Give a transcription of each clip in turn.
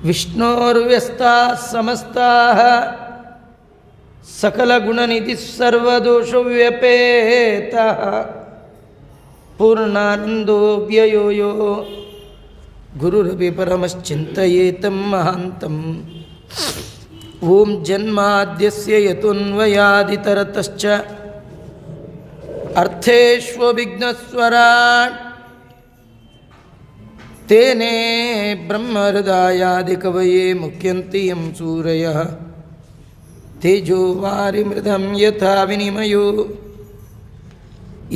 ವಿಷ್ಣೋರ್ವ್ಯಸ್ತಾಃ ಸಮಸ್ತಾಃ ಸಕಲಗುಣನಿಧಿಃ ಸರ್ವದೋಷವ್ಯಪೇತಃ ಪೂರ್ಣಾನಂದೋ ವ್ಯಯೋ ಯೋ ಗುರುರಪಿ ಪರಮಶ್ಚಿಂತಯೇತಂ ಮಹಾಂತಂ. ಓಂ ಜನ್ಮಾದ್ಯಸ್ಯ ಯತೋನ್ವಯಾದಿತರತಶ್ಚ ಅರ್ಥೇಷ್ವವಿಘ್ನಸ್ವರಾಟ್ ತೇನೇ ಬ್ರಹ್ಮಹೃದಯಾದಿಕವಯೇ ಮುಖ್ಯಂತಿ M ಸೂರಯಃ ತೇಜೋ ವಾರಿಮೃಧಂ ಯಥಾ ವಿನಿಮಯೋ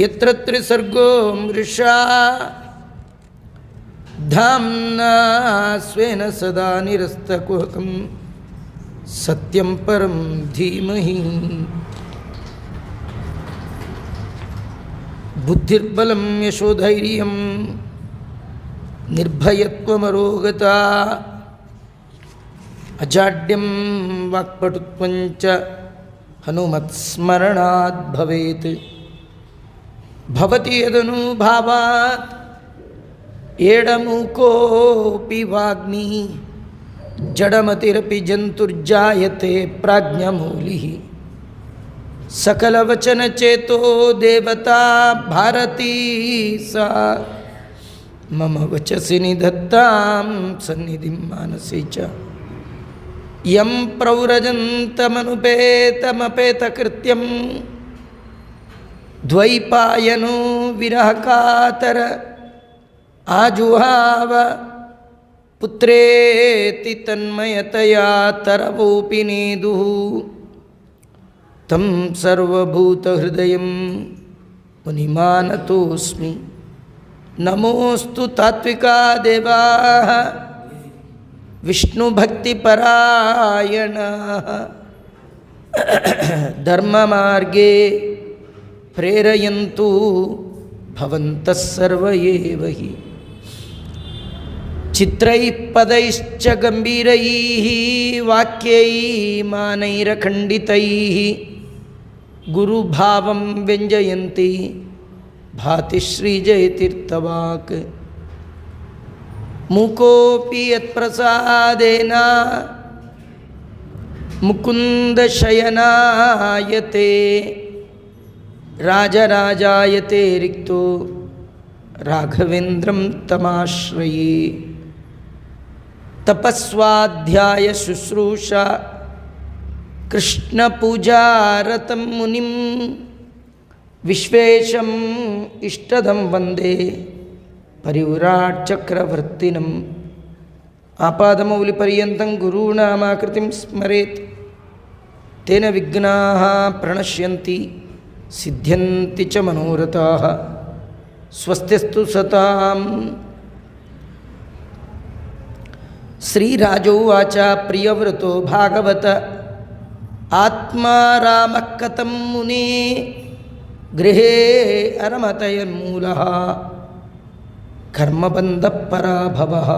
ಯತ್ರ ತ್ರಿಸರ್ಗೋ ಮೃಷಾ ಧಾಮ್ನಾ ಸ್ವೇನ ಸದಾ ನಿರಸ್ತಕುಹಕಂ ಸತ್ಯಂ ಪರಂ ಧೀಮಹಿ. ಬುದ್ಧಿರ್ಬಲಂ ಯಶೋಧೈರ್ಯಂ ನಿರ್ಭಯತ್ವಮರೋಗತಾ ಅಜಾಡ್ಯಂ ವಾಕ್ಪಟುತ್ವಂಚ ಹನುಮತ್ಸ್ಮರಣಾತ್ ಭವೇತ್. ಭವತಿ ಯದನುಭಾವಾತ್ ಏಡಮೂಕೋಪಿ ವಾಗ್ಮಿ ಜಡಮತಿರಪಿ ಜಂತುರ್ಜಾಯತೆ ಪ್ರಾಜ್ಞಮೂಲಿಃ. ಸಕಲವಚನಚೇತೋ ದೇವತಾ ಭಾರತೀ ಸಾ ಮಮ ವಚಸಿ ನಿಧತ್ತಾಂ ಸನ್ನಿಧಿಂ ಮಾನಸೇ ಚ. ಯಂ ಪ್ರವ್ರಜಂತಮನುಪೇತಮಪೇತಕೃತ್ಯಂ ದ್ವೈಪಾಯನೋ ವಿರಹಕಾತರ ಆಜುಹಾವ ಪುತ್ರೇತಿ ತನ್ಮಯತಯಾ ತರವೋಪಿ ನೇದುಃ. ತಂ ಸರ್ವಭೂತಹೃದಯಂ ಮುನಿಮಾನತೋಸ್ಮಿ. ನಮೋಸ್ತು ತಾತ್ವಿಕಾ ದೇವಾಃ ವಿಷ್ಣುಭಕ್ತಿಪರಾಯಣಾಃ ಧರ್ಮಮಾರ್ಗೇ ಪ್ರೇರಯಂತು ಭವಂತಃ ಸರ್ವ ಏವ ಹಿ. ಚಿತ್ರೈಃ ಪದೈಶ್ಚ ಗಂಭೀರೈಃ ವಾಕ್ಯೈಃ ಮಾನೈರಖಂಡಿತೈಃ ಗುರುಭಾವಂ ವ್ಯಂಜಯಂತಿ ಭಾತಿ ಶ್ರೀಜಯತೀರ್ಥವಾಕ್. ಮೂಕೋಪಿ ಯತ್ಪ್ರಸಾದೇನ ಮುಕುಂದಶಯನಾಯತೆ ರಾಜರಾಜಾಯತೆ ರಿಕ್ತೋ ರಾಘವೇಂದ್ರಂ ತಮಾಶ್ರಯೇ. ತಪಸ್ವಾಧ್ಯಾಯ ಶುಶ್ರೂಷಾ ಕೃಷ್ಣಪೂಜಾರತಂ ಮುನಿಂ ವಿಶ್ವೇಶಂ ಇಷ್ಟದಂ ವಂದೇ ಪರಿವ್ರಾಟ್ ಚಕ್ರವರ್ತಿನಂ. ಆಪಾದಮೌಲಿಪರ್ಯಂತಂ ಗುರುಣಾಮಾಕೃತಿಂ ಸ್ಮರೇತ್ ತೇನ ವಿಘ್ನಾಃ ಪ್ರಣಶ್ಯಂತಿ ಸಿದ್ಧ್ಯಂತಿ ಚ ಮನೋರಥಾಃ. ಸ್ವಸ್ತಿಸ್ತು ಸತಾಂ. ಶ್ರೀರಾಜೋವಾಚ ಪ್ರಿಯವ್ರತೋ ಭಾಗವತ ಆತ್ಮಾ ರಾಮಃ ಕಥಂ ಮುನೇ ಗೃಹೇ ಅರಮತಯನ್ಮೂಲಃ ಕರ್ಮಬಂಧಃ ಪರಾಭವಃ.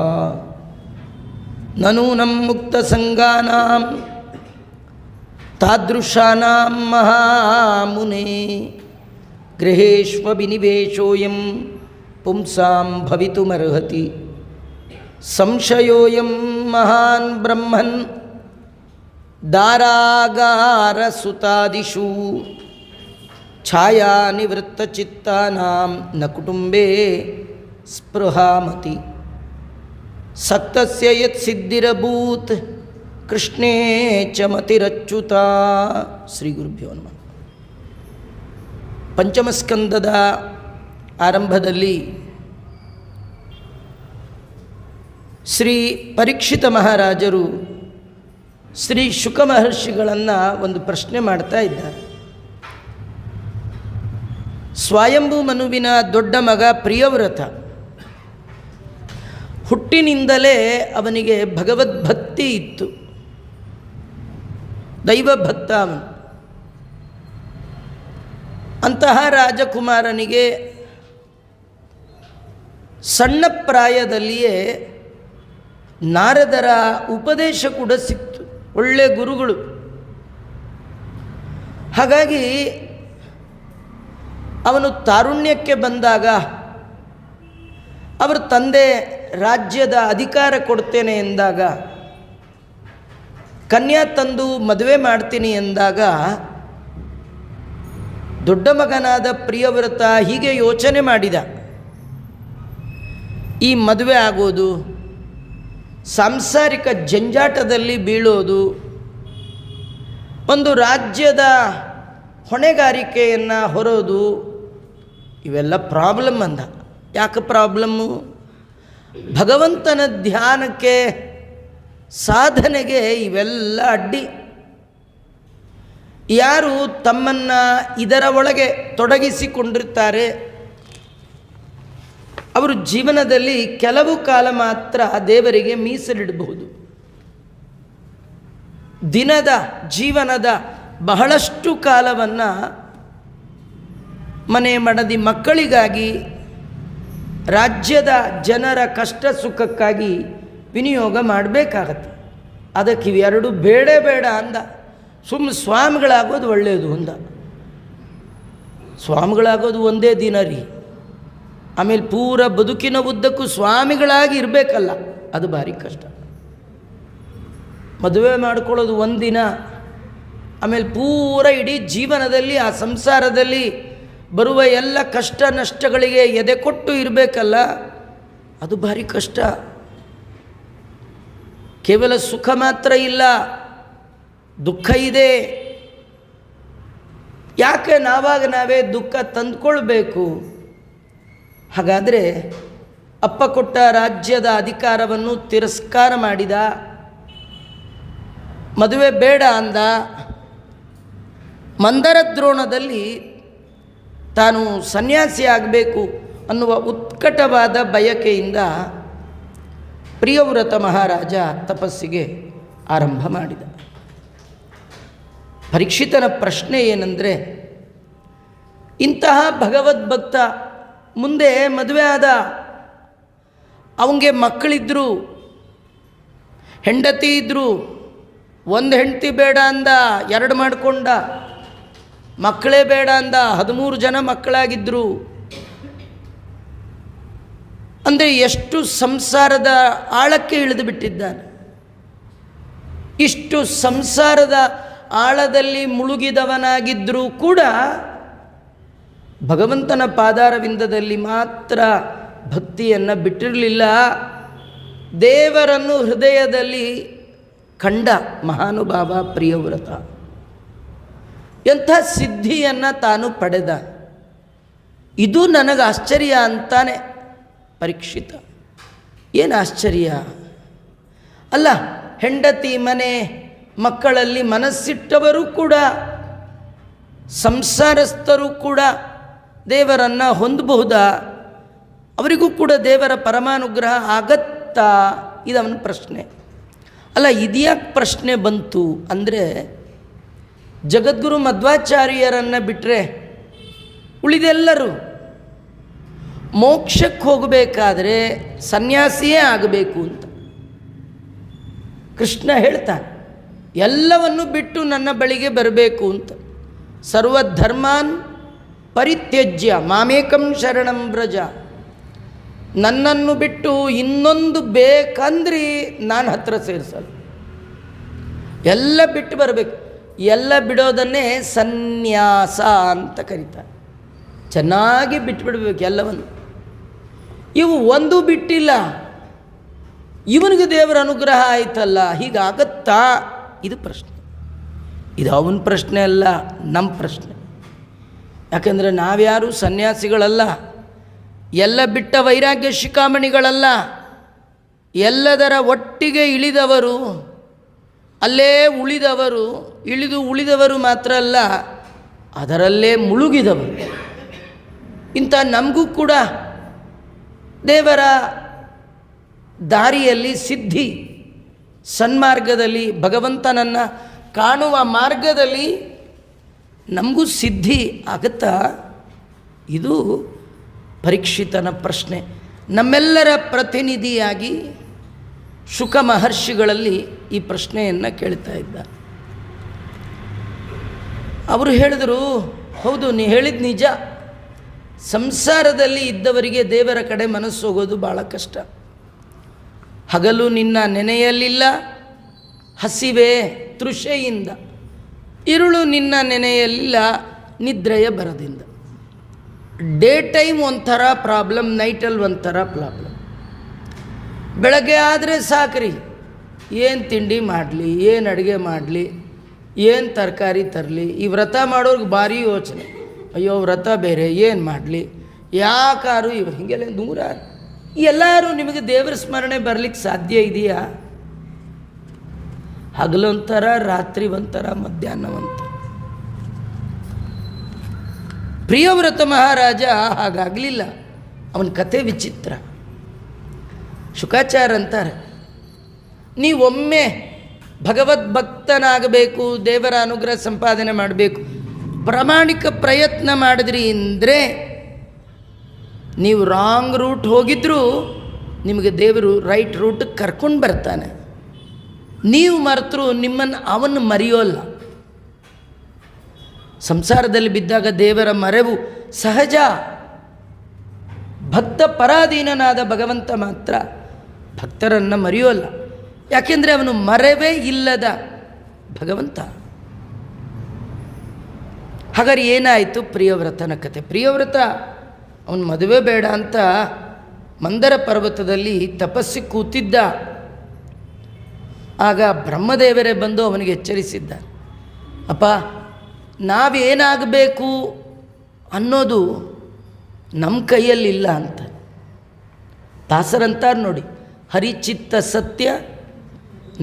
ನನೂನಂ ಮುಕ್ತಸಂಗಾನಾಂ ತಾದೃಶಾನಾಂ ಮಹಾಮುನೇ ಗೃಹೇಷ್ವಭಿನಿವೇಶೋಯಂ ಪುಂಸಾಂ ಭವಿತುಮರ್ಹತಿ. ಸಂಶಯೋಯಂ ಮಹಾನ್ ಬ್ರಹ್ಮನ್ ದಾರಾಗಾರಸುತಾದಿಷು ಛಾಯಾನಿವೃತ್ತಚಿತ್ತಾನಾಂ ನ ಕುಟುಂಬೇ ಸ್ಪೃಹಾಮತಿ. ಸಕ್ತಸ್ಯ ಯತ್ ಸಿದ್ಧಿರಭೂತ್ ಕೃಷ್ಣೇ ಚ ಮತಿರಚ್ಯುತಾ. ಶ್ರೀ ಗುರುಭ್ಯೋ ನಮಃ. ಪಂಚಮಸ್ಕಂದದ ಆರಂಭದಲ್ಲಿ ಶ್ರೀ ಪರೀಕ್ಷಿತ ಮಹಾರಾಜರು ಶ್ರೀ ಶುಕ ಮಹರ್ಷಿಗಳನ್ನು ಒಂದು ಪ್ರಶ್ನೆ ಮಾಡ್ತಾ ಇದ್ದಾರೆ. ಸ್ವಯಂಭೂ ಮನುವಿನ ದೊಡ್ಡ ಮಗ ಪ್ರಿಯವ್ರತ, ಹುಟ್ಟಿನಿಂದಲೇ ಅವನಿಗೆ ಭಗವದ್ಭಕ್ತಿ ಇತ್ತು, ದೈವಭಕ್ತ ಅವನು. ಅಂತಹ ರಾಜಕುಮಾರನಿಗೆ ಸಣ್ಣ ಪ್ರಾಯದಲ್ಲಿಯೇ ನಾರದರ ಉಪದೇಶ ಕೂಡ ಸಿಕ್ತು, ಒಳ್ಳೆಯ ಗುರುಗಳು. ಹಾಗಾಗಿ ಅವನು ತಾರುಣ್ಯಕ್ಕೆ ಬಂದಾಗ ಅವರ ತಂದೆ ರಾಜ್ಯದ ಅಧಿಕಾರ ಕೊಡ್ತೇನೆ ಎಂದಾಗ ಕನ್ಯಾ ತಂದು ಮದುವೆ ಮಾಡ್ತೀನಿ ಎಂದಾಗ ದೊಡ್ಡ ಮಗನಾದ ಪ್ರಿಯವ್ರತ ಹೀಗೆ ಯೋಚನೆ ಮಾಡಿದ, ಈ ಮದುವೆ ಆಗೋದು, ಸಾಂಸಾರಿಕ ಜಂಜಾಟದಲ್ಲಿ ಬೀಳೋದು, ಒಂದು ರಾಜ್ಯದ ಹೊಣೆಗಾರಿಕೆಯನ್ನು ಹೊರೋದು, ಇವೆಲ್ಲ ಪ್ರಾಬ್ಲಮ್ ಅಂದ. ಯಾಕೆ ಪ್ರಾಬ್ಲಮ್ಮು? ಭಗವಂತನ ಧ್ಯಾನಕ್ಕೆ, ಸಾಧನೆಗೆ ಇವೆಲ್ಲ ಅಡ್ಡಿ. ಯಾರು ತಮ್ಮನ್ನು ಇದರ ಒಳಗೆ ತೊಡಗಿಸಿಕೊಂಡಿರ್ತಾರೆ ಅವರು ಜೀವನದಲ್ಲಿ ಕೆಲವು ಕಾಲ ಮಾತ್ರ ದೇವರಿಗೆ ಮೀಸಲಿಡಬಹುದು. ದಿನದ ಜೀವನದ ಬಹಳಷ್ಟು ಕಾಲವನ್ನು ಮನೆ ಮಡದಿ ಮಕ್ಕಳಿಗಾಗಿ, ರಾಜ್ಯದ ಜನರ ಕಷ್ಟ ಸುಖಕ್ಕಾಗಿ ವಿನಿಯೋಗ ಮಾಡಬೇಕಾಗತ್ತೆ. ಅದಕ್ಕೆ ಇವೆರಡು ಬೇಡ ಅಂದ. ಸುಮ್ಮನೆ ಸ್ವಾಮಿಗಳಾಗೋದು ಒಳ್ಳೆಯದು ಅಂದ. ಸ್ವಾಮಿಗಳಾಗೋದು ಒಂದೇ ದಿನ ರೀ, ಆಮೇಲೆ ಪೂರ ಬದುಕಿನ ಉದ್ದಕ್ಕೂ ಸ್ವಾಮಿಗಳಾಗಿ ಇರಬೇಕಲ್ಲ, ಅದು ಭಾರಿ ಕಷ್ಟ. ಮದುವೆ ಮಾಡ್ಕೊಳ್ಳೋದು ಒಂದಿನ, ಆಮೇಲೆ ಪೂರ ಇಡೀ ಜೀವನದಲ್ಲಿ ಆ ಸಂಸಾರದಲ್ಲಿ ಬರುವ ಎಲ್ಲ ಕಷ್ಟ ನಷ್ಟಗಳಿಗೆ ಎದೆ ಕೊಟ್ಟು ಇರಬೇಕಲ್ಲ, ಅದು ಭಾರಿ ಕಷ್ಟ. ಕೇವಲ ಸುಖ ಮಾತ್ರ ಇಲ್ಲ, ದುಃಖ ಇದೆ. ಯಾಕೆ ನಾವೇ ದುಃಖ ತಂದುಕೊಳ್ಬೇಕು? ಹಾಗಾದರೆ ಅಪ್ಪ ಕೊಟ್ಟ ರಾಜ್ಯದ ಅಧಿಕಾರವನ್ನು ತಿರಸ್ಕಾರ ಮಾಡಿದ, ಮದುವೆ ಬೇಡ ಅಂದ. ಮಂದರ ದ್ರೋಣದಲ್ಲಿ ತಾನು ಸನ್ಯಾಸಿ ಆಗಬೇಕು ಅನ್ನುವ ಉತ್ಕಟವಾದ ಬಯಕೆಯಿಂದ ಪ್ರಿಯವ್ರತ ಮಹಾರಾಜ ತಪಸ್ಸಿಗೆ ಆರಂಭ ಮಾಡಿದ. ಪರೀಕ್ಷಿತನ ಪ್ರಶ್ನೆ ಏನಂದರೆ, ಇಂತಹ ಭಗವದ್ಭಕ್ತ ಮುಂದೆ ಮದುವೆ ಆದ, ಅವನಿಗೆ ಮಕ್ಕಳಿದ್ದರು, ಹೆಂಡತಿ ಇದ್ದರು, ಒಂದು ಹೆಂಡತಿ ಬೇಡ ಅಂದ, ಎರಡು ಮಾಡಿಕೊಂಡ, ಮಕ್ಕಳೇ ಬೇಡ ಅಂದ, 13 ಜನ ಮಕ್ಕಳಾಗಿದ್ದರು. ಅಂದರೆ ಎಷ್ಟು ಸಂಸಾರದ ಆಳಕ್ಕೆ ಇಳಿದು ಬಿಟ್ಟಿದ್ದಾನೆ. ಇಷ್ಟು ಸಂಸಾರದ ಆಳದಲ್ಲಿ ಮುಳುಗಿದವನಾಗಿದ್ದರೂ ಕೂಡ ಭಗವಂತನ ಪಾದಾರವಿಂದದಲ್ಲಿ ಮಾತ್ರ ಭಕ್ತಿಯನ್ನು ಬಿಟ್ಟಿರಲಿಲ್ಲ. ದೇವರನ್ನು ಹೃದಯದಲ್ಲಿ ಕಂಡ ಮಹಾನುಭಾವ ಪ್ರಿಯವ್ರತ. ಎಂಥ ಸಿದ್ಧಿಯನ್ನು ತಾನು ಪಡೆದ. ಇದು ನನಗೆ ಆಶ್ಚರ್ಯ ಅಂತಾನೆ ಪರೀಕ್ಷಿತ. ಏನು ಆಶ್ಚರ್ಯ ಅಲ್ಲ, ಹೆಂಡತಿ ಮನೆ ಮಕ್ಕಳಲ್ಲಿ ಮನಸ್ಸಿಟ್ಟವರು ಕೂಡ, ಸಂಸಾರಸ್ಥರು ಕೂಡ ದೇವರನ್ನು ಹೊಂದಬಹುದಾ? ಅವರಿಗೂ ಕೂಡ ದೇವರ ಪರಮಾನುಗ್ರಹ ಆಗತ್ತಾ? ಇದವನ ಪ್ರಶ್ನೆ. ಅಲ್ಲ, ಇದ್ಯಾಕೆ ಪ್ರಶ್ನೆ ಬಂತು ಅಂದರೆ, ಜಗದ್ಗುರು ಮಧ್ವಾಚಾರ್ಯರನ್ನು ಬಿಟ್ಟರೆ ಉಳಿದೆಲ್ಲರೂ ಮೋಕ್ಷಕ್ಕೆ ಹೋಗಬೇಕಾದ್ರೆ ಸನ್ಯಾಸಿಯೇ ಆಗಬೇಕು ಅಂತ ಕೃಷ್ಣ ಹೇಳ್ತಾನೆ. ಎಲ್ಲವನ್ನು ಬಿಟ್ಟು ನನ್ನ ಬಳಿಗೆ ಬರಬೇಕು ಅಂತ. ಸರ್ವಧರ್ಮಾನ್ ಪರಿತ್ಯಜ್ಯ ಮಾಮೇಕಂ ಶರಣಂ ವ್ರಜ. ನನ್ನನ್ನು ಬಿಟ್ಟು ಇನ್ನೊಂದು ಬೇಕಂದ್ರಿ ನಾನು ಹತ್ರ ಸೇರಿಸಲ್ಲ. ಎಲ್ಲ ಬಿಟ್ಟು ಬರಬೇಕು. ಎಲ್ಲ ಬಿಡೋದನ್ನೇ ಸನ್ಯಾಸ ಅಂತ ಕರೀತಾರೆ. ಚೆನ್ನಾಗಿ ಬಿಟ್ಟುಬಿಡ್ಬೇಕು ಎಲ್ಲವನ್ನು. ಇವು ಒಂದು ಬಿಟ್ಟಿಲ್ಲ, ಇವನಿಗೆ ದೇವರ ಅನುಗ್ರಹ ಆಯ್ತಲ್ಲ, ಹೀಗಾಗತ್ತಾ? ಇದು ಪ್ರಶ್ನೆ. ಇದು ಅವನ ಪ್ರಶ್ನೆ ಅಲ್ಲ, ನಮ್ಮ ಪ್ರಶ್ನೆ. ಯಾಕೆಂದರೆ ನಾವ್ಯಾರೂ ಸನ್ಯಾಸಿಗಳಲ್ಲ, ಎಲ್ಲ ಬಿಟ್ಟ ವೈರಾಗ್ಯ ಶಿಖಾಮಣಿಗಳಲ್ಲ, ಎಲ್ಲದರ ಒಟ್ಟಿಗೆ ಇಳಿದವರು, ಅಲ್ಲೇ ಉಳಿದವರು. ಉಳಿದವರು ಮಾತ್ರ ಅಲ್ಲ, ಅದರಲ್ಲೇ ಮುಳುಗಿದವರು. ಇಂಥ ನಮಗೂ ಕೂಡ ದೇವರ ದಾರಿಯಲ್ಲಿ ಸಿದ್ಧಿ, ಸನ್ಮಾರ್ಗದಲ್ಲಿ ಭಗವಂತನನ್ನು ಕಾಣುವ ಮಾರ್ಗದಲ್ಲಿ ನಮಗೂ ಸಿದ್ಧಿ ಆಗುತ್ತಾ? ಇದು ಪರೀಕ್ಷಿತನ ಪ್ರಶ್ನೆ. ನಮ್ಮೆಲ್ಲರ ಪ್ರತಿನಿಧಿಯಾಗಿ ಶುಕ ಮಹರ್ಷಿಗಳಲ್ಲಿ ಈ ಪ್ರಶ್ನೆಯನ್ನು ಕೇಳ್ತಾ ಇದ್ದ. ಅವರು ಹೇಳಿದರು, ಹೌದು, ನೀ ಹೇಳಿದ ನಿಜ. ಸಂಸಾರದಲ್ಲಿ ಇದ್ದವರಿಗೆ ದೇವರ ಕಡೆ ಮನಸ್ಸು ಹೋಗೋದು ಭಾಳ ಕಷ್ಟ. ಹಗಲು ನಿನ್ನ ನೆನೆಯಲಿಲ್ಲ, ಹಸಿವೆ ತೃಷೆಯಿಂದ, ಇರುಳು ನಿನ್ನ ನೆನೆಯಲಿಲ್ಲ ನಿದ್ರೆಯ ಬರದಿಂದ. ಡೇ ಟೈಮ್ ಒಂಥರ ಪ್ರಾಬ್ಲಮ್, ನೈಟಲ್ಲಿ ಒಂಥರ ಪ್ರಾಬ್ಲಮ್. ಬೆಳಗ್ಗೆ ಆದರೆ ಸಾಕ್ರಿ, ಏನು ತಿಂಡಿ ಮಾಡಲಿ, ಏನು ಅಡುಗೆ ಮಾಡಲಿ, ಏನು ತರಕಾರಿ ತರಲಿ. ಈ ವ್ರತ ಮಾಡೋರ್ಗೆ ಭಾರಿ ಯೋಚನೆ, ಅಯ್ಯೋ ವ್ರತ ಬೇರೆ, ಏನು ಮಾಡಲಿ, ಯಾಕಾರು ಇವ್ರು ಹೀಗೆಲ್ಲ ನೂರಾರು. ಎಲ್ಲರೂ ನಿಮಗೆ ದೇವರ ಸ್ಮರಣೆ ಬರಲಿಕ್ಕೆ ಸಾಧ್ಯ ಇದೆಯಾ? ಹಗಲೊಂಥರ, ರಾತ್ರಿ ಒಂಥರ, ಮಧ್ಯಾಹ್ನ ಒಂಥರ. ಪ್ರಿಯವ್ರತ ಮಹಾರಾಜ ಹಾಗಾಗಲಿಲ್ಲ, ಅವನ ಕಥೆ ವಿಚಿತ್ರ. ಶುಕಾಚಾರ ಅಂತಾರೆ, ನೀವೊಮ್ಮೆ ಭಗವದ್ಭಕ್ತನಾಗಬೇಕು, ದೇವರ ಅನುಗ್ರಹ ಸಂಪಾದನೆ ಮಾಡಬೇಕು, ಪ್ರಾಮಾಣಿಕ ಪ್ರಯತ್ನ ಮಾಡಿದ್ರಿ ಅಂದರೆ ನೀವು ರಾಂಗ್ ರೂಟ್ ಹೋಗಿದ್ರೂ ನಿಮಗೆ ದೇವರು ರೈಟ್ ರೂಟಿಗೆ ಕರ್ಕೊಂಡು ಬರ್ತಾನೆ. ನೀವು ಮರೆತರೂ ನಿಮ್ಮನ್ನು ಅವನು ಮರೆಯೋಲ್ಲ. ಸಂಸಾರದಲ್ಲಿ ಬಿದ್ದಾಗ ದೇವರ ಮರೆವು ಸಹಜ. ಭಕ್ತ ಪರಾಧೀನನಾದ ಭಗವಂತ ಮಾತ್ರ ಭಕ್ತರನ್ನು ಮರೆಯೋಲ್ಲ. ಯಾಕೆಂದರೆ ಅವನು ಮರೆವೇ ಇಲ್ಲದ ಭಗವಂತ. ಹಾಗಾದ್ರೆ ಏನಾಯಿತು ಪ್ರಿಯವ್ರತನ ಕತೆ? ಪ್ರಿಯವ್ರತ ಅವನು ಮದುವೆ ಬೇಡ ಅಂತ ಮಂದರ ಪರ್ವತದಲ್ಲಿ ತಪಸ್ಸಿಗೆ ಕೂತಿದ್ದ. ಆಗ ಬ್ರಹ್ಮದೇವರೇ ಬಂದು ಅವನಿಗೆ ಎಚ್ಚರಿಸಿದ್ದ, ಅಪ್ಪ ನಾವೇನಾಗಬೇಕು ಅನ್ನೋದು ನಮ್ಮ ಕೈಯಲ್ಲಿಲ್ಲ ಅಂತ. ದಾಸರಂತಾರೆ ನೋಡಿ, ಹರಿಚಿತ್ತ ಸತ್ಯ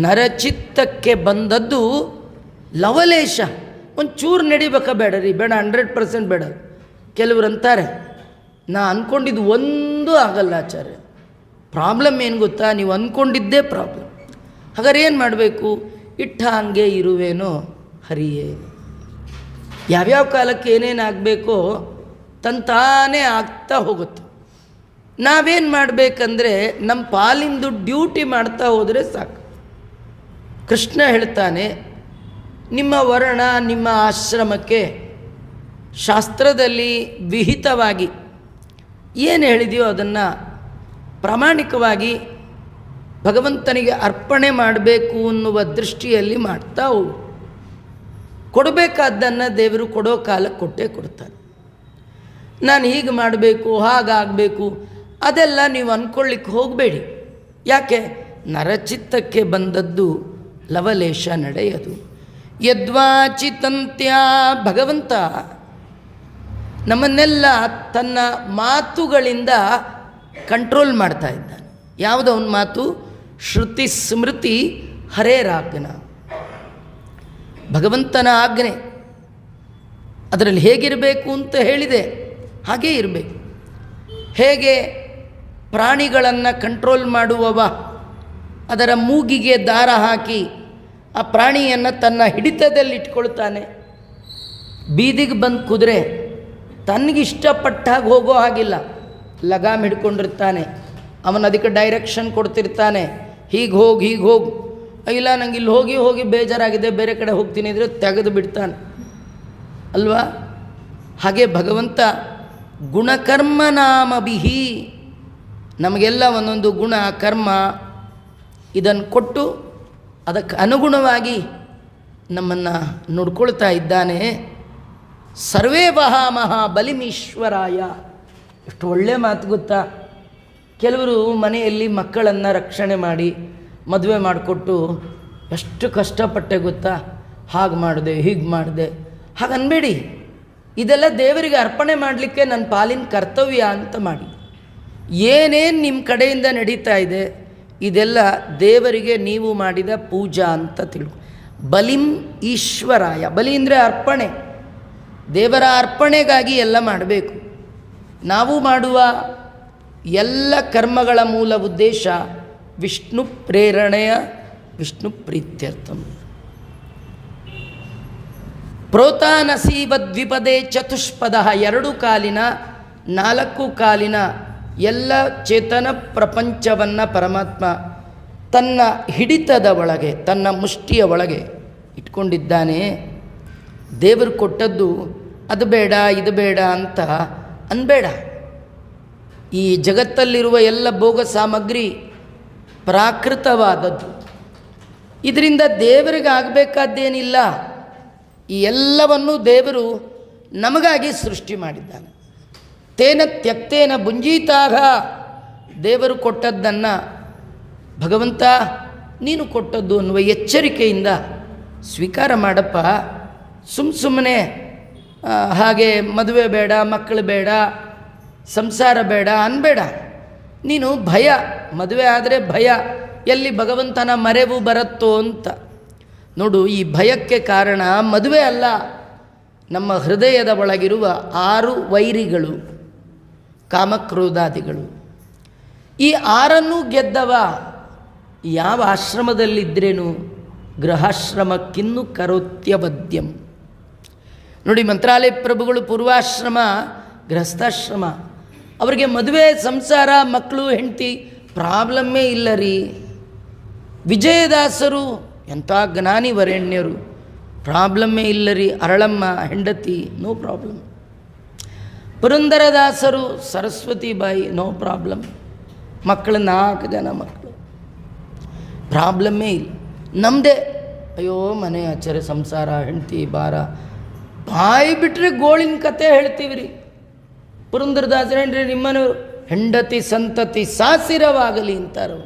ನರಚಿತ್ತಕ್ಕೆ ಬಂದದ್ದು ಲವಲೇಶ. ಒಂಚೂರು ನಡಿಬೇಕಾ ಬೇಡ ರೀ, ಬೇಡ 100% ಬೇಡ. ಕೆಲವರು ಅಂತಾರೆ, ನಾ ಅಂದ್ಕೊಂಡಿದ್ದು ಒಂದೂ ಆಗಲ್ಲ ಆಚಾರ್ಯ. ಪ್ರಾಬ್ಲಮ್ ಏನು ಗೊತ್ತಾ, ನೀವು ಅಂದ್ಕೊಂಡಿದ್ದೇ ಪ್ರಾಬ್ಲಮ್. ಹಾಗಾದ್ರೆ ಏನು ಮಾಡಬೇಕು? ಇಟ್ಟ ಹಾಗೆ ಇರುವೇನೋ ಹರಿಯೇ. ಯಾವ್ಯಾವ ಕಾಲಕ್ಕೆ ಏನೇನಾಗಬೇಕೋ ತಂತಾನೇ ಆಗ್ತಾ ಹೋಗುತ್ತೆ. ನಾವೇನು ಮಾಡಬೇಕಂದ್ರೆ ನಮ್ಮ ಪಾಲಿಂದು ಡ್ಯೂಟಿ ಮಾಡ್ತಾ ಹೋದರೆ ಸಾಕು. ಕೃಷ್ಣ ಹೇಳ್ತಾನೆ, ನಿಮ್ಮ ವರ್ಣ ನಿಮ್ಮ ಆಶ್ರಮಕ್ಕೆ ಶಾಸ್ತ್ರದಲ್ಲಿ ವಿಹಿತವಾಗಿ ಏನು ಹೇಳಿದೆಯೋ ಅದನ್ನು ಪ್ರಾಮಾಣಿಕವಾಗಿ ಭಗವಂತನಿಗೆ ಅರ್ಪಣೆ ಮಾಡಬೇಕು ಅನ್ನುವ ದೃಷ್ಟಿಯಲ್ಲಿ ಮಾಡ್ತಾ ಹೋಗು. ಕೊಡಬೇಕಾದ್ದನ್ನು ದೇವರು ಕೊಡೋ ಕಾಲಕ್ಕೆ ಕೊಟ್ಟೇ ಕೊಡ್ತಾನೆ. ನಾನು ಹೀಗೆ ಮಾಡಬೇಕು, ಹಾಗಾಗಬೇಕು ಅದೆಲ್ಲ ನೀವು ಅಂದ್ಕೊಳ್ಳಿಕ್ಕೆ ಹೋಗಬೇಡಿ. ಯಾಕೆ? ನರಚಿತ್ತಕ್ಕೆ ಬಂದದ್ದು ಲವಲೇಶ ನಡೆಯದು. ಯದ್ವಾಚಿತಂತ್ಯ, ಭಗವಂತ ನಮ್ಮನ್ನೆಲ್ಲ ತನ್ನ ಮಾತುಗಳಿಂದ ಕಂಟ್ರೋಲ್ ಮಾಡ್ತಾ ಇದ್ದಾನೆ. ಯಾವುದವನ ಮಾತು? ಶ್ರುತಿ ಸ್ಮೃತಿ ಹರೇರಾಜ್ಞ, ಭಗವಂತನ ಆಜ್ಞೆ. ಅದರಲ್ಲಿ ಹೇಗಿರಬೇಕು ಅಂತ ಹೇಳಿದೆ, ಹಾಗೇ ಇರಬೇಕು. ಹೇಗೆ ಪ್ರಾಣಿಗಳನ್ನು ಕಂಟ್ರೋಲ್ ಮಾಡುವವ ಅದರ ಮೂಗಿಗೆ ದಾರ ಹಾಕಿ ಆ ಪ್ರಾಣಿಯನ್ನು ತನ್ನ ಹಿಡಿತದಲ್ಲಿ ಇಟ್ಕೊಳ್ತಾನೆ. ಬೀದಿಗೆ ಬಂದು ಕುದುರೆ ತನಗಿಷ್ಟಪಟ್ಟಾಗ ಹೋಗೋ ಹಾಗಿಲ್ಲ, ಲಗಾಮ್ ಹಿಡ್ಕೊಂಡಿರ್ತಾನೆ. ಅವನು ಅದಕ್ಕೆ ಡೈರೆಕ್ಷನ್ ಕೊಡ್ತಿರ್ತಾನೆ, ಹೀಗೆ ಹೋಗಿ ಹೀಗೆ ಹೋಗು. ಇಲ್ಲ ನಂಗೆ ಇಲ್ಲಿ ಹೋಗಿ ಹೋಗಿ ಬೇಜಾರಾಗಿದೆ, ಬೇರೆ ಕಡೆ ಹೋಗ್ತೀನಿ ಅಂದರೆ ತೆಗೆದು ಬಿಡ್ತಾನೆ ಅಲ್ವಾ? ಹಾಗೆ ಭಗವಂತ ಗುಣಕರ್ಮ ನಾಮಭಿಹಿ ನಮಗೆಲ್ಲ ಒಂದೊಂದು ಗುಣ ಕರ್ಮ ಇದನ್ನು ಕೊಟ್ಟು ಅದಕ್ಕೆ ಅನುಗುಣವಾಗಿ ನಮ್ಮನ್ನು ನೋಡ್ಕೊಳ್ತಾ ಇದ್ದಾನೆ. ಸರ್ವೇ ವಹಾಮಹ ಬಲಿಮೀಶ್ವರಾಯ. ಎಷ್ಟು ಒಳ್ಳೆಯ ಮಾತು ಗೊತ್ತಾ? ಕೆಲವರು ಮನೆಯಲ್ಲಿ ಮಕ್ಕಳನ್ನು ರಕ್ಷಣೆ ಮಾಡಿ ಮದುವೆ ಮಾಡಿಕೊಟ್ಟು ಎಷ್ಟು ಕಷ್ಟಪಟ್ಟೆ ಗೊತ್ತಾ? ಹಾಗೆ ಮಾಡಿದೆ ಹೀಗೆ ಮಾಡಿದೆ ಹಾಗನ್ಬೇಡಿ. ಇದೆಲ್ಲ ದೇವರಿಗೆ ಅರ್ಪಣೆ ಮಾಡಲಿಕ್ಕೆ ನನ್ನ ಪಾಲಿನ ಕರ್ತವ್ಯ ಅಂತ ಮಾಡಿ. ಏನೇನು ನಿಮ್ಮ ಕಡೆಯಿಂದ ನಡೀತಾ ಇದೆ ಇದೆಲ್ಲ ದೇವರಿಗೆ ನೀವು ಮಾಡಿದ ಪೂಜಾ ಅಂತ ತಿಳ್ಕೊ. ಬಲಿಂ ಈಶ್ವರಾಯ. ಬಲಿ ಅಂದರೆ ಅರ್ಪಣೆ, ದೇವರ ಅರ್ಪಣೆಗಾಗಿ ಎಲ್ಲ ಮಾಡಬೇಕು. ನಾವು ಮಾಡುವ ಎಲ್ಲ ಕರ್ಮಗಳ ಮೂಲ ಉದ್ದೇಶ ವಿಷ್ಣು ಪ್ರೇರಣೆಯ, ವಿಷ್ಣು ಪ್ರೀತ್ಯರ್ಥಂ. ಪ್ರೋತಾನಸೀವದ್ವಿಪದೇ ಚತುಷ್ಪದ, 2 ಕಾಲಿನ 4 ಕಾಲಿನ ಎಲ್ಲ ಚೇತನ ಪ್ರಪಂಚವನ್ನು ಪರಮಾತ್ಮ ತನ್ನ ಹಿಡಿತದ ಒಳಗೆ, ತನ್ನ ಮುಷ್ಟಿಯ ಒಳಗೆ ಇಟ್ಕೊಂಡಿದ್ದಾನೆ. ದೇವರು ಕೊಟ್ಟದ್ದು ಅದು ಬೇಡ ಇದು ಬೇಡ ಅಂತ ಅನ್ಬೇಡ. ಈ ಜಗತ್ತಲ್ಲಿರುವ ಎಲ್ಲ ಭೋಗ ಸಾಮಗ್ರಿ ಪ್ರಾಕೃತವಾದದ್ದು. ಇದರಿಂದ ದೇವರಿಗೆ ಆಗಬೇಕಾದ್ದೇನಿಲ್ಲ. ಈ ಎಲ್ಲವನ್ನೂ ದೇವರು ನಮಗಾಗಿ ಸೃಷ್ಟಿ ಮಾಡಿದ್ದಾನೆ. ತೇನ ತ್ಯಕ್ತೇನ ಭುಂಜೀತಾಗ, ದೇವರು ಕೊಟ್ಟದ್ದನ್ನು ಭಗವಂತ ನೀನು ಕೊಟ್ಟದ್ದು ಅನ್ನುವ ಎಚ್ಚರಿಕೆಯಿಂದ ಸ್ವೀಕಾರ ಮಾಡಪ್ಪ. ಸುಮ್ಮನೆ ಹಾಗೆ ಮದುವೆ ಬೇಡ, ಮಕ್ಕಳು ಬೇಡ, ಸಂಸಾರ ಬೇಡ ಅನ್ಬೇಡ. ನೀನು ಭಯ, ಮದುವೆ ಆದರೆ ಭಯ, ಎಲ್ಲಿ ಭಗವಂತನ ಮರೆವು ಬರುತ್ತೋ ಅಂತ. ನೋಡು, ಈ ಭಯಕ್ಕೆ ಕಾರಣ ಮದುವೆ ಅಲ್ಲ, ನಮ್ಮ ಹೃದಯದ ಒಳಗಿರುವ 6 ವೈರಿಗಳು, ಕಾಮಕ್ರೋಧಾದಿಗಳು. ಈ 6 ಗೆದ್ದವ ಯಾವ ಆಶ್ರಮದಲ್ಲಿದ್ದರೇನು ಗೃಹಾಶ್ರಮಕ್ಕಿನ್ನು ಕರೋತ್ಯವದ್ಯಂ. ನೋಡಿ, ಮಂತ್ರಾಲಯ ಪ್ರಭುಗಳು ಪೂರ್ವಾಶ್ರಮ, ಗೃಹಸ್ಥಾಶ್ರಮ. ಅವರಿಗೆ ಮದುವೆ, ಸಂಸಾರ, ಮಕ್ಕಳು, ಹೆಂಡತಿ ಪ್ರಾಬ್ಲಮ್ಮೇ ಇಲ್ಲ ರೀ. ವಿಜಯದಾಸರು ಎಂಥ ಜ್ಞಾನಿ ವರೆಣ್ಯರು, ಪ್ರಾಬ್ಲಮ್ಮೇ ಇಲ್ಲ ರೀ. ಅರಳಮ್ಮ ಹೆಂಡತಿ, ನೋ ಪ್ರಾಬ್ಲಮ್. ಪುರಂದರದಾಸರು, ಸರಸ್ವತಿ ಬಾಯಿ, ನೋ ಪ್ರಾಬ್ಲಮ್. ಮಕ್ಕಳು 4 ಜನ ಮಕ್ಕಳು, ಪ್ರಾಬ್ಲಮ್ಮೇ ಇಲ್ಲ. ನಮ್ಮದೇ ಅಯ್ಯೋ ಮನೆ ಆಚಾರ್ಯ, ಸಂಸಾರ, ಹೆಂಡತಿ ಭಾರ, ಬಾಯಿ ಬಿಟ್ಟರೆ ಗೋಳಿನ ಕತೆ ಹೇಳ್ತೀವಿ ರೀ. ಪುರಂದರದಾಸರು ಏನ್ರಿ, ನಿಮ್ಮನವರು ಹೆಂಡತಿ ಸಂತತಿ ಸಾಸಿರವಾಗಲಿ ಅಂತಾರು.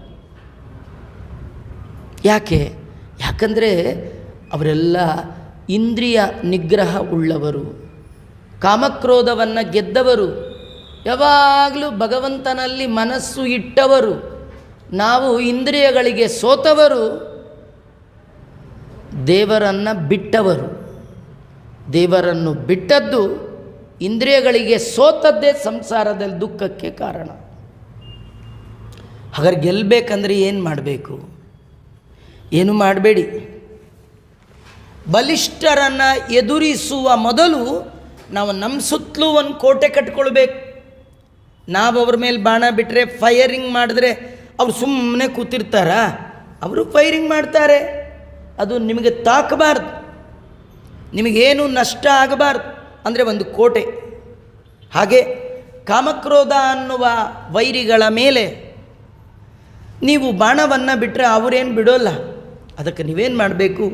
ಯಾಕಂದರೆ ಅವರೆಲ್ಲ ಇಂದ್ರಿಯ ನಿಗ್ರಹ ಉಳ್ಳವರು, ಕಾಮಕ್ರೋಧವನ್ನು ಗೆದ್ದವರು, ಯಾವಾಗಲೂ ಭಗವಂತನಲ್ಲಿ ಮನಸ್ಸು ಇಟ್ಟವರು. ನಾವು ಇಂದ್ರಿಯಗಳಿಗೆ ಸೋತವರು, ದೇವರನ್ನು ಬಿಟ್ಟವರು. ದೇವರನ್ನು ಬಿಟ್ಟದ್ದು, ಇಂದ್ರಿಯಗಳಿಗೆ ಸೋತದ್ದೇ ಸಂಸಾರದಲ್ಲಿ ದುಃಖಕ್ಕೆ ಕಾರಣ. ಹಾಗಾದ್ರೆ ಗೆಲ್ಲಬೇಕಂದ್ರೆ ಏನು ಮಾಡಬೇಕು? ಏನು ಮಾಡಬೇಡಿ. ಬಲಿಷ್ಠರನ್ನು ಎದುರಿಸುವ ಮೊದಲು ನಾವು ನಮ್ಮ ಸುತ್ತಲೂ ಒಂದು ಕೋಟೆ ಕಟ್ಕೊಳ್ಬೇಕು. ನಾವು ಅವ್ರ ಮೇಲೆ ಬಾಣ ಬಿಟ್ಟರೆ, ಫೈರಿಂಗ್ ಮಾಡಿದ್ರೆ ಅವ್ರು ಸುಮ್ಮನೆ ಕೂತಿರ್ತಾರ? ಅವರು ಫೈರಿಂಗ್ ಮಾಡ್ತಾರೆ. ಅದು ನಿಮಗೆ ತಾಕಬಾರ್ದು, ನಿಮಗೇನು ನಷ್ಟ ಆಗಬಾರ್ದು. ಅಂದರೆ ಒಂದು ಕೋಟೆ. ಹಾಗೆ ಕಾಮಕ್ರೋಧ ಅನ್ನುವ ವೈರಿಗಳ ಮೇಲೆ ನೀವು ಬಾಣವನ್ನು ಬಿಟ್ಟರೆ ಅವರೇನು ಬಿಡೋಲ್ಲ. ಅದಕ್ಕೆ ನೀವೇನು ಮಾಡಬೇಕು?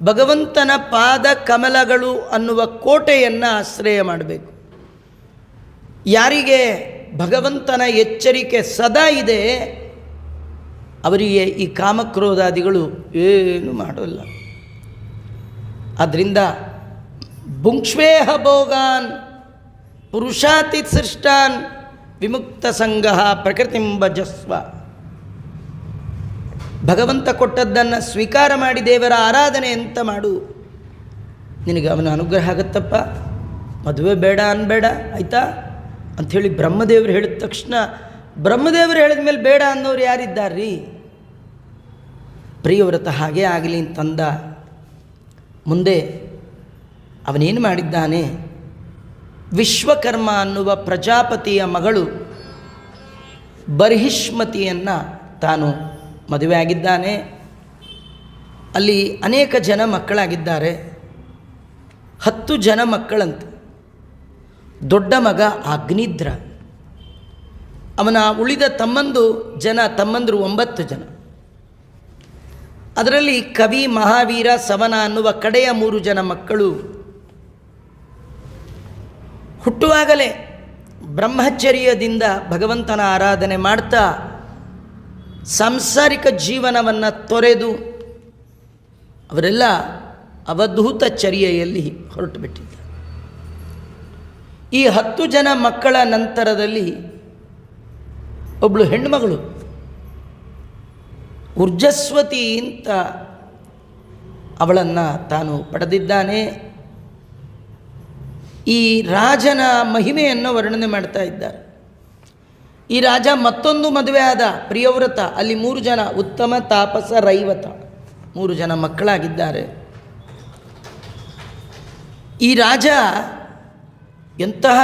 ಭಗವಂತನ ಪಾದ ಕಮಲಗಳು ಅನ್ನುವ ಕೋಟೆಯನ್ನು ಆಶ್ರಯ ಮಾಡಬೇಕು. ಯಾರಿಗೆ ಭಗವಂತನ ಎಚ್ಚರಿಕೆ ಸದಾ ಇದೆ, ಅವರಿಗೆ ಈ ಕಾಮಕ್ರೋಧಾದಿಗಳು ಏನು ಮಾಡೋಲ್ಲ. ಆದ್ದರಿಂದ ಭುಂಕ್ಷ್ವೇಹ ಭೋಗಾನ್ ಪುರುಷಾತಿ ಸೃಷ್ಟಾನ್ ವಿಮುಕ್ತ ಸಂಘ ಪ್ರಕೃತಿಂ ಭಜಸ್ವ. ಭಗವಂತ ಕೊಟ್ಟದ್ದನ್ನು ಸ್ವೀಕಾರ ಮಾಡಿ ದೇವರ ಆರಾಧನೆ ಅಂತ ಮಾಡು. ನಿನಗೆ ಅವನ ಅನುಗ್ರಹ ಆಗುತ್ತಪ್ಪ. ಮದುವೆ ಬೇಡ ಅನ್ಬೇಡ, ಆಯಿತಾ ಅಂಥೇಳಿ ಬ್ರಹ್ಮದೇವರು ಹೇಳಿದ ತಕ್ಷಣ, ಬ್ರಹ್ಮದೇವರು ಹೇಳಿದ ಮೇಲೆ ಬೇಡ ಅನ್ನೋರು ಯಾರಿದ್ದಾರ್ರೀ? ಪ್ರಿಯವ್ರತ ಹಾಗೇ ಆಗಲಿ ಅಂತಂದ. ಮುಂದೆ ಅವನೇನು ಮಾಡಿದ್ದಾನೆ? ವಿಶ್ವಕರ್ಮ ಅನ್ನುವ ಪ್ರಜಾಪತಿಯ ಮಗಳು ಬರ್ಹಿಷ್ಮತಿಯನ್ನು ತಾನು ಮದುವೆ ಆಗಿದ್ದಾನೆ. ಅಲ್ಲಿ ಅನೇಕ ಜನ ಮಕ್ಕಳಾಗಿದ್ದಾರೆ, 10 ಜನ ಮಕ್ಕಳಂತೆ. ದೊಡ್ಡ ಮಗ ಅಗ್ನಿದ್ರ, ಅವನ ಉಳಿದ ತಮ್ಮಂದರು 9 ಜನ. ಅದರಲ್ಲಿ ಕವಿ, ಮಹಾವೀರ, ಸವನ ಅನ್ನುವ ಕಡೆಯ 3 ಜನ ಮಕ್ಕಳು ಹುಟ್ಟುವಾಗಲೇ ಬ್ರಹ್ಮಚರ್ಯದಿಂದ ಭಗವಂತನ ಆರಾಧನೆ ಮಾಡ್ತಾ ಸಾಂಸಾರಿಕ ಜೀವನವನ್ನು ತೊರೆದು ಅವರೆಲ್ಲ ಅವಧೂತ ಚರ್ಯೆಯಲ್ಲಿ ಹೊರಟು ಬಿಟ್ಟಿದ್ದಾರೆ. ಈ 10 ಜನ ಮಕ್ಕಳ ನಂತರದಲ್ಲಿ ಒಬ್ಬಳು ಹೆಣ್ಣುಮಗಳು ಊರ್ಜಸ್ವತಿ ಅಂತ ಅವಳನ್ನು ತಾನು ಪಡೆದಿದ್ದಾನೆ. ಈ ರಾಜನ ಮಹಿಮೆಯನ್ನು ವರ್ಣನೆ ಮಾಡ್ತಾ ಇದ್ದಾರೆ. ಈ ರಾಜ ಮತ್ತೊಂದು ಮದುವೆ ಆದ, ಪ್ರಿಯವ್ರತ. ಅಲ್ಲಿ 3 ಜನ, ಉತ್ತಮ, ತಾಪಸ, ರೈವತ, 3 ಜನ ಮಕ್ಕಳಾಗಿದ್ದಾರೆ. ಈ ರಾಜ ಎಂತಹ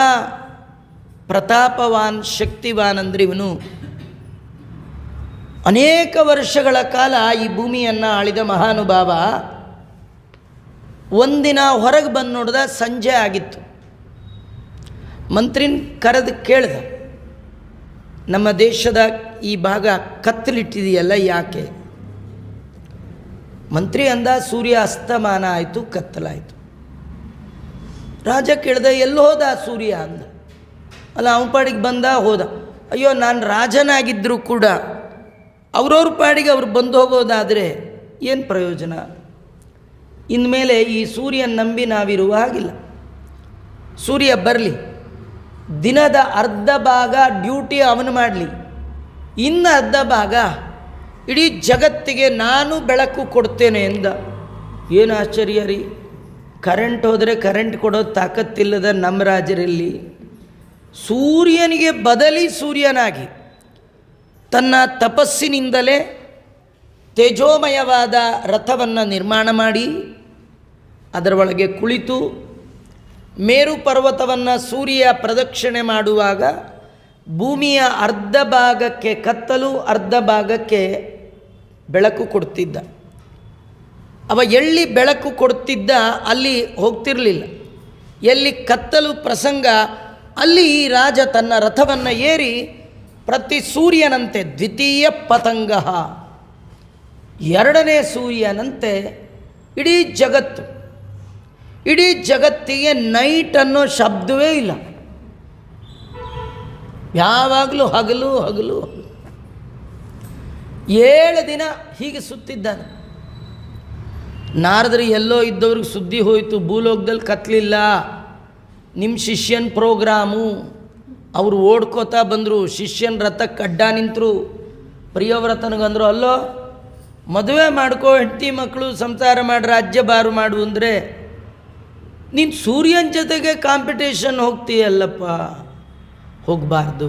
ಪ್ರತಾಪವಾನ್, ಶಕ್ತಿವಾನ್ ಅಂದರೆ ಇವನು ಅನೇಕ ವರ್ಷಗಳ ಕಾಲ ಈ ಭೂಮಿಯನ್ನು ಆಳಿದ ಮಹಾನುಭಾವ. ಒಂದಿನ ಹೊರಗೆ ಬಂದು ನೋಡಿದ, ಸಂಜೆ ಆಗಿತ್ತು. ಮಂತ್ರಿನ ಕರೆದು ಕೇಳ್ದ, ನಮ್ಮ ದೇಶದ ಈ ಭಾಗ ಕತ್ತಲಿಟ್ಟಿದೆಯಲ್ಲ ಯಾಕೆ? ಮಂತ್ರಿ ಅಂದ, ಸೂರ್ಯ ಅಸ್ತಮಾನ ಆಯಿತು, ಕತ್ತಲಾಯಿತು. ರಾಜ ಕೇಳ್ದ, ಎಲ್ಲಿ ಹೋದ ಸೂರ್ಯ ಅಂದ. ಅಲ್ಲ, ಅವನ ಪಾಡಿಗೆ ಬಂದ, ಹೋದ. ಅಯ್ಯೋ, ನಾನು ರಾಜನಾಗಿದ್ದರೂ ಕೂಡ ಅವ್ರವ್ರ ಪಾಡಿಗೆ ಅವ್ರು ಬಂದು ಹೋಗೋದಾದರೆ ಏನು ಪ್ರಯೋಜನ? ಇನ್ಮೇಲೆ ಈ ಸೂರ್ಯನ ನಂಬಿ ನಾವಿರುವ ಹಾಗಿಲ್ಲ. ಸೂರ್ಯ ಬರಲಿ, ದಿನದ ಅರ್ಧ ಭಾಗ ಡ್ಯೂಟಿ ಅವನು ಮಾಡಲಿ, ಇನ್ನು ಅರ್ಧ ಭಾಗ ಇಡೀ ಜಗತ್ತಿಗೆ ನಾನು ಬೆಳಕು ಕೊಡ್ತೇನೆ ಎಂದ. ಏನು ಆಶ್ಚರ್ಯ ರೀ! ಕರೆಂಟ್ ಹೋದರೆ ಕರೆಂಟ್ ಕೊಡೋದು ತಾಕತ್ತಿಲ್ಲದ ನಮ್ಮ ರಾಜರಲ್ಲಿ ಸೂರ್ಯನಿಗೆ ಬದಲಿ ಸೂರ್ಯನಾಗಿ ತನ್ನ ತಪಸ್ಸಿನಿಂದಲೇ ತೇಜೋಮಯವಾದ ರಥವನ್ನು ನಿರ್ಮಾಣ ಮಾಡಿ ಅದರ ಒಳಗೆ ಕುಳಿತು ಮೇರು ಪರ್ವತವನ್ನು ಸೂರ್ಯ ಪ್ರದಕ್ಷಿಣೆ ಮಾಡುವಾಗ ಭೂಮಿಯ ಅರ್ಧ ಭಾಗಕ್ಕೆ ಕತ್ತಲು, ಅರ್ಧ ಭಾಗಕ್ಕೆ ಬೆಳಕು ಕೊಡ್ತಿದ್ದ. ಅವ ಎಲ್ಲಿ ಬೆಳಕು ಕೊಡ್ತಿದ್ದ ಅಲ್ಲಿ ಹೋಗ್ತಿರಲಿಲ್ಲ. ಎಲ್ಲಿ ಕತ್ತಲು ಪ್ರಸಂಗ ಅಲ್ಲಿ ಈ ರಾಜ ತನ್ನ ರಥವನ್ನು ಏರಿ ಪ್ರತಿ ಸೂರ್ಯನಂತೆ ದ್ವಿತೀಯ ಪತಂಗ, ಎರಡನೇ ಸೂರ್ಯನಂತೆ ಇಡೀ ಜಗತ್ತಿಗೆ ನೈಟ್ ಅನ್ನೋ ಶಬ್ದವೇ ಇಲ್ಲ. ಯಾವಾಗಲೂ ಹಗಲು ಹಗಲು. 7 ದಿನ ಹೀಗೆ ಸುತ್ತಿದ್ದಾನೆ. ನಾರದರು ಎಲ್ಲೋ ಇದ್ದವ್ರಿಗೆ ಸುದ್ದಿ ಹೋಯಿತು, ಭೂಲೋಕದಲ್ಲಿ ಕತ್ತಲಿಲ್ಲ, ನಿಮ್ಮ ಶಿಷ್ಯನ ಪ್ರೋಗ್ರಾಮು. ಅವರು ಓಡ್ಕೋತಾ ಬಂದರು, ಶಿಷ್ಯನ ರಥಕ್ಕೆ ಅಡ್ಡ ನಿಂತರು. ಪ್ರಿಯವ್ರತನಿಗಂದರು, ಅಲ್ಲೋ ಮದುವೆ ಮಾಡ್ಕೋ, ಹೆಂಡತಿ ಮಕ್ಕಳು ಸಂಸಾರ ಮಾಡಿ ರಾಜ್ಯ ಬಾರು ಮಾಡು ಅಂದರೆ ನೀನು ಸೂರ್ಯನ ಜೊತೆಗೆ ಕಾಂಪಿಟೇಷನ್ ಹೋಗ್ತೀಯಲ್ಲಪ್ಪ, ಹೋಗಬಾರ್ದು.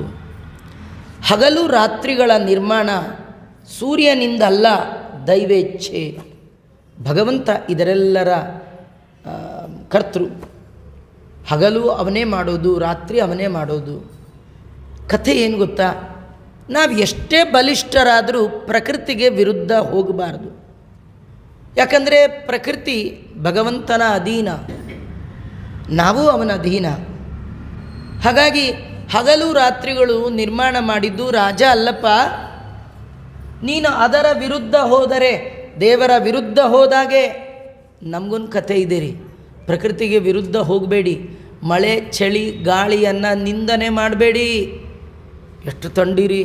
ಹಗಲು ರಾತ್ರಿಗಳ ನಿರ್ಮಾಣ ಸೂರ್ಯನಿಂದಲ್ಲ, ದೈವೇಚ್ಛೆ. ಭಗವಂತ ಇದರೆಲ್ಲರ ಕರ್ತೃ. ಹಗಲು ಅವನೇ ಮಾಡೋದು, ರಾತ್ರಿ ಅವನೇ ಮಾಡೋದು. ಕಥೆ ಏನು ಗೊತ್ತಾ? ನಾವು ಎಷ್ಟೇ ಬಲಿಷ್ಠರಾದರೂ ಪ್ರಕೃತಿಗೆ ವಿರುದ್ಧ ಹೋಗಬಾರ್ದು. ಯಾಕಂದರೆ ಪ್ರಕೃತಿ ಭಗವಂತನ ಅಧೀನ, ನಾವು ಅವನ ಅಧೀನ. ಹಾಗಾಗಿ ಹಗಲು ರಾತ್ರಿಗಳು ನಿರ್ಮಾಣ ಮಾಡಿದ್ದು ರಾಜ ಅಲ್ಲಪ್ಪ. ನೀನು ಅದರ ವಿರುದ್ಧ ಹೋದರೆ, ದೇವರ ವಿರುದ್ಧ ಹೋದಾಗೆ ನಮಗೊಂದು ಕಥೆ ಇದೆ ರೀ. ಪ್ರಕೃತಿಗೆ ವಿರುದ್ಧ ಹೋಗಬೇಡಿ. ಮಳೆ ಚಳಿ ಗಾಳಿಯನ್ನು ನಿಂದನೆ ಮಾಡಬೇಡಿ. ಎಷ್ಟು ಥಂಡಿರಿ,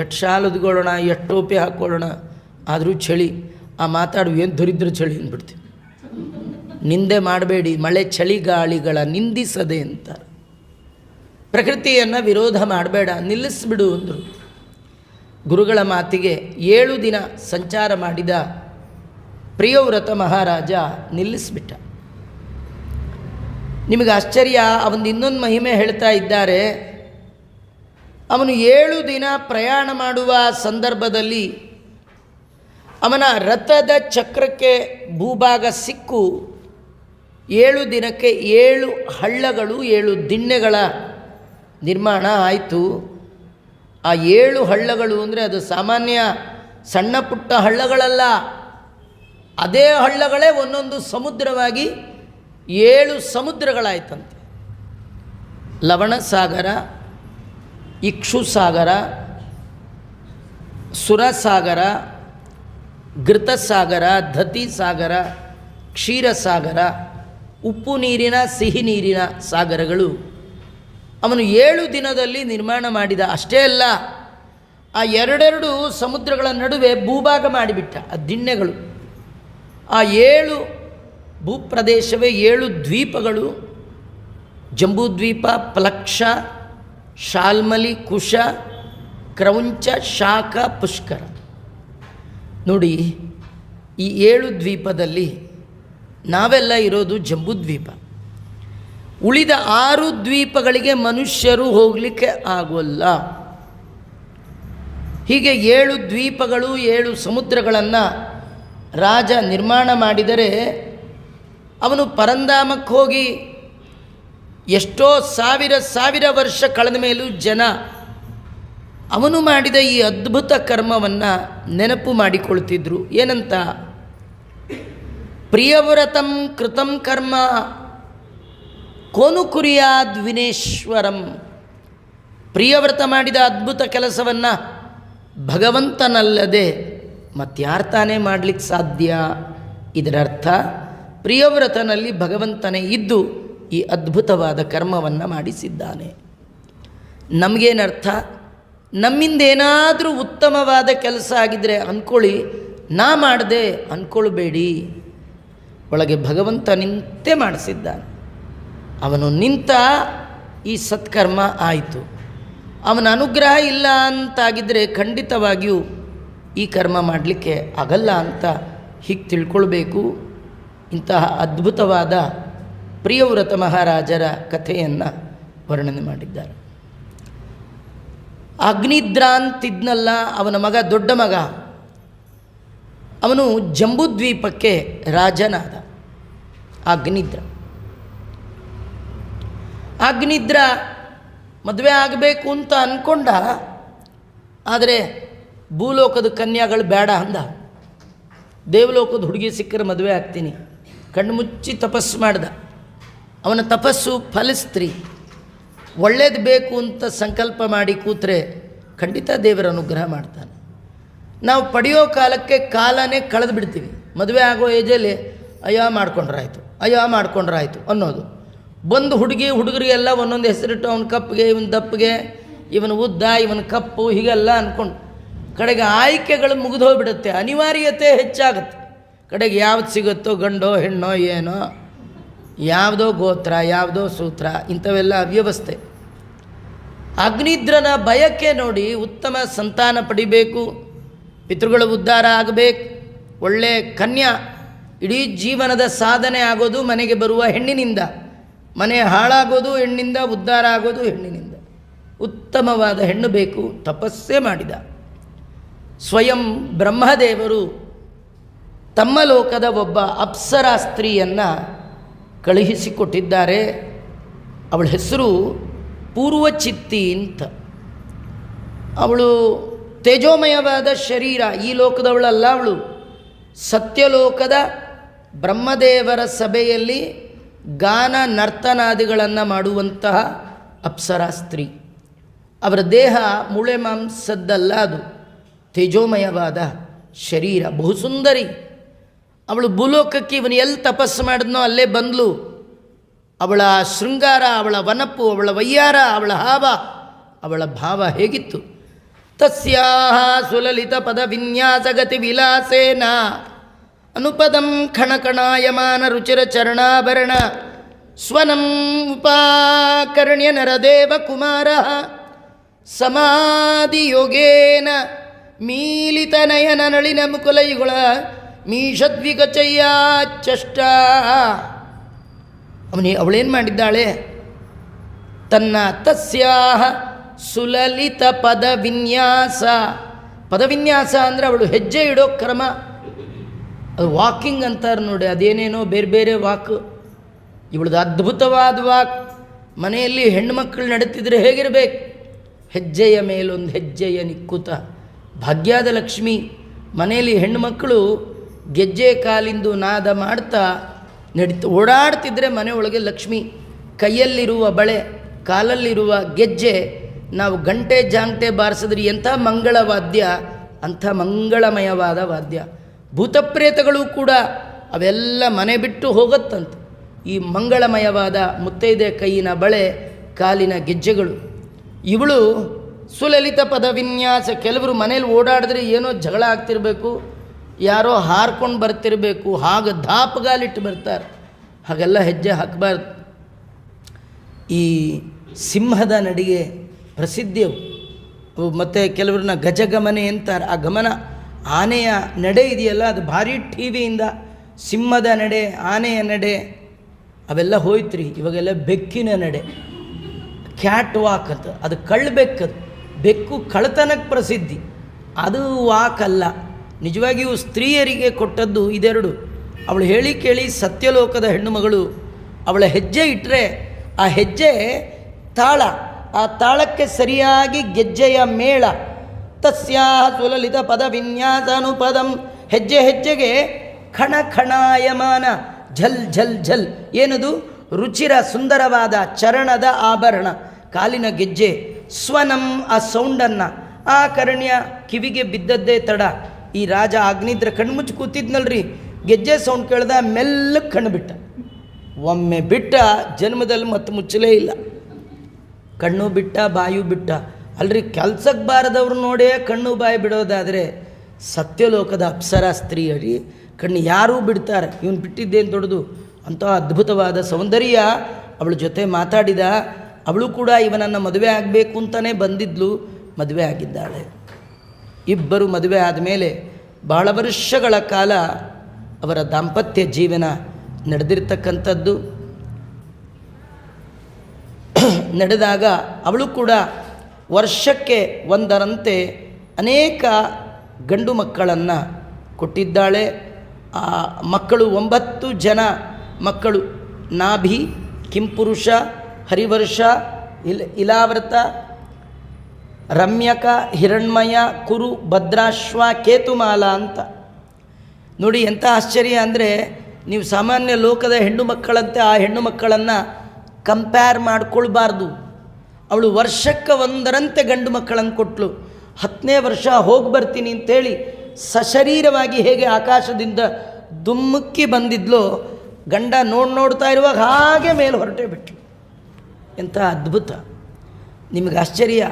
ಎಷ್ಟು ಶಾಲು ಹೊದ್ಕೊಳ್ಳೋಣ, ಎಷ್ಟು ಟೋಪಿ ಹಾಕ್ಕೊಳ್ಳೋಣ, ಆದರೂ ಚಳಿ. ಆ ಮಾತಾಡು ಏನು ದರಿದ್ರ ಚಳಿ ಅಂದ್ಬಿಡ್ತೀವಿ. ನಿಂದೆ ಮಾಡಬೇಡಿ, ಮಳೆ ಚಳಿ ಗಾಳಿಗಳ ನಿಂದಿಸದೆ ಅಂತ. ಪ್ರಕೃತಿಯನ್ನು ವಿರೋಧ ಮಾಡಬೇಡ, ನಿಲ್ಲಿಸ್ಬಿಡು ಅಂದರು. ಗುರುಗಳ ಮಾತಿಗೆ 7 ದಿನ ಸಂಚಾರ ಮಾಡಿದ ಪ್ರಿಯವ್ರತ ಮಹಾರಾಜ ನಿಲ್ಲಿಸ್ಬಿಟ್ಟ. ನಿಮಗೆ ಆಶ್ಚರ್ಯ, ಅವನು ಇನ್ನೊಂದು ಮಹಿಮೆ ಹೇಳ್ತಾ ಇದ್ದಾರೆ. ಅವನು 7 ದಿನ ಪ್ರಯಾಣ ಮಾಡುವ ಸಂದರ್ಭದಲ್ಲಿ ಅವನ ರಥದ ಚಕ್ರಕ್ಕೆ ಭೂಭಾಗ ಸಿಕ್ಕು 7 ದಿನಕ್ಕೆ 7 ಹಳ್ಳಗಳು, 7 ದಿಣ್ಣೆಗಳ ನಿರ್ಮಾಣ ಆಯಿತು. ಆ 7 ಹಳ್ಳಗಳು ಅಂದರೆ ಅದು ಸಾಮಾನ್ಯ ಸಣ್ಣ ಪುಟ್ಟ ಹಳ್ಳಗಳಲ್ಲ. ಅದೇ ಹಳ್ಳಗಳೇ ಒಂದೊಂದು ಸಮುದ್ರವಾಗಿ 7 ಸಮುದ್ರಗಳಾಯ್ತಂತೆ. ಲವಣಸಾಗರ, ಇಕ್ಷುಸಾಗರ, ಸುರಸಾಗರ, ಘೃತಸಾಗರ, ದಧಿಸಾಗರ, ಕ್ಷೀರಸಾಗರ, ಉಪ್ಪು ನೀರಿನ ಸಿಹಿ ನೀರಿನ ಸಾಗರಗಳು ಅವನು 7 ದಿನದಲ್ಲಿ ನಿರ್ಮಾಣ ಮಾಡಿದ. ಅಷ್ಟೇ ಅಲ್ಲ, ಆ 2 ಸಮುದ್ರಗಳ ನಡುವೆ ಭೂಭಾಗ ಮಾಡಿಬಿಟ್ಟ. ಆ ದಿಣ್ಣೆಗಳು, ಆ 7 ಭೂಪ್ರದೇಶವೇ 7 ದ್ವೀಪಗಳು. ಜಂಬೂದ್ವೀಪ, ಪ್ಲಕ್ಷ, ಶಾಲ್ಮಲಿ, ಕುಶ, ಕ್ರೌಂಚ, ಶಾಖ, ಪುಷ್ಕರ. ನೋಡಿ, ಈ 7 ದ್ವೀಪದಲ್ಲಿ ನಾವೆಲ್ಲ ಇರೋದು ಜಂಬೂದ್ವೀಪ. ಉಳಿದ 6 ದ್ವೀಪಗಳಿಗೆ ಮನುಷ್ಯರು ಹೋಗಲಿಕ್ಕೆ ಆಗೋಲ್ಲ. ಹೀಗೆ 7 ದ್ವೀಪಗಳು, 7 ಸಮುದ್ರಗಳನ್ನು ರಾಜ ನಿರ್ಮಾಣ ಮಾಡಿದರೆ ಅವನು ಪರಂಧಾಮಕ್ಕೆ ಹೋಗಿ ಎಷ್ಟೋ ಸಾವಿರ ವರ್ಷ ಕಳೆದ ಮೇಲೂ ಜನ ಅವನು ಮಾಡಿದ ಈ ಅದ್ಭುತ ಕರ್ಮವನ್ನು ನೆನಪು ಮಾಡಿಕೊಳ್ತಿದ್ರು. ಏನಂತ? ಪ್ರಿಯವ್ರತಂ ಕೃತಂ ಕರ್ಮ ಕೋನು ಕುರಿಯಾದ್ ವಿನೇಶ್ವರಂ. ಪ್ರಿಯವ್ರತ ಮಾಡಿದ ಅದ್ಭುತ ಕೆಲಸವನ್ನು ಭಗವಂತನಲ್ಲದೆ ಮತ್ತಾರು ತಾನೇ ಮಾಡಲಿಕ್ಕೆ ಸಾಧ್ಯ? ಇದರರ್ಥ ಪ್ರಿಯವ್ರತನಲ್ಲಿ ಭಗವಂತನೇ ಇದ್ದು ಈ ಅದ್ಭುತವಾದ ಕರ್ಮವನ್ನು ಮಾಡಿಸಿದ್ದಾನೆ. ನಮಗೇನರ್ಥ? ನಮ್ಮಿಂದೇನಾದರೂ ಉತ್ತಮವಾದ ಕೆಲಸ ಆಗಿದ್ದರೆ ಅಂದ್ಕೊಳ್ಳಿ, ನಾ ಮಾಡಿದೆ ಅಂದ್ಕೊಳ್ಬೇಡಿ. ಒಳಗೆ ಭಗವಂತ ನಿಂತೇ ಮಾಡಿಸಿದ್ದಾನೆ. ಅವನು ನಿಂತ ಈ ಸತ್ಕರ್ಮ ಆಯಿತು. ಅವನ ಅನುಗ್ರಹ ಇಲ್ಲ ಅಂತಾಗಿದ್ದರೆ ಖಂಡಿತವಾಗಿಯೂ ಈ ಕರ್ಮ ಮಾಡಲಿಕ್ಕೆ ಆಗಲ್ಲ ಅಂತ ಹೀಗೆ ತಿಳ್ಕೊಳ್ಬೇಕು. ಇಂತಹ ಅದ್ಭುತವಾದ ಪ್ರಿಯವ್ರತ ಮಹಾರಾಜರ ಕಥೆಯನ್ನು ವರ್ಣನೆ ಮಾಡಿದ್ದಾರೆ. ಅಗ್ನಿದ್ರ ಅಂತಿದ್ನಲ್ಲ, ಅವನ ಮಗ, ದೊಡ್ಡ ಮಗ, ಅವನು ಜಂಬೂದ್ವೀಪಕ್ಕೆ ರಾಜನಾದ. ಅಗ್ನಿದ್ರ ಮದುವೆ ಆಗಬೇಕು ಅಂತ ಅಂದ್ಕೊಂಡ. ಆದರೆ ಭೂಲೋಕದ ಕನ್ಯಾಗಳು ಬೇಡ ಅಂದ. ದೇವಲೋಕದ ಹುಡುಗಿ ಸಿಕ್ಕರೆ ಮದುವೆ ಆಗ್ತೀನಿ. ಕಣ್ಣು ಮುಚ್ಚಿ ತಪಸ್ಸು ಮಾಡ್ದ. ಅವನ ತಪಸ್ಸು ಫಲಿಸ್ತ್ರಿ. ಒಳ್ಳೇದು ಬೇಕು ಅಂತ ಸಂಕಲ್ಪ ಮಾಡಿ ಕೂತ್ರೆ ಖಂಡಿತ ದೇವರ ಅನುಗ್ರಹ ಮಾಡ್ತಾನೆ. ನಾವು ಪಡೆಯೋ ಕಾಲಕ್ಕೆ ಕಾಲನೇ ಕಳೆದು ಬಿಡ್ತೀವಿ. ಮದುವೆ ಆಗೋ ಏಜಲ್ಲಿ ಅಯ್ಯೋ ಮಾಡ್ಕೊಂಡ್ರಾಯ್ತು ಅನ್ನೋದು. ಬಂದು ಹುಡುಗರಿಗೆಲ್ಲ ಒಂದೊಂದು ಹೆಸರಿಟ್ಟು, ಅವನ ಕಪ್ಪಿಗೆ, ಇವನ ದಪ್ಪಿಗೆ, ಇವನ ಉದ್ದ, ಇವನ ಕಪ್ಪು, ಹೀಗೆಲ್ಲ ಅಂದ್ಕೊಂಡು ಕಡೆಗೆ ಆಯ್ಕೆಗಳು ಮುಗಿದೋಗ್ಬಿಡುತ್ತೆ. ಅನಿವಾರ್ಯತೆ ಹೆಚ್ಚಾಗುತ್ತೆ. ಕಡೆಗೆ ಯಾವ್ದು ಸಿಗುತ್ತೋ, ಗಂಡೋ ಹೆಣ್ಣೋ ಏನೋ, ಯಾವುದೋ ಗೋತ್ರ, ಯಾವುದೋ ಸೂತ್ರ, ಇಂಥವೆಲ್ಲ ಅವ್ಯವಸ್ಥೆ. ಅಗ್ನಿದ್ರನ ಬಯಕೆ ನೋಡಿ, ಉತ್ತಮ ಸಂತಾನ ಪಡಿಬೇಕು, ಪಿತೃಗಳ ಉದ್ಧಾರ ಆಗಬೇಕು, ಒಳ್ಳೆ ಕನ್ಯಾ. ಇಡೀ ಜೀವನದ ಸಾಧನೆ ಆಗೋದು ಮನೆಗೆ ಬರುವ ಹೆಣ್ಣಿನಿಂದ, ಮನೆ ಹಾಳಾಗೋದು ಹೆಣ್ಣಿಂದ, ಉದ್ಧಾರ ಆಗೋದು ಹೆಣ್ಣಿನಿಂದ. ಉತ್ತಮವಾದ ಹೆಣ್ಣು ಬೇಕು. ತಪಸ್ಸೇ ಮಾಡಿದ. ಸ್ವಯಂ ಬ್ರಹ್ಮದೇವರು ತಮ್ಮ ಲೋಕದ ಒಬ್ಬ ಅಪ್ಸರಾ ಸ್ತ್ರೀಯನ್ನು ಕಳುಹಿಸಿಕೊಟ್ಟಿದ್ದಾರೆ. ಅವಳ ಹೆಸರು ಪೂರ್ವಚಿತ್ತಿ ಅಂತ. ಅವಳು ತೇಜೋಮಯವಾದ ಶರೀರ, ಈ ಲೋಕದವಳಲ್ಲ. ಅವಳು ಸತ್ಯಲೋಕದ ಬ್ರಹ್ಮದೇವರ ಸಭೆಯಲ್ಲಿ ಗಾನ ನರ್ತನಾದಿಗಳನ್ನು ಮಾಡುವಂತಹ ಅಪ್ಸರಾ ಸ್ತ್ರೀ. ಅವರ ದೇಹ ಮೂಳೆ ಮಾಂಸದ್ದಲ್ಲ, ಅದು ತೇಜೋಮಯವಾದ ಶರೀರ, ಬಹುಸುಂದರಿ. ಅವಳು ಭೂಲೋಕಕ್ಕೆ ಇವನು ಎಲ್ಲಿ ತಪಸ್ಸು ಮಾಡಿದ್ನೋ ಅಲ್ಲೇ ಬಂದ್ಲು. ಅವಳ ಶೃಂಗಾರ, ಅವಳ ವನಪು, ಅವಳ ವಯ್ಯಾರ, ಅವಳ ಹಾವ, ಅವಳ ಭಾವ ಹೇಗಿತ್ತು! ತಸ್ಯಾಹ ಸುಲಲಿತ ಪದ ವಿನ್ಯಾಸಗತಿ ವಿಲಾಸೇನ ಅನುಪದಂ ಖಣಕಣಾಯಮಾನ ರುಚಿರ ಚರಣಾಭರಣ ಸ್ವನಂ ಉಪಾಕರ್ಣ್ಯ ನರದೇವ ಕುಮಾರ ಸಮಾಧಿಯೋಗೇನ ಮೀಲಿತನಯನ ನಳಿನ ಮುಕುಲಯುಗಳ ಮೀಷದ್ವಿಗಚಯ್ಯಾಚಷ್ಟ. ಅವಳೇನು ಮಾಡಿದ್ದಾಳೆ? ತನ್ನ ತಸ್ಯಾಹ ಸುಲಲಿತ ಪದವಿನ್ಯಾಸ. ಪದವಿನ್ಯಾಸ ಅಂದರೆ ಅವಳು ಹೆಜ್ಜೆ ಇಡೋ ಕ್ರಮ. ಅದು ವಾಕಿಂಗ್ ಅಂತಾರೆ ನೋಡಿ, ಅದೇನೇನೋ ಬೇರೆ ಬೇರೆ ವಾಕ್. ಇವಳದು ಅದ್ಭುತವಾದ ವಾಕ್. ಮನೆಯಲ್ಲಿ ಹೆಣ್ಣುಮಕ್ಕಳು ನಡೀತಿದ್ರೆ ಹೇಗಿರಬೇಕು? ಹೆಜ್ಜೆಯ ಮೇಲೊಂದು ಹೆಜ್ಜೆಯ ನಿಕ್ಕುತ. ಭಾಗ್ಯದ ಲಕ್ಷ್ಮಿ. ಮನೆಯಲ್ಲಿ ಹೆಣ್ಣುಮಕ್ಕಳು ಗೆಜ್ಜೆ ಕಾಲಿಂದು ನಾದ ಮಾಡ್ತಾ ಓಡಾಡ್ತಿದ್ರೆ ಮನೆ ಒಳಗೆ ಲಕ್ಷ್ಮಿ. ಕೈಯಲ್ಲಿರುವ ಬಳೆ, ಕಾಲಲ್ಲಿರುವ ಗೆಜ್ಜೆ, ನಾವು ಗಂಟೆ ಜಾಂಗಟೆ ಬಾರಿಸಿದ್ರೆ ಎಂಥ ಮಂಗಳವಾದ್ಯ, ಅಂಥ ಮಂಗಳಮಯವಾದ ವಾದ್ಯ. ಭೂತಪ್ರೇತಗಳು ಕೂಡ ಅವೆಲ್ಲ ಮನೆ ಬಿಟ್ಟು ಹೋಗುತ್ತಂತೆ ಈ ಮಂಗಳಮಯವಾದ ಮುತ್ತೈದೆ ಕೈಯಿನ ಬಳೆ, ಕಾಲಿನ ಗೆಜ್ಜೆಗಳು. ಇವಳು ಸುಲಲಿತ ಪದವಿನ್ಯಾಸ. ಕೆಲವರು ಮನೇಲಿ ಓಡಾಡಿದ್ರೆ ಏನೋ ಜಗಳ ಆಗ್ತಿರಬೇಕು, ಯಾರೋ ಹಾರ್ಕೊಂಡು ಬರ್ತಿರಬೇಕು, ಹಾಗೆ ದಾಪಗಾಲಿಟ್ಟು ಬರ್ತಾರೆ. ಹಾಗೆಲ್ಲ ಹೆಜ್ಜೆ ಹಾಕಬಾರ್ದು. ಈ ಸಿಂಹದ ನಡಿಗೆ ಪ್ರಸಿದ್ಧಿಯವು. ಮತ್ತು ಕೆಲವ್ರನ್ನ ಗಜಗಮನೆ ಅಂತಾರೆ. ಆ ಗಮನ, ಆನೆಯ ನಡೆ ಇದೆಯಲ್ಲ, ಅದು ಭಾರಿ ಟಿ ವಿಯಿಂದ ಸಿಂಹದ ನಡೆ, ಆನೆಯ ನಡೆ ಅವೆಲ್ಲ ಹೋಯ್ತ್ರಿ. ಇವಾಗೆಲ್ಲ ಬೆಕ್ಕಿನ ನಡೆ, ಕ್ಯಾಟ್ ವಾಕ್ ಅಂತ. ಅದು ಕಳ್ಳಬೆಕ್ಕದು. ಬೆಕ್ಕು ಕಳ್ಳತನಕ್ಕೆ ಪ್ರಸಿದ್ಧಿ, ಅದು ವಾಕ್ ಅಲ್ಲ. ನಿಜವಾಗಿಯೂ ಸ್ತ್ರೀಯರಿಗೆ ಕೊಟ್ಟದ್ದು ಇದೆರಡು. ಅವಳು ಹೇಳಿ ಕೇಳಿ ಸತ್ಯಲೋಕದ ಹೆಣ್ಣುಮಗಳು ಅವಳ ಹೆಜ್ಜೆ ಇಟ್ಟರೆ ಆ ಹೆಜ್ಜೆ ತಾಳ, ಆ ತಾಳಕ್ಕೆ ಸರಿಯಾಗಿ ಗೆಜ್ಜೆಯ ಮೇಳ. ತಸ್ಯಾಹ ಸುಲಲಿತ ಪದ ವಿನ್ಯಾಸಾನುಪದಂ. ಹೆಜ್ಜೆ ಹೆಜ್ಜೆಗೆ ಖಣ ಖಣಾಯಮಾನ, ಝಲ್ ಝಲ್ ಝಲ್. ಏನದು? ರುಚಿರ ಸುಂದರವಾದ ಚರಣದ ಆಭರಣ, ಕಾಲಿನ ಗೆಜ್ಜೆ. ಸ್ವನಂ, ಆ ಸೌಂಡನ್ನು. ಆ ಕರ್ಣ್ಯ, ಕಿವಿಗೆ ಬಿದ್ದದ್ದೇ ತಡ. ಈ ರಾಜ ಆಗ್ನಿದ್ರ ಕಣ್ಮುಚ್ಚಿ ಕೂತಿದ್ನಲ್ರಿ, ಗೆಜ್ಜೆ ಸೌಂಡ್ ಕೇಳ್ದ, ಮೆಲ್ಲಕ್ಕೆ ಕಣ್ಣು ಬಿಟ್ಟ. ಒಮ್ಮೆ ಬಿಟ್ಟ, ಜನ್ಮದಲ್ಲಿ ಮತ್ತೆ ಮುಚ್ಚಲೇ ಇಲ್ಲ. ಕಣ್ಣು ಬಿಟ್ಟ, ಬಾಯು ಬಿಟ್ಟ. ಅಲ್ರಿ, ಕೆಲ್ಸಕ್ಕೆ ಬಾರದವ್ರು ನೋಡೇ ಕಣ್ಣು ಬಾಯಿ ಬಿಡೋದಾದರೆ ಸತ್ಯಲೋಕದ ಅಪ್ಸರಾ ಸ್ತ್ರೀ ಅಡಿ ಕಣ್ಣು ಯಾರೂ ಬಿಡ್ತಾರೆ, ಇವನು ಬಿಟ್ಟಿದ್ದೇನು ದೊಡ್ಡದು. ಅಂಥ ಅದ್ಭುತವಾದ ಸೌಂದರ್ಯ. ಅವಳ ಜೊತೆ ಮಾತಾಡಿದ. ಅವಳು ಕೂಡ ಇವನನ್ನು ಮದುವೆ ಆಗಬೇಕು ಅಂತಲೇ ಬಂದಿದ್ಲು, ಮದುವೆ ಆಗಿದ್ದಾಳೆ. ಇಬ್ಬರು ಮದುವೆ ಆದಮೇಲೆ ಬಹಳ ವರ್ಷಗಳ ಕಾಲ ಅವರ ದಾಂಪತ್ಯ ಜೀವನ ನಡೆದಿರ್ತಕ್ಕಂಥದ್ದು. ನಡೆದಾಗ ಅವಳು ಕೂಡ ವರ್ಷಕ್ಕೆ ಒಂದರಂತೆ ಅನೇಕ ಗಂಡು ಮಕ್ಕಳನ್ನು ಕೊಟ್ಟಿದ್ದಾಳೆ. ಆ ಮಕ್ಕಳು 9 ಜನ ಮಕ್ಕಳು. ನಾಭಿ, ಕಿಂಪುರುಷ, ಹರಿವರ್ಷ, ಇಲಾವೃತ, ರಮ್ಯಕ, ಹಿರಣ್ಮಯ, ಕುರು, ಭದ್ರಾಶ್ವ, ಕೇತುಮಾಲ ಅಂತ. ನೋಡಿ ಎಂಥ ಆಶ್ಚರ್ಯ ಅಂದರೆ, ನೀವು ಸಾಮಾನ್ಯ ಲೋಕದ ಹೆಣ್ಣು ಮಕ್ಕಳಂತೆ ಆ ಹೆಣ್ಣು ಮಕ್ಕಳನ್ನು ಕಂಪೇರ್ ಮಾಡಿಕೊಳ್ಬಾರ್ದು. ಅವಳು ವರ್ಷಕ್ಕೆ ಒಂದರಂತೆ ಗಂಡು ಮಕ್ಕಳನ್ನು ಕೊಟ್ಟಳು. 10ನೇ ವರ್ಷ ಹೋಗಿ ಬರ್ತೀನಿ ಅಂತೇಳಿ ಸಶರೀರವಾಗಿ ಹೇಗೆ ಆಕಾಶದಿಂದ ದುಮ್ಮುಕ್ಕಿ ಬಂದಿದ್ಲೋ, ಗಂಡ ನೋಡ್ತಾ ಇರುವಾಗ ಹಾಗೆ ಮೇಲೆ ಹೊರಟೇ ಬಿಟ್ಲು. ಎಂಥ ಅದ್ಭುತ! ನಿಮಗೆ ಆಶ್ಚರ್ಯ.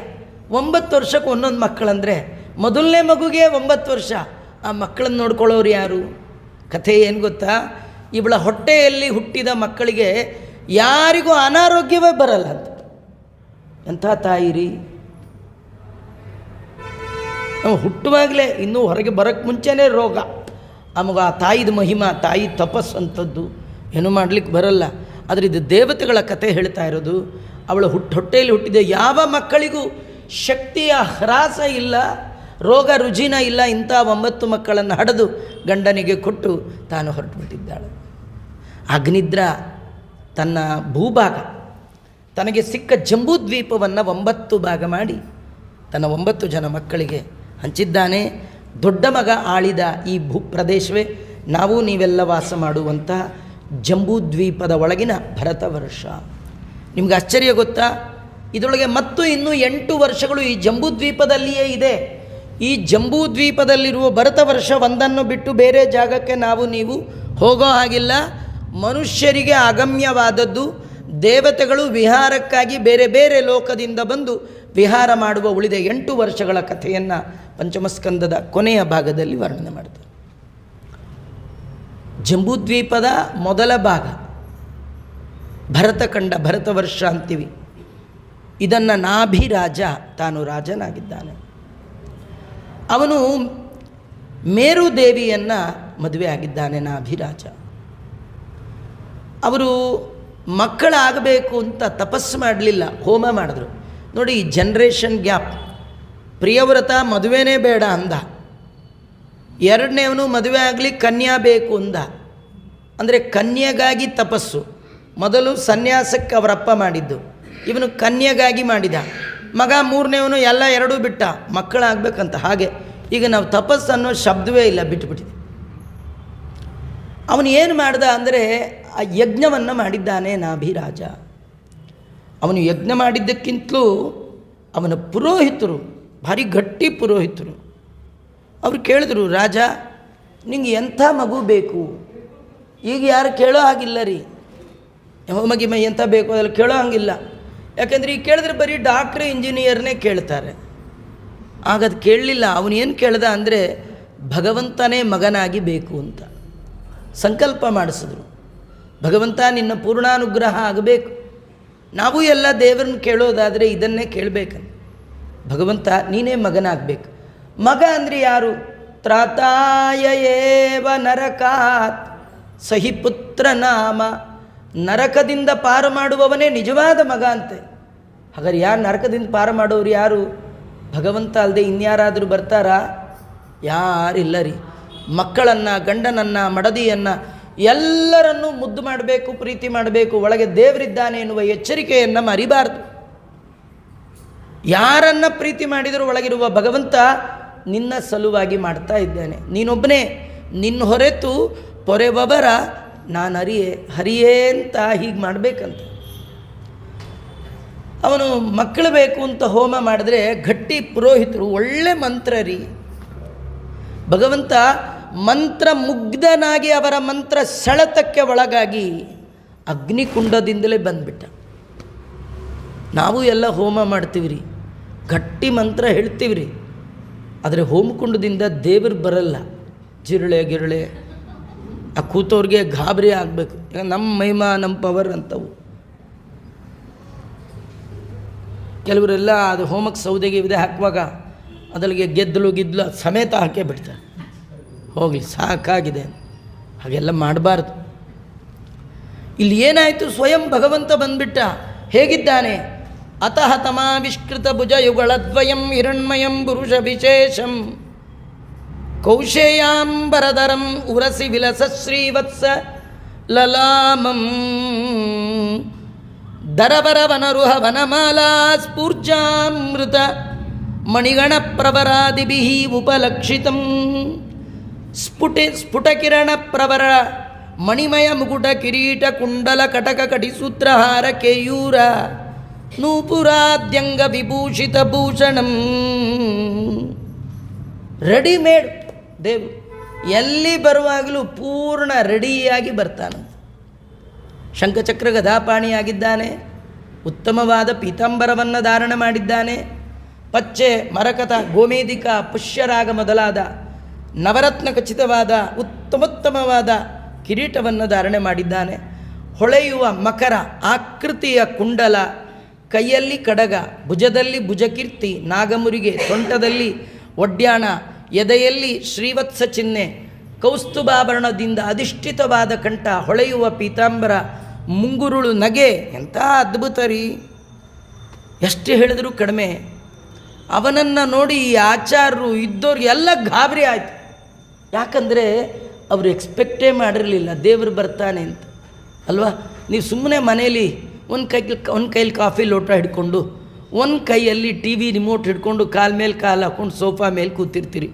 9 ವರ್ಷಕ್ಕೆ ಒಂದೊಂದು ಮಕ್ಕಳಂದರೆ, ಮೊದಲನೇ ಮಗುಗೆ 9 ವರ್ಷ. ಆ ಮಕ್ಕಳನ್ನು ನೋಡ್ಕೊಳ್ಳೋರು ಯಾರು? ಕಥೆ ಏನು ಗೊತ್ತಾ? ಇವಳ ಹೊಟ್ಟೆಯಲ್ಲಿ ಹುಟ್ಟಿದ ಮಕ್ಕಳಿಗೆ ಯಾರಿಗೂ ಅನಾರೋಗ್ಯವೇ ಬರಲ್ಲ ಅಂತ. ಎಂಥ ತಾಯಿ ರೀ! ನಾವು ಹುಟ್ಟುವಾಗಲೇ, ಇನ್ನೂ ಹೊರಗೆ ಬರೋಕ್ಕೆ ಮುಂಚೆನೇ ರೋಗ. ಆ ತಾಯಿದ ಮಹಿಮಾ, ತಾಯಿ ತಪಸ್ಸು ಅಂಥದ್ದು ಏನೂ ಮಾಡಲಿಕ್ಕೆ ಬರಲ್ಲ. ಆದರೆ ಇದು ದೇವತೆಗಳ ಕಥೆ ಹೇಳ್ತಾ ಇರೋದು. ಅವಳ ಹೊಟ್ಟೆಯಲ್ಲಿ ಹುಟ್ಟಿದ ಯಾವ ಮಕ್ಕಳಿಗೂ ಶಕ್ತಿಯ ಹ್ರಾಸ ಇಲ್ಲ, ರೋಗ ರುಜಿನ ಇಲ್ಲ. ಇಂಥ 9 ಮಕ್ಕಳನ್ನು ಹಡೆದು ಗಂಡನಿಗೆ ಕೊಟ್ಟು ತಾನು ಹೊರಟುಬಿಟ್ಟಿದ್ದಾಳೆ. ಅಗ್ನಿದ್ರ ತನ್ನ ಭೂಭಾಗ, ತನಗೆ ಸಿಕ್ಕ ಜಂಬೂದ್ವೀಪವನ್ನು 9 ಭಾಗ ಮಾಡಿ ತನ್ನ 9 ಜನ ಮಕ್ಕಳಿಗೆ ಹಂಚಿದ್ದಾನೆ. ದೊಡ್ಡ ಮಗ ಆಳಿದ ಈ ಭೂಪ್ರದೇಶವೇ ನಾವು ನೀವೆಲ್ಲ ವಾಸ ಮಾಡುವಂತಹ ಜಂಬೂದ್ವೀಪದ ಒಳಗಿನ ಭರತವರ್ಷ. ನಿಮ್ಗೆ ಆಶ್ಚರ್ಯ ಗೊತ್ತಾ? ಇದರೊಳಗೆ ಮತ್ತು ಇನ್ನೂ 8 ವರ್ಷಗಳು ಈ ಜಂಬೂದ್ವೀಪದಲ್ಲಿಯೇ ಇದೆ. ಈ ಜಂಬೂದ್ವೀಪದಲ್ಲಿರುವ ಭರತವರ್ಷ ಒಂದನ್ನು ಬಿಟ್ಟು ಬೇರೆ ಜಾಗಕ್ಕೆ ನಾವು ನೀವು ಹೋಗೋ ಹಾಗಿಲ್ಲ. ಮನುಷ್ಯರಿಗೆ ಅಗಮ್ಯವಾದದ್ದು. ದೇವತೆಗಳು ವಿಹಾರಕ್ಕಾಗಿ ಬೇರೆ ಬೇರೆ ಲೋಕದಿಂದ ಬಂದು ವಿಹಾರ ಮಾಡುವ ಉಳಿದ 8 ವರ್ಷಗಳ ಕಥೆಯನ್ನು ಪಂಚಮಸ್ಕಂದದ ಕೊನೆಯ ಭಾಗದಲ್ಲಿ ವರ್ಣನೆ ಮಾಡ್ತಾರೆ. ಜಂಬೂದ್ವೀಪದ ಮೊದಲ ಭಾಗ ಭರತಖಂಡ, ಭರತವರ್ಷ ಅಂತೀವಿ. ಇದನ್ನು ನಾಭಿರಾಜ ತಾನು ರಾಜನಾಗಿದ್ದಾನೆ. ಅವನು ಮೇರುದೇವಿಯನ್ನು ಮದುವೆ ಆಗಿದ್ದಾನೆ. ನಾಭಿರಾಜ ಅವರು ಮಕ್ಕಳಾಗಬೇಕು ಅಂತ ತಪಸ್ಸು ಮಾಡಲಿಲ್ಲ, ಹೋಮ ಮಾಡಿದ್ರು. ನೋಡಿ, ಈ ಜನ್ರೇಷನ್ ಗ್ಯಾಪ್. ಪ್ರಿಯವ್ರತ ಮದುವೆನೇ ಬೇಡ ಅಂದ. ಎರಡನೇವನು ಮದುವೆ ಆಗಲಿ ಕನ್ಯಾ ಬೇಕು ಅಂದ. ಅಂದರೆ ಕನ್ಯೆಗಾಗಿ ತಪಸ್ಸು. ಮೊದಲು ಸನ್ಯಾಸಕ್ಕೆ ಅವರಪ್ಪ ಮಾಡಿದ್ದು, ಇವನು ಕನ್ಯೆಗಾಗಿ ಮಾಡಿದ. ಮಗ ಮೂರನೇವನು ಎಲ್ಲ ಎರಡೂ ಬಿಟ್ಟ, ಮಕ್ಕಳಾಗಬೇಕಂತ. ಹಾಗೆ ಈಗ ನಾವು ತಪಸ್ಸು ಅನ್ನೋ ಶಬ್ದವೇ ಇಲ್ಲ, ಬಿಟ್ಟುಬಿಟ್ಟಿದೆ. ಅವನು ಏನು ಮಾಡ್ದ ಅಂದರೆ ಆ ಯಜ್ಞವನ್ನು ಮಾಡಿದ್ದಾನೆ ನಾಭಿರಾಜ. ಅವನು ಯಜ್ಞ ಮಾಡಿದ್ದಕ್ಕಿಂತಲೂ ಅವನ ಪುರೋಹಿತರು ಭಾರಿ ಗಟ್ಟಿ ಪುರೋಹಿತರು. ಅವರು ಕೇಳಿದ್ರು, ರಾಜ ನಿಂಗೆ ಎಂಥ ಮಗು ಬೇಕು? ಈಗ ಯಾರು ಕೇಳೋ ಹಾಗಿಲ್ಲ ರೀ, ಹೋಮಗಿಮ ಎಂಥ ಬೇಕು ಅದೆಲ್ಲ ಕೇಳೋ ಹಂಗಿಲ್ಲ. ಯಾಕೆಂದರೆ ಈಗ ಕೇಳಿದ್ರೆ ಬರೀ ಡಾಕ್ಟ್ರು ಇಂಜಿನಿಯರ್ನೇ ಕೇಳ್ತಾರೆ. ಆಗದು ಕೇಳಲಿಲ್ಲ. ಅವನೇನು ಕೇಳ್ದ ಅಂದರೆ ಭಗವಂತನೇ ಮಗನಾಗಿ ಬೇಕು ಅಂತ ಸಂಕಲ್ಪ ಮಾಡಿಸಿದ್ರು. ಭಗವಂತ ನಿನ್ನ ಪೂರ್ಣಾನುಗ್ರಹ ಆಗಬೇಕು. ನಾವು ಎಲ್ಲ ದೇವರನ್ನ ಕೇಳೋದಾದರೆ ಇದನ್ನೇ ಕೇಳಬೇಕಂತ. ಭಗವಂತ ನೀನೇ ಮಗನಾಗಬೇಕು. ಮಗ ಅಂದರೆ ಯಾರು? ತ್ರಾತಾಯ ಏವ ನರಕಾತ್ ಸಹಿ ಪುತ್ರ ನಾಮ. ನರಕದಿಂದ ಪಾರು ಮಾಡುವವನೇ ನಿಜವಾದ ಮಗ ಅಂತೆ. ಹಾಗಾದ್ರೆ ಯಾರು ನರಕದಿಂದ ಪಾರು ಮಾಡೋರು ಯಾರು? ಭಗವಂತ ಅಲ್ಲದೆ ಇನ್ಯಾರಾದರೂ ಬರ್ತಾರಾ? ಯಾರಿಲ್ಲ ರೀ. ಮಕ್ಕಳನ್ನು, ಗಂಡನನ್ನು, ಮಡದಿಯನ್ನು ಎಲ್ಲರನ್ನೂ ಮುದ್ದು ಮಾಡಬೇಕು, ಪ್ರೀತಿ ಮಾಡಬೇಕು. ಒಳಗೆ ದೇವರಿದ್ದಾನೆ ಎನ್ನುವ ಎಚ್ಚರಿಕೆಯನ್ನು ಮರಿಬಾರ್ದು. ಯಾರನ್ನು ಪ್ರೀತಿ ಮಾಡಿದರೂ ಒಳಗಿರುವ ಭಗವಂತ ನಿನ್ನ ಸಲುವಾಗಿ ಮಾಡ್ತಾ ಇದ್ದಾನೆ. ನೀನೊಬ್ಬನೇ, ನಿನ್ನ ಹೊರೆತು ಪೊರೆಬಬರ ನಾನು ಹರಿಯೇ ಅಂತ ಹೀಗೆ ಮಾಡಬೇಕಂತ. ಅವನು ಮಕ್ಕಳು ಬೇಕು ಅಂತ ಹೋಮ ಮಾಡಿದ್ರೆ ಗಟ್ಟಿ ಪುರೋಹಿತರು, ಒಳ್ಳೆ ಮಂತ್ರ ರೀ. ಭಗವಂತ ಮಂತ್ರ ಮುಗ್ಧನಾಗಿ ಅವರ ಮಂತ್ರ ಸೆಳೆತಕ್ಕೆ ಒಳಗಾಗಿ ಅಗ್ನಿಕುಂಡದಿಂದಲೇ ಬಂದ್ಬಿಟ್ಟ. ನಾವು ಎಲ್ಲ ಹೋಮ ಮಾಡ್ತೀವಿ ರೀ, ಗಟ್ಟಿ ಮಂತ್ರ ಹೇಳ್ತೀವಿ ರೀ, ಆದರೆ ಹೋಮಕುಂಡದಿಂದ ದೇವರು ಬರಲ್ಲ. ಜಿರಳೆ ಗಿರಳೆ ಆ ಕೂತವ್ರಿಗೆ ಗಾಬರಿ ಆಗಬೇಕು. ನಮ್ಮ ಮಹಿಮಾ ನಮ್ಮ ಪವರ್ ಅಂತವು. ಕೆಲವರೆಲ್ಲ ಅದು ಹೋಮಕ್ಕೆ ಸೌದೆಗೆ ಇದೆ ಹಾಕುವಾಗ ಅದಲ್ಲಿಗೆ ಗೆದ್ದಲು ಸಮೇತ ಹಾಕೇ ಬಿಡ್ತಾರೆ. ಹೋಗಲಿ ಸಾಕಾಗಿದೆ, ಹಾಗೆಲ್ಲ ಮಾಡಬಾರ್ದು. ಇಲ್ಲಿ ಏನಾಯಿತು, ಸ್ವಯಂ ಭಗವಂತ ಬಂದ್ಬಿಟ್ಟ. ಹೇಗಿದ್ದಾನೆ? ಅತಃ ತಮಾವಿಷ್ಕೃತ ಭುಜಯುಗಳದ್ವಯಂ ಹಿರಣ್ಮಯಂ ಪುರುಷ ವಿಶೇಷಂ ಕೌಶೇಯಾಂಬರಧರಂ ಉರಸಿ ವಿಲಸ ಶ್ರೀವತ್ಸ ಲಲಾಮಂ ದರಬರವನರುಹ ವನಮಾಲಾ ಸ್ಫೂರ್ಜಾಮೃತ ಮಣಿಗಣ ಪ್ರವರಾದಿಭಿಃ ಉಪಲಕ್ಷಿತಂ ಸ್ಫುಟಕಿರಣ ಪ್ರವರ ಮಣಿಮಯ ಮುಕುಟ ಕಿರೀಟ ಕುಂಡಲ ಕಟಕ ಕಟಿಸೂತ್ರಹಾರ ಕೇಯೂರ ನೂಪುರಾದ್ಯಂಗ ವಿಭೂಷಿತ ಭೂಷಣಂ. ರೆಡಿಮೇಡ್ ದೇವರು ಎಲ್ಲಿ ಬರುವಾಗಲೂ ಪೂರ್ಣ ರೆಡಿಯಾಗಿ ಬರ್ತಾನೆ. ಶಂಖಚಕ್ರ ಗದಾಪಾಣಿಯಾಗಿದ್ದಾನೆ. ಉತ್ತಮವಾದ ಪೀತಾಂಬರವನ್ನು ಧಾರಣ ಮಾಡಿದ್ದಾನೆ. ಪಚ್ಚೆ ಮರಕತ ಗೋಮೇದಿಕ ಪುಷ್ಯರಾಗ ಮೊದಲಾದ ನವರತ್ನ ಖಚಿತವಾದ ಉತ್ತಮೋತ್ತಮವಾದ ಕಿರೀಟವನ್ನು ಧಾರಣೆ ಮಾಡಿದ್ದಾನೆ. ಹೊಳೆಯುವ ಮಕರ ಆಕೃತಿಯ ಕುಂಡಲ, ಕೈಯಲ್ಲಿ ಕಡಗ, ಭುಜದಲ್ಲಿ ಭುಜಕೀರ್ತಿ, ನಾಗಮುರಿಗೆ, ಸೊಂಟದಲ್ಲಿ ಒಡ್ಯಾಣ, ಎದೆಯಲ್ಲಿ ಶ್ರೀವತ್ಸ ಚಿಹ್ನೆ, ಕೌಸ್ತುಭಾಭರಣದಿಂದ ಅಧಿಷ್ಠಿತವಾದ ಕಂಠ, ಹೊಳೆಯುವ ಪೀತಾಂಬರ, ಮುಂಗುರುಳು ನಗೆ. ಎಂಥ ಅದ್ಭುತ ರೀ! ಎಷ್ಟು ಹೇಳಿದರೂ ಕಡಿಮೆ. ಅವನನ್ನು ನೋಡಿ ಈ ಆಚಾರ್ಯರು ಇದ್ದವ್ರಿಗೆ ಎಲ್ಲ ಗಾಬರಿ ಆಯಿತು. ಯಾಕಂದರೆ ಅವರು ಎಕ್ಸ್ಪೆಕ್ಟೇ ಮಾಡಿರಲಿಲ್ಲ ದೇವರು ಬರ್ತಾನೆ ಅಂತ ಅಲ್ವಾ. ನೀವು ಸುಮ್ಮನೆ ಮನೇಲಿ ಒಂದು ಕೈಲಿ ಕಾಫಿ ಲೋಟ ಹಿಡ್ಕೊಂಡು, ಒಂದು ಕೈಯಲ್ಲಿ ಟಿ ವಿ ರಿಮೋಟ್ ಹಿಡ್ಕೊಂಡು, ಕಾಲ ಮೇಲೆ ಕಾಲು ಹಾಕ್ಕೊಂಡು ಸೋಫಾ ಮೇಲೆ ಕೂತಿರ್ತೀರಿ.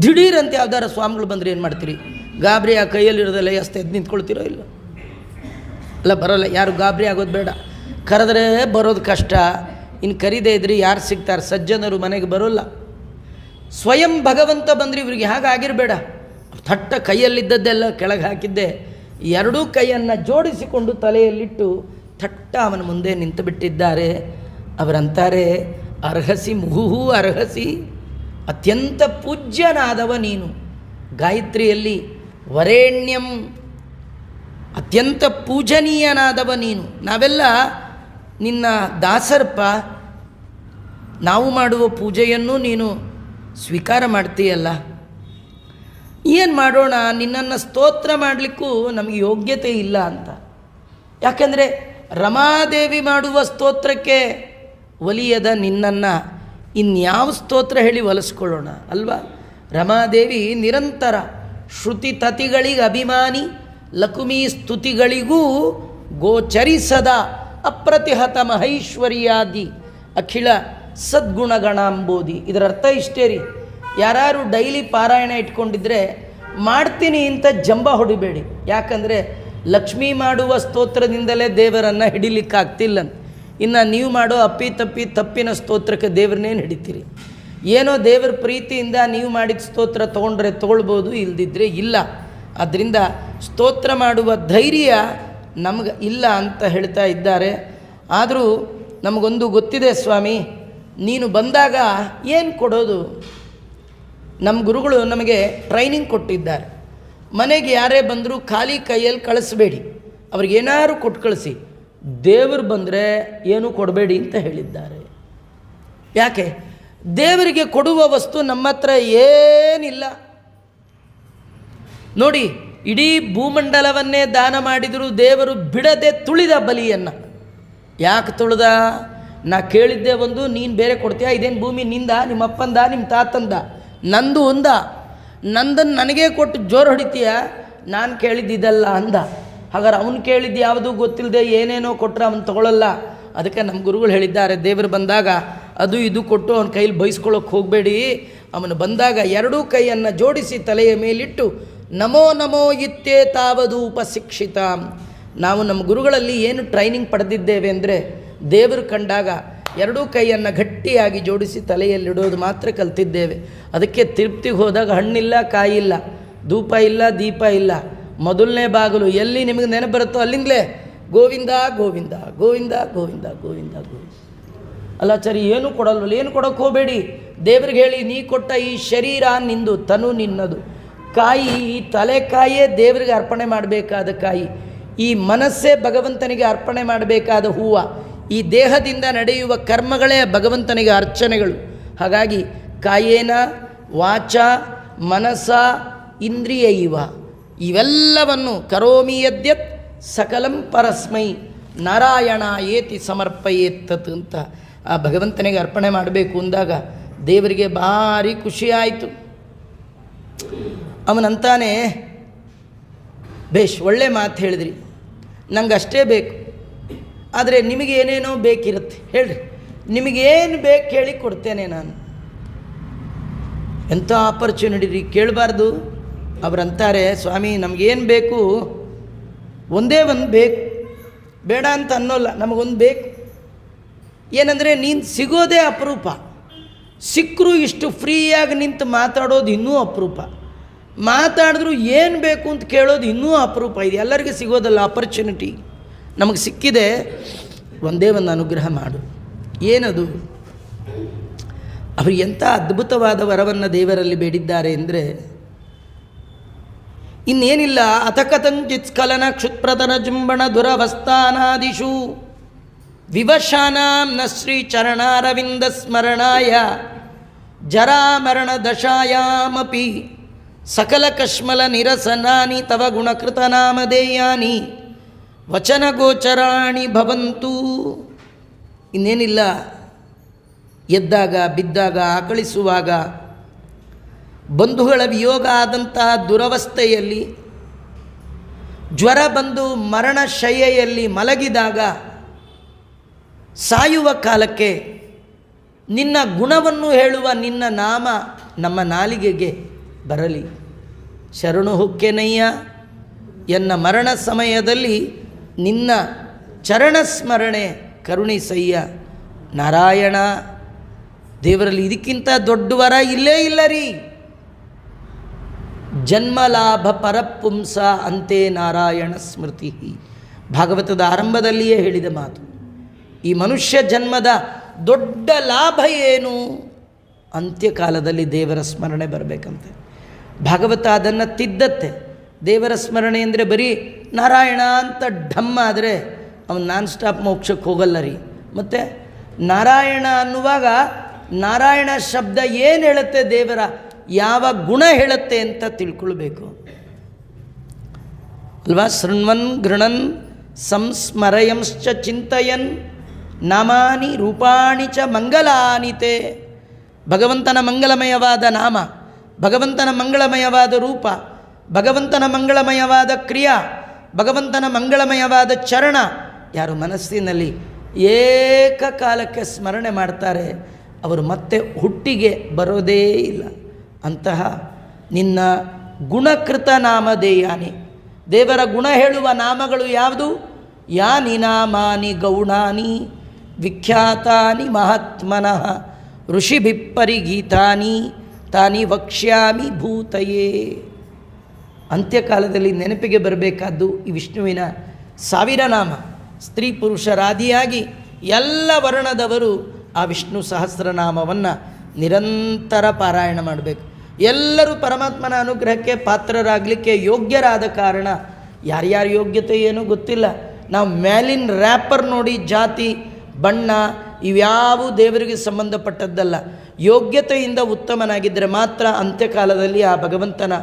ದಿಢೀರಂತೆ ಯಾವ್ದಾರ ಸ್ವಾಮಿಗಳು ಬಂದರೆ ಏನು ಮಾಡ್ತೀರಿ? ಗಾಬರಿ ಆ ಕೈಯಲ್ಲಿ ಇರೋದಲ್ಲ, ಎಷ್ಟು ಎದ್ದು ನಿಂತ್ಕೊಳ್ತೀರೋ ಇಲ್ಲ? ಅಲ್ಲ, ಬರೋಲ್ಲ. ಯಾರು ಗಾಬರಿ ಆಗೋದು ಬೇಡ. ಕರೆದ್ರೆ ಬರೋದು ಕಷ್ಟ. ಇನ್ನು ಕರೀದೇ ಇದ್ರಿ ಯಾರು ಸಿಗ್ತಾರೆ? ಸಜ್ಜನರು ಮನೆಗೆ ಬರೋಲ್ಲ. ಸ್ವಯಂ ಭಗವಂತ ಬಂದರೆ ಇವರಿಗೆ ಹಾಗಾಗಿರಬೇಡ. ಥಟ್ಟ ಕೈಯಲ್ಲಿದ್ದದ್ದೆಲ್ಲ ಕೆಳಗೆ ಹಾಕಿದ್ದೆ, ಎರಡೂ ಕೈಯನ್ನು ಜೋಡಿಸಿಕೊಂಡು ತಲೆಯಲ್ಲಿಟ್ಟು ಥಟ್ಟ ಅವನ ಮುಂದೆ ನಿಂತು ಬಿಟ್ಟಿದ್ದಾರೆ. ಅವರಂತಾರೆ, ಅರ್ಹಸಿ ಮುಹುಹು ಅರ್ಹಸಿ, ಅತ್ಯಂತ ಪೂಜ್ಯನಾದವ ನೀನು. ಗಾಯತ್ರಿಯಲ್ಲಿ ವರೇಣ್ಯಂ, ಅತ್ಯಂತ ಪೂಜನೀಯನಾದವ ನೀನು. ನಾವೆಲ್ಲ ನಿನ್ನ ದಾಸರಪ್ಪ. ನಾವು ಮಾಡುವ ಪೂಜೆಯನ್ನು ನೀನು ಸ್ವೀಕಾರ ಮಾಡ್ತೀಯಲ್ಲ. ಏನು ಮಾಡೋಣ? ನಿನ್ನನ್ನು ಸ್ತೋತ್ರ ಮಾಡಲಿಕ್ಕೂ ನಮಗೆ ಯೋಗ್ಯತೆ ಇಲ್ಲ ಅಂತ. ಯಾಕೆಂದರೆ ರಮಾದೇವಿ ಮಾಡುವ ಸ್ತೋತ್ರಕ್ಕೆ ಒಲಿಯದ ನಿನ್ನನ್ನು ಇನ್ಯಾವ ಸ್ತೋತ್ರ ಹೇಳಿ ಒಲಿಸ್ಕೊಳ್ಳೋಣ ಅಲ್ವಾ? ರಮಾದೇವಿ ನಿರಂತರ ಶ್ರುತಿ ತತಿಗಳಿಗೆ ಅಭಿಮಾನಿ, ಲಕುಮಿ ಸ್ತುತಿಗಳಿಗೂ ಗೋಚರಿಸದ ಅಪ್ರತಿಹತ ಮಹೈಶ್ವರ್ಯಾದಿ ಅಖಿಲ ಸದ್ಗುಣಗಣಾಂಬೋಧಿ. ಇದರ ಅರ್ಥ ಇಷ್ಟೇ ರೀ. ಯಾರು ಡೈಲಿ ಪಾರಾಯಣ ಇಟ್ಕೊಂಡಿದ್ರೆ ಮಾಡ್ತೀನಿ ಅಂತ ಜಂಬ ಹೊಡಿಬೇಡಿ. ಯಾಕಂದರೆ ಲಕ್ಷ್ಮೀ ಮಾಡುವ ಸ್ತೋತ್ರದಿಂದಲೇ ದೇವರನ್ನು ಹಿಡಿಲಿಕ್ಕಾಗ್ತಿಲ್ಲ. ಇನ್ನು ನೀವು ಮಾಡೋ ತಪ್ಪಿನ ಸ್ತೋತ್ರಕ್ಕೆ ದೇವರನ್ನೇನು ಹಿಡಿತೀರಿ? ಏನೋ ದೇವರ ಪ್ರೀತಿಯಿಂದ ನೀವು ಮಾಡಿದ ಸ್ತೋತ್ರ ತೊಗೊಂಡ್ರೆ ತೊಗೊಳ್ಬೋದು, ಇಲ್ದಿದ್ರೆ ಇಲ್ಲ. ಆದ್ದರಿಂದ ಸ್ತೋತ್ರ ಮಾಡುವ ಧೈರ್ಯ ನಮಗೆ ಇಲ್ಲ ಅಂತ ಹೇಳ್ತಾ ಇದ್ದಾರೆ. ಆದರೂ ನಮಗೊಂದು ಗೊತ್ತಿದೆ ಸ್ವಾಮಿ, ನೀನು ಬಂದಾಗ ಏನು ಕೊಡೋದು? ನಮ್ಮ ಗುರುಗಳು ನಮಗೆ ಟ್ರೈನಿಂಗ್ ಕೊಟ್ಟಿದ್ದಾರೆ. ಮನೆಗೆ ಯಾರೇ ಬಂದರೂ ಖಾಲಿ ಕೈಯಲ್ಲಿ ಕಳಿಸ್ಬೇಡಿ, ಅವ್ರಿಗೇನಾದ್ರು ಕೊಟ್ಟು ಕಳಿಸಿ. ದೇವರು ಬಂದರೆ ಏನೂ ಕೊಡಬೇಡಿ ಅಂತ ಹೇಳಿದ್ದಾರೆ. ಯಾಕೆ? ದೇವರಿಗೆ ಕೊಡುವ ವಸ್ತು ನಮ್ಮ ಹತ್ರ ಏನಿಲ್ಲ ನೋಡಿ. ಇಡೀ ಭೂಮಂಡಲವನ್ನೇ ದಾನ ಮಾಡಿದರೂ ದೇವರು ಬಿಡದೆ ತುಳಿದ ಬಲಿಯನ್ನು. ಯಾಕೆ ತುಳಿದ? ನಾ ಕೇಳಿದ್ದೆ ಒಂದು, ನೀನು ಬೇರೆ ಕೊಡ್ತೀಯಾ? ಇದೇನು ಭೂಮಿ ನಿಂದ, ನಿಮ್ಮ ಅಪ್ಪಂದ, ನಿಮ್ಮ ತಾತಂದ? ನಂದು ಒಂದ. ನಂದನ್ನು ನನಗೇ ಕೊಟ್ಟು ಜೋರು ಹೊಡಿತೀಯ? ನಾನು ಕೇಳಿದ್ದಿದ್ದಲ್ಲ ಅಂದ. ಹಾಗಾದ್ರೆ ಅವನು ಕೇಳಿದ್ದು ಯಾವುದೂ ಗೊತ್ತಿಲ್ಲದೆ ಏನೇನೋ ಕೊಟ್ಟರೆ ಅವನು ತಗೊಳ್ಳಲ್ಲ. ಅದಕ್ಕೆ ನಮ್ಮ ಗುರುಗಳು ಹೇಳಿದ್ದಾರೆ, ದೇವರು ಬಂದಾಗ ಅದು ಇದು ಕೊಟ್ಟು ಅವನ ಕೈಲಿ ಬಯಸ್ಕೊಳ್ಳೋಕೆ ಹೋಗಬೇಡಿ. ಅವನು ಬಂದಾಗ ಎರಡೂ ಕೈಯನ್ನು ಜೋಡಿಸಿ ತಲೆಯ ಮೇಲಿಟ್ಟು ನಮೋ ನಮೋ ಇತ್ತೇ ತಾವದು ಉಪಶಿಕ್ಷಿತ. ನಾವು ನಮ್ಮ ಗುರುಗಳಲ್ಲಿ ಏನು ಟ್ರೈನಿಂಗ್ ಪಡೆದಿದ್ದೇವೆ ಅಂದರೆ, ದೇವರು ಕಂಡಾಗ ಎರಡೂ ಕೈಯನ್ನು ಗಟ್ಟಿಯಾಗಿ ಜೋಡಿಸಿ ತಲೆಯಲ್ಲಿಡೋದು ಮಾತ್ರ ಕಲ್ತಿದ್ದೇವೆ. ಅದಕ್ಕೆ ತಿರುಪ್ತಿಗೆ ಹೋದಾಗ ಹಣ್ಣಿಲ್ಲ, ಕಾಯಿಲ್ಲ, ಧೂಪ ಇಲ್ಲ, ದೀಪ ಇಲ್ಲ. ಮೊದಲನೇ ಬಾಗಿಲು ಎಲ್ಲಿ ನಿಮಗೆ ನೆನಪು ಬರುತ್ತೋ ಅಲ್ಲಿಂದಲೇ ಗೋವಿಂದ ಗೋವಿಂದ ಗೋವಿಂದ ಗೋವಿಂದ ಗೋವಿಂದ ಗೋವಿಂದ. ಅಲ್ಲ ಸರಿ, ಏನು ಕೊಡಲ್ವಲ್ಲ, ಏನು ಕೊಡೋಕ್ಕೆ ಹೋಗಬೇಡಿ. ದೇವ್ರಿಗೆ ಹೇಳಿ, ನೀ ಕೊಟ್ಟ ಈ ಶರೀರ ನಿಂದು, ತನು ನಿನ್ನದು. ಕಾಯಿ, ಈ ತಲೆಕಾಯೇ ದೇವರಿಗೆ ಅರ್ಪಣೆ ಮಾಡಬೇಕಾದ ಕಾಯಿ. ಈ ಮನಸ್ಸೇ ಭಗವಂತನಿಗೆ ಅರ್ಪಣೆ ಮಾಡಬೇಕಾದ ಹೂವು. ಈ ದೇಹದಿಂದ ನಡೆಯುವ ಕರ್ಮಗಳೇ ಭಗವಂತನಿಗೆ ಅರ್ಚನೆಗಳು. ಹಾಗಾಗಿ ಕಾಯೇನ ವಾಚ ಮನಸ ಇಂದ್ರಿಯ ಇವೆಲ್ಲವನ್ನು ಕರೋಮಿ ಯದ್ಯತ್ ಸಕಲಂ ಪರಸ್ಮೈ ನಾರಾಯಣ ಏತಿ ಸಮರ್ಪಯೇತ್ತತ್ ಅಂತ ಆ ಭಗವಂತನಿಗೆ ಅರ್ಪಣೆ ಮಾಡಬೇಕು ಅಂದಾಗ ದೇವರಿಗೆ ಭಾರಿ ಖುಷಿಯಾಯಿತು. ಅವನಂತಾನೆ, ಬೇಷ್ ಒಳ್ಳೆ ಮಾತು ಹೇಳಿದ್ರಿ, ನಂಗೆ ಅಷ್ಟೇ ಬೇಕು, ಆದರೆ ನಿಮಗೇನೇನೋ ಬೇಕಿರುತ್ತೆ, ಹೇಳ್ರಿ, ನಿಮಗೇನು ಬೇಕು ಹೇಳಿ ಕೊಡ್ತೇನೆ ನಾನು. ಎಂಥ ಆಪರ್ಚುನಿಟಿ ರೀ, ಕೇಳಬಾರ್ದು. ಅವರಂತಾರೆ, ಸ್ವಾಮಿ ನಮಗೇನು ಬೇಕು, ಒಂದೇ ಒಂದು ಬೇಕು, ಬೇಡ ಅಂತ ಅನ್ನೋಲ್ಲ, ನಮಗೊಂದು ಬೇಕು. ಏನಂದರೆ ನೀನು ಸಿಗೋದೇ ಅಪರೂಪ, ಸಿಕ್ಕರೂ ಇಷ್ಟು ಫ್ರೀಯಾಗಿ ನಿಂತು ಮಾತಾಡೋದು ಇನ್ನೂ ಅಪರೂಪ, ಮಾತಾಡಿದ್ರು ಏನು ಬೇಕು ಅಂತ ಕೇಳೋದು ಇನ್ನೂ ಅಪರೂಪ. ಇದು ಎಲ್ಲರಿಗೂ ಸಿಗೋದಲ್ಲ ಆಪರ್ಚುನಿಟಿ. ನಮಗೆ ಸಿಕ್ಕಿದೆ, ಒಂದೇ ಒಂದು ಅನುಗ್ರಹ ಮಾಡು. ಏನದು? ಅವರು ಎಂಥ ಅದ್ಭುತವಾದ ವರವನ್ನು ದೇವರಲ್ಲಿ ಬೇಡಿದ್ದಾರೆ ಅಂದರೆ, ಇನ್ನೇನಿಲ್ಲ. ಅಥಕಥಂಚಿತ್ ಸ್ಖಲನ ಕ್ಷುತ್ಪ್ರತನ ಜುಂಬಣ ದುರವಸ್ಥಾನಾದಿಷು ವಿವಶಾನಾಂ ನ ಶ್ರೀ ಚರಣಾರವಿಂದ ಸ್ಮರಣಾಯ ಜರಾಮರಣ ದಶಾಯಾಮಪಿ ಸಕಲ ಕಶ್ಮಲ ನಿರಸನಾನಿ ತವ ಗುಣಕೃತ ನಾಮಧೇಯಾನಿ ವಚನ ಗೋಚರಾಣಿ ಭವಂತು. ಇನ್ನೇನಿಲ್ಲ, ಎದ್ದಾಗ ಬಿದ್ದಾಗ ಆಕಳಿಸುವಾಗ ಬಂಧುಗಳ ವಿಯೋಗ ಆದಂತಹ ದುರವಸ್ಥೆಯಲ್ಲಿ, ಜ್ವರ ಬಂದು ಮರಣಶಯ್ಯೆಯಲ್ಲಿ ಮಲಗಿದಾಗ, ಸಾಯುವ ಕಾಲಕ್ಕೆ ನಿನ್ನ ಗುಣವನ್ನು ಹೇಳುವ ನಿನ್ನ ನಾಮ ನಮ್ಮ ನಾಲಿಗೆಗೆ ಬರಲಿ. ಶರಣು ಹೊಕ್ಕೆನಯ್ಯ, ಎನ್ನ ಮರಣ ಸಮಯದಲ್ಲಿ ನಿನ್ನ ಚರಣಸ್ಮರಣೆ ಕರುಣಿಸಯ್ಯ. ನಾರಾಯಣ, ದೇವರಲ್ಲಿ ಇದಕ್ಕಿಂತ ದೊಡ್ಡ ವರ ಇಲ್ಲೇ ಇಲ್ಲ ರೀ. ಜನ್ಮಲಾಭ ಪರಪುಂಸ ಅಂತೆ ನಾರಾಯಣ ಸ್ಮೃತಿ. ಭಾಗವತದ ಆರಂಭದಲ್ಲಿಯೇ ಹೇಳಿದ ಮಾತು. ಈ ಮನುಷ್ಯ ಜನ್ಮದ ದೊಡ್ಡ ಲಾಭ ಏನು? ಅಂತ್ಯಕಾಲದಲ್ಲಿ ದೇವರ ಸ್ಮರಣೆ ಬರಬೇಕಂತೆ. ಭಾಗವತ ಅದನ್ನು ತಿದ್ದತ್ತೆ. ದೇವರ ಸ್ಮರಣೆ ಅಂದರೆ ಬರೀ ನಾರಾಯಣ ಅಂತ ಢಮ್ಮ ಆದರೆ ಅವನು ನಾನ್ ಸ್ಟಾಪ್ ಮೋಕ್ಷಕ್ಕೆ ಹೋಗಲ್ಲ ರೀ. ಮತ್ತು ನಾರಾಯಣ ಅನ್ನುವಾಗ ನಾರಾಯಣ ಶಬ್ದ ಏನು ಹೇಳುತ್ತೆ, ದೇವರ ಯಾವ ಗುಣ ಹೇಳುತ್ತೆ ಅಂತ ತಿಳ್ಕೊಳ್ಬೇಕು ಅಲ್ವಾ. ಶೃಣ್ವನ್ ಗೃಣನ್ ಸಂಸ್ಮರಯಂಶ್ಚ ಚಿಂತಯನ್ ನಾಮಾನಿ ರೂಪಾಣಿ ಚ ಮಂಗಲಾನಿತೆ. ಭಗವಂತನ ಮಂಗಲಮಯವಾದ ನಾಮ, ಭಗವಂತನ ಮಂಗಳಮಯವಾದ ರೂಪ, ಭಗವಂತನ ಮಂಗಳಮಯವಾದ ಕ್ರಿಯಾ, ಭಗವಂತನ ಮಂಗಳಮಯವಾದ ಚರಣ ಯಾರು ಮನಸ್ಸಿನಲ್ಲಿ ಏಕಕಾಲಕ್ಕೆ ಸ್ಮರಣೆ ಮಾಡ್ತಾರೆ ಅವರು ಮತ್ತೆ ಹುಟ್ಟಿಗೆ ಬರೋದೇ ಇಲ್ಲ. ಅಂತಹ ನಿನ್ನ ಗುಣಕೃತ ನಾಮಧೇಯಾನಿ, ದೇವರ ಗುಣ ಹೇಳುವ ನಾಮಗಳು ಯಾವುದು? ಯಾನಿ ನಾಮಾನಿ ಗೌಣಾನಿ ವಿಖ್ಯಾತಾನಿ ಮಹಾತ್ಮನಃ ಋಷಿಭಿಪ್ಪರಿಗೀತಾನಿ ತಾನಿ ವಕ್ಷ್ಯಾಮಿ ಭೂತಯೇ. ಅಂತ್ಯಕಾಲದಲ್ಲಿ ನೆನಪಿಗೆ ಬರಬೇಕಾದ್ದು ಈ ವಿಷ್ಣುವಿನ 1000 ನಾಮ. ಸ್ತ್ರೀ ಪುರುಷರಾದಿಯಾಗಿ ಎಲ್ಲ ವರ್ಣದವರು ಆ ವಿಷ್ಣು ಸಹಸ್ರನಾಮವನ್ನು ನಿರಂತರ ಪಾರಾಯಣ ಮಾಡಬೇಕು. ಎಲ್ಲರೂ ಪರಮಾತ್ಮನ ಅನುಗ್ರಹಕ್ಕೆ ಪಾತ್ರರಾಗಲಿಕ್ಕೆ ಯೋಗ್ಯರಾದ ಕಾರಣ, ಯಾರ್ಯಾರ ಯೋಗ್ಯತೆ ಏನೂ ಗೊತ್ತಿಲ್ಲ. ನಾವು ಮ್ಯಾಲಿನ ರ್ಯಾಪರ್ ನೋಡಿ ಜಾತಿ ಬಣ್ಣ ಇವ್ಯಾವೂ ದೇವರಿಗೆ ಸಂಬಂಧಪಟ್ಟದ್ದಲ್ಲ. ಯೋಗ್ಯತೆಯಿಂದ ಉತ್ತಮನಾಗಿದ್ದರೆ ಮಾತ್ರ ಅಂತ್ಯಕಾಲದಲ್ಲಿ ಆ ಭಗವಂತನ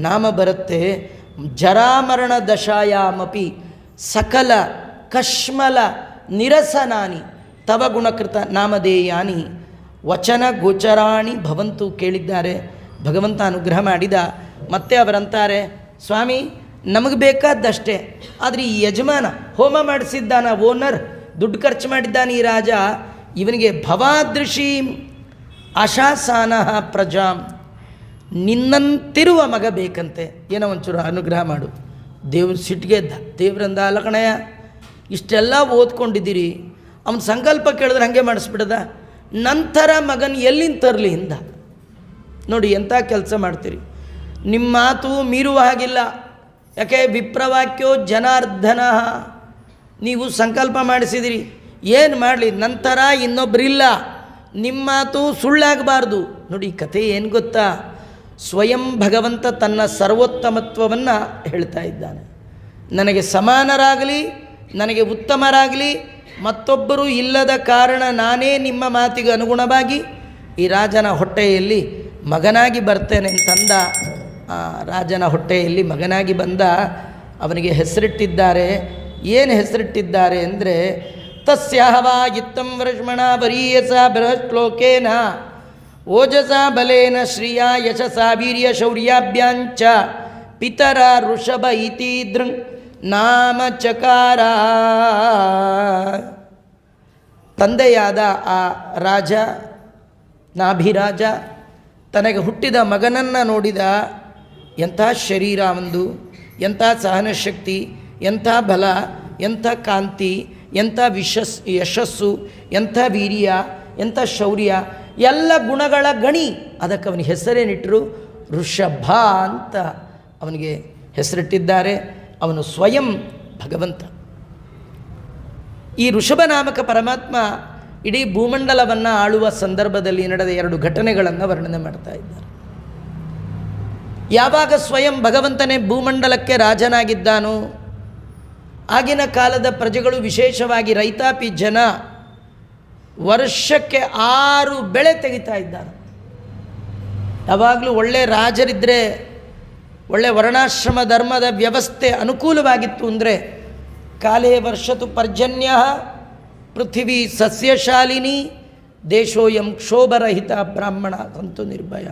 ನಾಮ ಬರುತ್ತೆ. ಜರಾಮರಣ ದಶಾಯಾಮಪಿ ಸಕಲ ಕಶ್ಮಲ ನಿರಸನಾನಿ ತವ ಗುಣಕೃತ ನಾಮಧೇಯಾನಿ ವಚನ ಗೋಚರಾಣಿ ಭವಂತು ಕೇಳಿದ್ದಾರೆ. ಭಗವಂತ ಅನುಗ್ರಹ ಮಾಡಿದ. ಮತ್ತೆ ಅವರಂತಾರೆ, ಸ್ವಾಮಿ ನಮಗೆ ಬೇಕಾದ್ದಷ್ಟೇ, ಆದರೆ ಈ ಯಜಮಾನ ಹೋಮ ಮಾಡಿಸಿದ್ದಾನ, ಓನರ್ ದುಡ್ಡು ಖರ್ಚು ಮಾಡಿದ್ದಾನೆ ಈ ರಾಜ, ಇವನಿಗೆ ಭವಾದೃಶೀಂ ಆಶಾಸಾನಃ ಪ್ರಜಾಂ, ನಿನ್ನಂತಿರುವ ಮಗ ಬೇಕಂತೆ, ಏನೋ ಒಂಚೂರು ಅನುಗ್ರಹ ಮಾಡು. ದೇವ್ರ ಸಿಟ್ಟಿಗೆದ್ದ. ದೇವ್ರಂದ, ಅಲ್ಲ ಕಣಯ್ಯ, ಇಷ್ಟೆಲ್ಲ ಓದ್ಕೊಂಡಿದ್ದೀರಿ, ಅವನ ಸಂಕಲ್ಪ ಕೇಳಿದ್ರೆ ಹಾಗೆ ಮಾಡಿಸ್ಬಿಡದ. ನಂತರ ಮಗನ ಎಲ್ಲಿಂದ ತರಲಿ ಹಿಂದ. ನೋಡಿ ಎಂಥ ಕೆಲಸ ಮಾಡ್ತೀರಿ. ನಿಮ್ಮ ಮಾತು ಮೀರುವ ಹಾಗಿಲ್ಲ. ಯಾಕೆ ವಿಪ್ರವಾಕ್ಯೋ ಜನಾರ್ದನ. ನೀವು ಸಂಕಲ್ಪ ಮಾಡಿಸಿದಿರಿ, ಏನು ಮಾಡಲಿ, ನಂತರ ಇನ್ನೊಬ್ಬರಿಲ್ಲ, ನಿಮ್ಮ ಮಾತು ಸುಳ್ಳಾಗಬಾರ್ದು. ನೋಡಿ ಈ ಕಥೆ ಏನು ಗೊತ್ತಾ, ಸ್ವಯಂ ಭಗವಂತ ತನ್ನ ಸರ್ವೋತ್ತಮತ್ವವನ್ನು ಹೇಳ್ತಾ ಇದ್ದಾನೆ. ನನಗೆ ಸಮಾನರಾಗಲಿ, ನನಗೆ ಉತ್ತಮರಾಗಲಿ ಮತ್ತೊಬ್ಬರು ಇಲ್ಲದ ಕಾರಣ ನಾನೇ ನಿಮ್ಮ ಮಾತಿಗೆ ಅನುಗುಣವಾಗಿ ಈ ರಾಜನ ಹೊಟ್ಟೆಯಲ್ಲಿ ಮಗನಾಗಿ ಬರ್ತೇನೆ ಅಂತಂದ. ರಾಜನ ಹೊಟ್ಟೆಯಲ್ಲಿ ಮಗನಾಗಿ ಬಂದ. ಅವನಿಗೆ ಹೆಸರಿಟ್ಟಿದ್ದಾರೆ. ಏನು ಹೆಸರಿಟ್ಟಿದ್ದಾರೆ ಅಂದರೆ, ತಸ್ಯಾಹವಾ ಯುಕ್ತಂ ವೃಷ್ಮಣ ವರೀಯಸ ಬೃಹಶ್ಲೋಕೇನ ಓಜಸ ಬಲೇನ ಶ್ರಿಯ ಯಶಸ ವೀರ್ಯ ಶೌರ್ಯಾಭ್ಯಾಂಚ ಪಿತರ ಋಷಭ ಇತಿ ದೃಂಗ್ ನಾಮ ಚಕಾರ. ತಂದೆಯಾದ ಆ ರಾಜ, ನಾಭಿರಾಜ, ತನಗೆ ಹುಟ್ಟಿದ ಮಗನನ್ನು ನೋಡಿದ. ಎಂಥ ಶರೀರ ಒಂದು, ಎಂಥ ಸಹನಶಕ್ತಿ, ಎಂಥ ಬಲ, ಎಂಥ ಕಾಂತಿ, ಎಂಥ ಯಶಸ್ಸು, ಎಂಥ ವೀರ್ಯ, ಎಂಥ ಶೌರ್ಯ, ಎಲ್ಲ ಗುಣಗಳ ಗಣಿ. ಅದಕ್ಕೆ ಅವನಿಗೆ ಹೆಸರೇನಿಟ್ಟರು ಋಷಭ ಅಂತ ಅವನಿಗೆ ಹೆಸರಿಟ್ಟಿದ್ದಾರೆ. ಅವನು ಸ್ವಯಂ ಭಗವಂತ. ಈ ಋಷಭ ನಾಮಕ ಪರಮಾತ್ಮ ಇಡೀ ಭೂಮಂಡಲವನ್ನು ಆಳುವ ಸಂದರ್ಭದಲ್ಲಿ ನಡೆದ 2 ಘಟನೆಗಳನ್ನು ವರ್ಣನೆ ಮಾಡ್ತಾ ಇದ್ದಾರೆ. ಯಾವಾಗ ಸ್ವಯಂ ಭಗವಂತನೇ ಭೂಮಂಡಲಕ್ಕೆ ರಾಜನಾಗಿದ್ದಾನೋ, ಆಗಿನ ಕಾಲದ ಪ್ರಜೆಗಳು, ವಿಶೇಷವಾಗಿ ರೈತಾಪಿ ಜನ, ವರ್ಷಕ್ಕೆ 6 ಬೆಳೆ ತೆಗಿತಾ ಇದ್ದಾರೆ. ಯಾವಾಗಲೂ ಒಳ್ಳೆ ರಾಜರಿದ್ದರೆ, ಒಳ್ಳೆ ವರ್ಣಾಶ್ರಮ ಧರ್ಮದ ವ್ಯವಸ್ಥೆ ಅನುಕೂಲವಾಗಿತ್ತು ಅಂದರೆ, ಕಾಲೇ ವರ್ಷತು ಪರ್ಜನ್ಯ ಪೃಥಿವಿ ಸಸ್ಯಶಾಲಿನಿ ದೇಶೋಯಂ ಕ್ಷೋಭರಹಿತ ಬ್ರಾಹ್ಮಣ ಸಂತು ನಿರ್ಭಯ.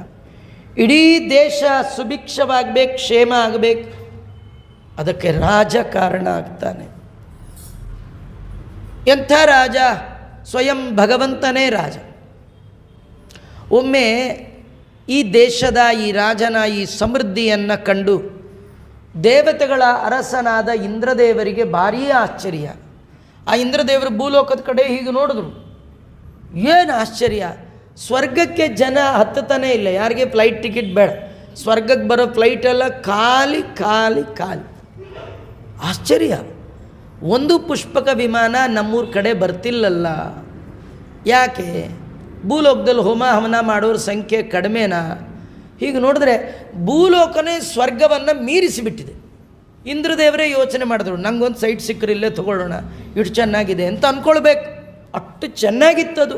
ಇಡೀ ದೇಶ ಸುಭಿಕ್ಷವಾಗಬೇಕು, ಕ್ಷೇಮ ಆಗಬೇಕು. ಅದಕ್ಕೆ ರಾಜ ಕಾರಣ ಆಗ್ತಾನೆ. ಎಂಥ ರಾಜ? ಸ್ವಯಂ ಭಗವಂತನೇ ರಾಜ. ಒಮ್ಮೆ ಈ ದೇಶದ ಈ ರಾಜನ ಈ ಸಮೃದ್ಧಿಯನ್ನು ಕಂಡು ದೇವತೆಗಳ ಅರಸನಾದ ಇಂದ್ರದೇವರಿಗೆ ಭಾರೀ ಆಶ್ಚರ್ಯ. ಆ ಇಂದ್ರದೇವರು ಭೂಲೋಕದ ಕಡೆ ಹೀಗೆ ನೋಡಿದ್ರು. ಏನು ಆಶ್ಚರ್ಯ, ಸ್ವರ್ಗಕ್ಕೆ ಜನ ಹತ್ತತಾನೇ ಇಲ್ಲ. ಯಾರಿಗೆ ಫ್ಲೈಟ್ ಟಿಕೆಟ್ ಬೇಡ, ಸ್ವರ್ಗಕ್ಕೆ ಬರೋ ಫ್ಲೈಟೆಲ್ಲ ಖಾಲಿ ಖಾಲಿ ಖಾಲಿ. ಆಶ್ಚರ್ಯ, ಒಂದು ಪುಷ್ಪಕ ವಿಮಾನ ನಮ್ಮೂರ ಕಡೆ ಬರ್ತಿಲ್ಲಲ್ಲ. ಯಾಕೆ? ಭೂಲೋಕದಲ್ಲಿ ಹೋಮ ಹವನ ಮಾಡೋರ ಸಂಖ್ಯೆ ಕಡಿಮೆನಾ? ಹೀಗೆ ನೋಡಿದ್ರೆ ಭೂಲೋಕನೇ ಸ್ವರ್ಗವನ್ನು ಮೀರಿಸಿಬಿಟ್ಟಿದೆ. ಇಂದ್ರದೇವರೇ ಯೋಚನೆ ಮಾಡಿದ್ರು, ನಂಗೊಂದು ಸೈಟ್ ಸಿಕ್ಕರೆ ಇಲ್ಲೇ ತೊಗೊಳ್ಳೋಣ, ಇಷ್ಟು ಚೆನ್ನಾಗಿದೆ ಅಂತ ಅಂದ್ಕೊಳ್ಬೇಕು. ಅಷ್ಟು ಚೆನ್ನಾಗಿತ್ತದು.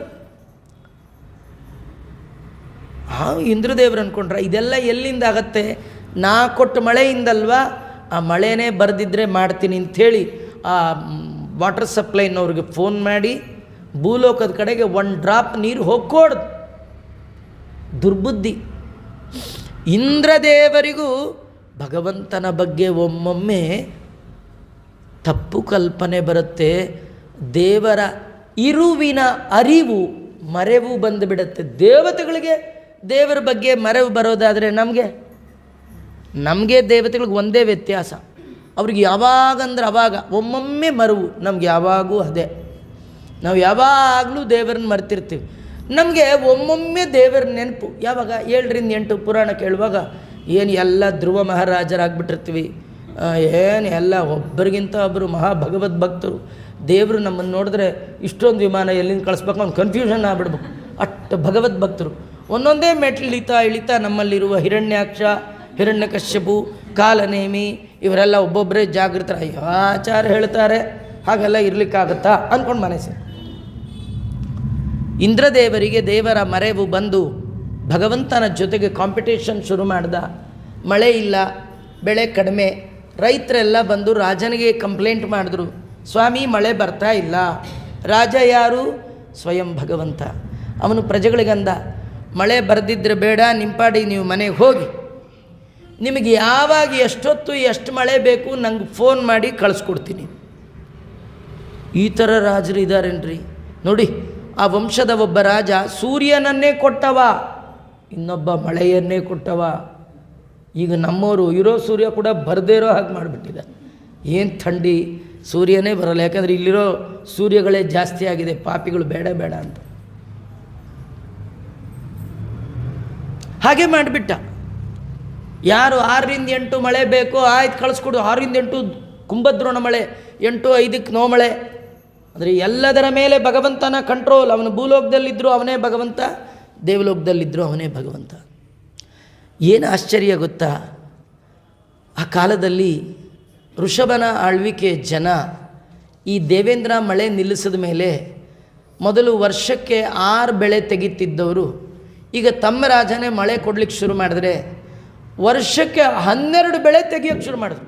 ಇಂದ್ರದೇವರು ಅಂದ್ಕೊಂಡ್ರೆ ಇದೆಲ್ಲ ಎಲ್ಲಿಂದ ಆಗತ್ತೆ? ನಾ ಕೊಟ್ಟ ಮಳೆಯಿಂದಲ್ವಾ? ಆ ಮಳೆನೇ ಬರೆದಿದ್ದರೆ ಮಾಡ್ತೀನಿ ಅಂಥೇಳಿ ಆ ವಾಟರ್ ಸಪ್ಲೈನವ್ರಿಗೆ ಫೋನ್ ಮಾಡಿ ಭೂಲೋಕದ ಕಡೆಗೆ 1 ಡ್ರಾಪ್ ನೀರು ಹೋಗ್ಕೊಡ್ದು. ದುರ್ಬುದ್ಧಿ. ಇಂದ್ರದೇವರಿಗೂ ಭಗವಂತನ ಬಗ್ಗೆ ಒಮ್ಮೊಮ್ಮೆ ತಪ್ಪು ಕಲ್ಪನೆ ಬರುತ್ತೆ. ದೇವರ ಇರುವಿನ ಅರಿವು ಮರೆವು ಬಂದುಬಿಡುತ್ತೆ. ದೇವತೆಗಳಿಗೆ ದೇವರ ಬಗ್ಗೆ ಮರೆವು ಬರೋದಾದರೆ ನಮಗೆ ದೇವತೆಗಳಿಗೆ ಒಂದೇ ವ್ಯತ್ಯಾಸ. ಅವ್ರಿಗೆ ಯಾವಾಗಂದ್ರೆ ಅವಾಗ ಒಮ್ಮೊಮ್ಮೆ ಮರೆವು, ನಮ್ಗೆ ಯಾವಾಗೂ ಅದೇ. ನಾವು ಯಾವಾಗಲೂ ದೇವರನ್ನ ಮರ್ತಿರ್ತೀವಿ. ನಮಗೆ ಒಮ್ಮೊಮ್ಮೆ ದೇವರ ನೆನಪು. ಯಾವಾಗ? 7 ರಿಂದ 8 ಪುರಾಣ ಕೇಳುವಾಗ ಏನು ಎಲ್ಲ ಧ್ರುವ ಮಹಾರಾಜರಾಗ್ಬಿಟ್ಟಿರ್ತೀವಿ. ಏನು ಎಲ್ಲ ಒಬ್ಬರಿಗಿಂತ ಒಬ್ಬರು ಮಹಾಭಗವದ್ ಭಕ್ತರು. ದೇವರು ನಮ್ಮನ್ನು ನೋಡಿದ್ರೆ ಇಷ್ಟೊಂದು ವಿಮಾನ ಎಲ್ಲಿಂದ ಕಳಿಸ್ಬೇಕು ಅವ್ನು ಕನ್ಫ್ಯೂಷನ್ ಆಗ್ಬಿಡ್ಬೇಕು. ಅಷ್ಟು ಭಗವದ್ ಭಕ್ತರು. ಒಂದೊಂದೇ ಮೆಟ್ಲು ಇಳಿತಾ ನಮ್ಮಲ್ಲಿರುವ ಹಿರಣ್ಯಾಕ್ಷ, ಹಿರಣ್ಯಕಶ್ಯಪು, ಕಾಲನೇಮಿ ಇವರೆಲ್ಲ ಒಬ್ಬೊಬ್ಬರೇ ಜಾಗೃತರ. ಅಯ್ಯೋ ಆಚಾರ ಹೇಳ್ತಾರೆ, ಹಾಗೆಲ್ಲ ಇರಲಿಕ್ಕಾಗತ್ತಾ ಅಂದ್ಕೊಂಡು ಮನಸ್ಸು. ಇಂದ್ರದೇವರಿಗೆ ದೇವರ ಮರೆವು ಬಂದು ಭಗವಂತನ ಜೊತೆಗೆ ಕಾಂಪಿಟೇಷನ್ ಶುರು ಮಾಡ್ದ. ಮಳೆ ಇಲ್ಲ, ಬೆಳೆ ಕಡಿಮೆ. ರೈತರೆಲ್ಲ ಬಂದು ರಾಜನಿಗೆ ಕಂಪ್ಲೇಂಟ್ ಮಾಡಿದ್ರು, ಸ್ವಾಮಿ ಮಳೆ ಬರ್ತಾ ಇಲ್ಲ. ರಾಜ ಯಾರು? ಸ್ವಯಂ ಭಗವಂತ. ಅವನು ಪ್ರಜೆಗಳಿಗಂದ, ಮಳೆ ಬರೆದಿದ್ದರೆ ಬೇಡ, ನಿಂಪಾಡಿ ನೀವು ಮನೆಗೆ ಹೋಗಿ, ನಿಮಗೆ ಯಾವಾಗ ಎಷ್ಟೊತ್ತು ಎಷ್ಟು ಮಳೆ ಬೇಕು ನಂಗೆ ಫೋನ್ ಮಾಡಿ ಕಳಿಸ್ಕೊಡ್ತೀನಿ. ಈ ಥರ ರಾಜರು ಇದ್ದಾರೇನ್ರಿ ನೋಡಿ. ಆ ವಂಶದ ಒಬ್ಬ ರಾಜ ಸೂರ್ಯನನ್ನೇ ಕೊಟ್ಟವ, ಇನ್ನೊಬ್ಬ ಮಳೆಯನ್ನೇ ಕೊಟ್ಟವ. ಈಗ ನಮ್ಮವರು ಇರೋ ಸೂರ್ಯ ಕೂಡ ಬರದೇ ಇರೋ ಹಾಗೆ ಮಾಡಿಬಿಟ್ಟಿದ. ಏನು ಥಂಡಿ, ಸೂರ್ಯನೇ ಬರಲ್ಲ, ಯಾಕಂದರೆ ಇಲ್ಲಿರೋ ಸೂರ್ಯಗಳೇ ಜಾಸ್ತಿ ಆಗಿದೆ, ಪಾಪಿಗಳು ಬೇಡ ಬೇಡ ಅಂತ ಹಾಗೆ ಮಾಡಿಬಿಟ್ಟ. ಯಾರು 6ರಿಂದ 8 ಮಳೆ ಬೇಕೋ ಆಯ್ತು ಕಳಿಸ್ಕೊಡು, 6ರಿಂದ 8 ಕುಂಭದ್ರೋಣ ಮಳೆ, 8-5ಕ್ಕೆ ನೋ ಮಳೆ. ಅಂದರೆ ಎಲ್ಲದರ ಮೇಲೆ ಭಗವಂತನ ಕಂಟ್ರೋಲ್. ಅವನು ಭೂಲೋಕದಲ್ಲಿದ್ದರೂ ಅವನೇ ಭಗವಂತ, ದೇವಲೋಕದಲ್ಲಿದ್ದರೂ ಅವನೇ ಭಗವಂತ. ಏನು ಆಶ್ಚರ್ಯ ಗೊತ್ತಾ, ಆ ಕಾಲದಲ್ಲಿ ಋಷಭನ ಆಳ್ವಿಕೆ ಜನ ಈ ದೇವೇಂದ್ರ ಮಳೆ ನಿಲ್ಲಿಸಿದ ಮೇಲೆ ಮೊದಲು ವರ್ಷಕ್ಕೆ 6 ಬೆಳೆ ತೆಗಿತಿದ್ದವರು ಈಗ ತಮ್ಮ ರಾಜನೇ ಮಳೆ ಕೊಡ್ಲಿಕ್ಕೆ ಶುರು ಮಾಡಿದ್ರೆ ವರ್ಷಕ್ಕೆ 12 ಬೆಳೆ ತೆಗಿಯೋಕ್ಕೆ ಶುರು ಮಾಡಿದ್ರು.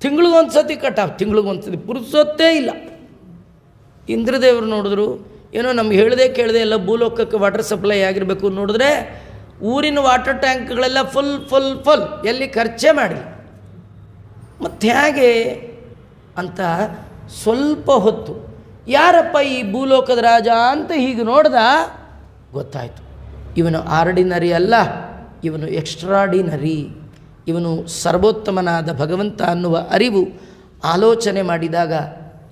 ತಿಂಗಳಿಗೊಂದು ಸತಿ ಕಟಾವು, ತಿಂಗಳಿಗೊಂದು ಸತಿ ಪುರುಸೊತ್ತೇ ಇಲ್ಲ. ಇಂದ್ರದೇವರು ನೋಡಿದ್ರು, ಏನೋ ನಮ್ಗೆ ಹೇಳದೆ ಕೇಳದೆ ಎಲ್ಲ ಭೂಲೋಕಕ್ಕೆ ವಾಟರ್ ಸಪ್ಲೈ ಆಗಿರಬೇಕು, ನೋಡಿದ್ರೆ ಊರಿನ ವಾಟರ್ ಟ್ಯಾಂಕ್ಗಳೆಲ್ಲ ಫುಲ್ ಫುಲ್ ಫುಲ್, ಎಲ್ಲಿ ಖರ್ಚೇ ಮಾಡಿ. ಮತ್ತು ಹೇಗೆ ಅಂತ ಸ್ವಲ್ಪ ಹೊತ್ತು ಯಾರಪ್ಪ ಈ ಭೂಲೋಕದ ರಾಜ ಅಂತ ಹೀಗೆ ನೋಡ್ದ, ಗೊತ್ತಾಯಿತು ಇವನು ಆರ್ಡಿನರಿ ಅಲ್ಲ, ಇವನು ಎಕ್ಸ್ಟ್ರಾಡಿನರಿ, ಇವನು ಸರ್ವೋತ್ತಮನಾದ ಭಗವಂತ ಅನ್ನುವ ಅರಿವು ಆಲೋಚನೆ ಮಾಡಿದಾಗ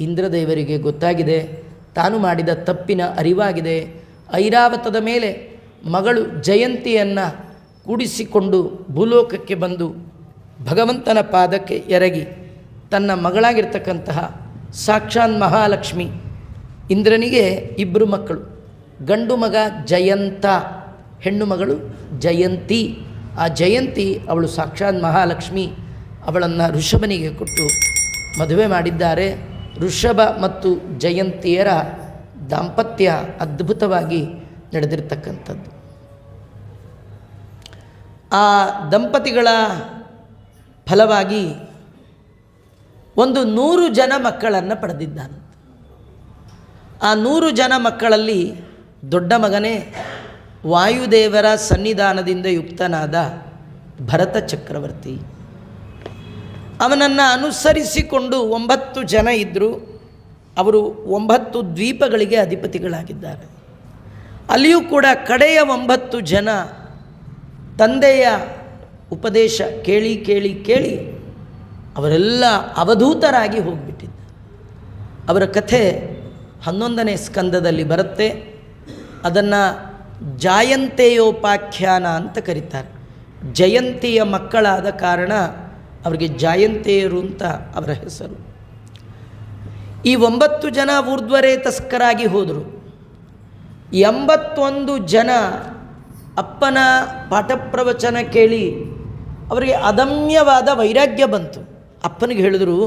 ಇಂದ್ರದೇವರಿಗೆ ಗೊತ್ತಾಗಿದೆ, ತಾನು ಮಾಡಿದ ತಪ್ಪಿನ ಅರಿವಾಗಿದೆ. ಐರಾವತದ ಮೇಲೆ ಮಗಳು ಜಯಂತಿಯನ್ನು ಕೂಡಿಸಿಕೊಂಡು ಭೂಲೋಕಕ್ಕೆ ಬಂದು ಭಗವಂತನ ಪಾದಕ್ಕೆ ಎರಗಿ ತನ್ನ ಮಗಳಾಗಿರ್ತಕ್ಕಂತಹ ಸಾಕ್ಷಾತ್ ಮಹಾಲಕ್ಷ್ಮಿ, ಇಂದ್ರನಿಗೆ 2 ಮಕ್ಕಳು, ಗಂಡು ಮಗ ಜಯಂತ, ಹೆಣ್ಣು ಮಗಳು ಜಯಂತಿ. ಆ ಜಯಂತಿ ಅವಳು ಸಾಕ್ಷಾತ್ ಮಹಾಲಕ್ಷ್ಮಿ, ಅವಳನ್ನು ಋಷಭನಿಗೆ ಕೊಟ್ಟು ಮದುವೆ ಮಾಡಿದ್ದಾರೆ. ಋಷಭ ಮತ್ತು ಜಯಂತಿಯರ ದಾಂಪತ್ಯ ಅದ್ಭುತವಾಗಿ ನಡೆದಿರ್ತಕ್ಕಂಥದ್ದು. ಆ ದಂಪತಿಗಳ ಫಲವಾಗಿ ಒಂದು 100 ಜನ ಮಕ್ಕಳನ್ನು ಪಡೆದಿದ್ದಾನೆ. ಆ 100 ಜನ ಮಕ್ಕಳಲ್ಲಿ ದೊಡ್ಡ ಮಗನೇ ವಾಯುದೇವರ ಸನ್ನಿಧಾನದಿಂದ ಯುಕ್ತನಾದ ಭರತ ಚಕ್ರವರ್ತಿ. ಅವನನ್ನು ಅನುಸರಿಸಿಕೊಂಡು 9 ಜನ ಇದ್ದರು. ಅವರು 9 ದ್ವೀಪಗಳಿಗೆ ಅಧಿಪತಿಗಳಾಗಿದ್ದಾರೆ. ಅಲ್ಲಿಯೂ ಕೂಡ ಕಡೆಯ 9 ಜನ ತಂದೆಯ ಉಪದೇಶ ಕೇಳಿ ಕೇಳಿ ಕೇಳಿ ಅವರೆಲ್ಲ ಅವಧೂತರಾಗಿ ಹೋಗಿಬಿಟ್ಟಿದ್ದಾರೆ. ಅವರ ಕಥೆ 11ನೇ ಸ್ಕಂದದಲ್ಲಿ ಬರುತ್ತೆ. ಅದನ್ನು ಜಾಯಂತೆಯೋಪಾಖ್ಯಾನ ಅಂತ ಕರೀತಾರೆ. ಜಯಂತಿಯ ಮಕ್ಕಳಾದ ಕಾರಣ ಅವರಿಗೆ ಜಾಯಂತೆಯರು ಅಂತ ಅವರ ಹೆಸರು. ಈ 9 ಜನ ಊರ್ಧ್ವರೇತಸ್ಕರಾಗಿ ಹೋದರು. 81 ಜನ ಅಪ್ಪನ ಪಾಠ ಪ್ರವಚನ ಕೇಳಿ ಅವರಿಗೆ ಅದಮ್ಯವಾದ ವೈರಾಗ್ಯ ಬಂತು. ಅಪ್ಪನಿಗೆ ಹೇಳಿದ್ರು,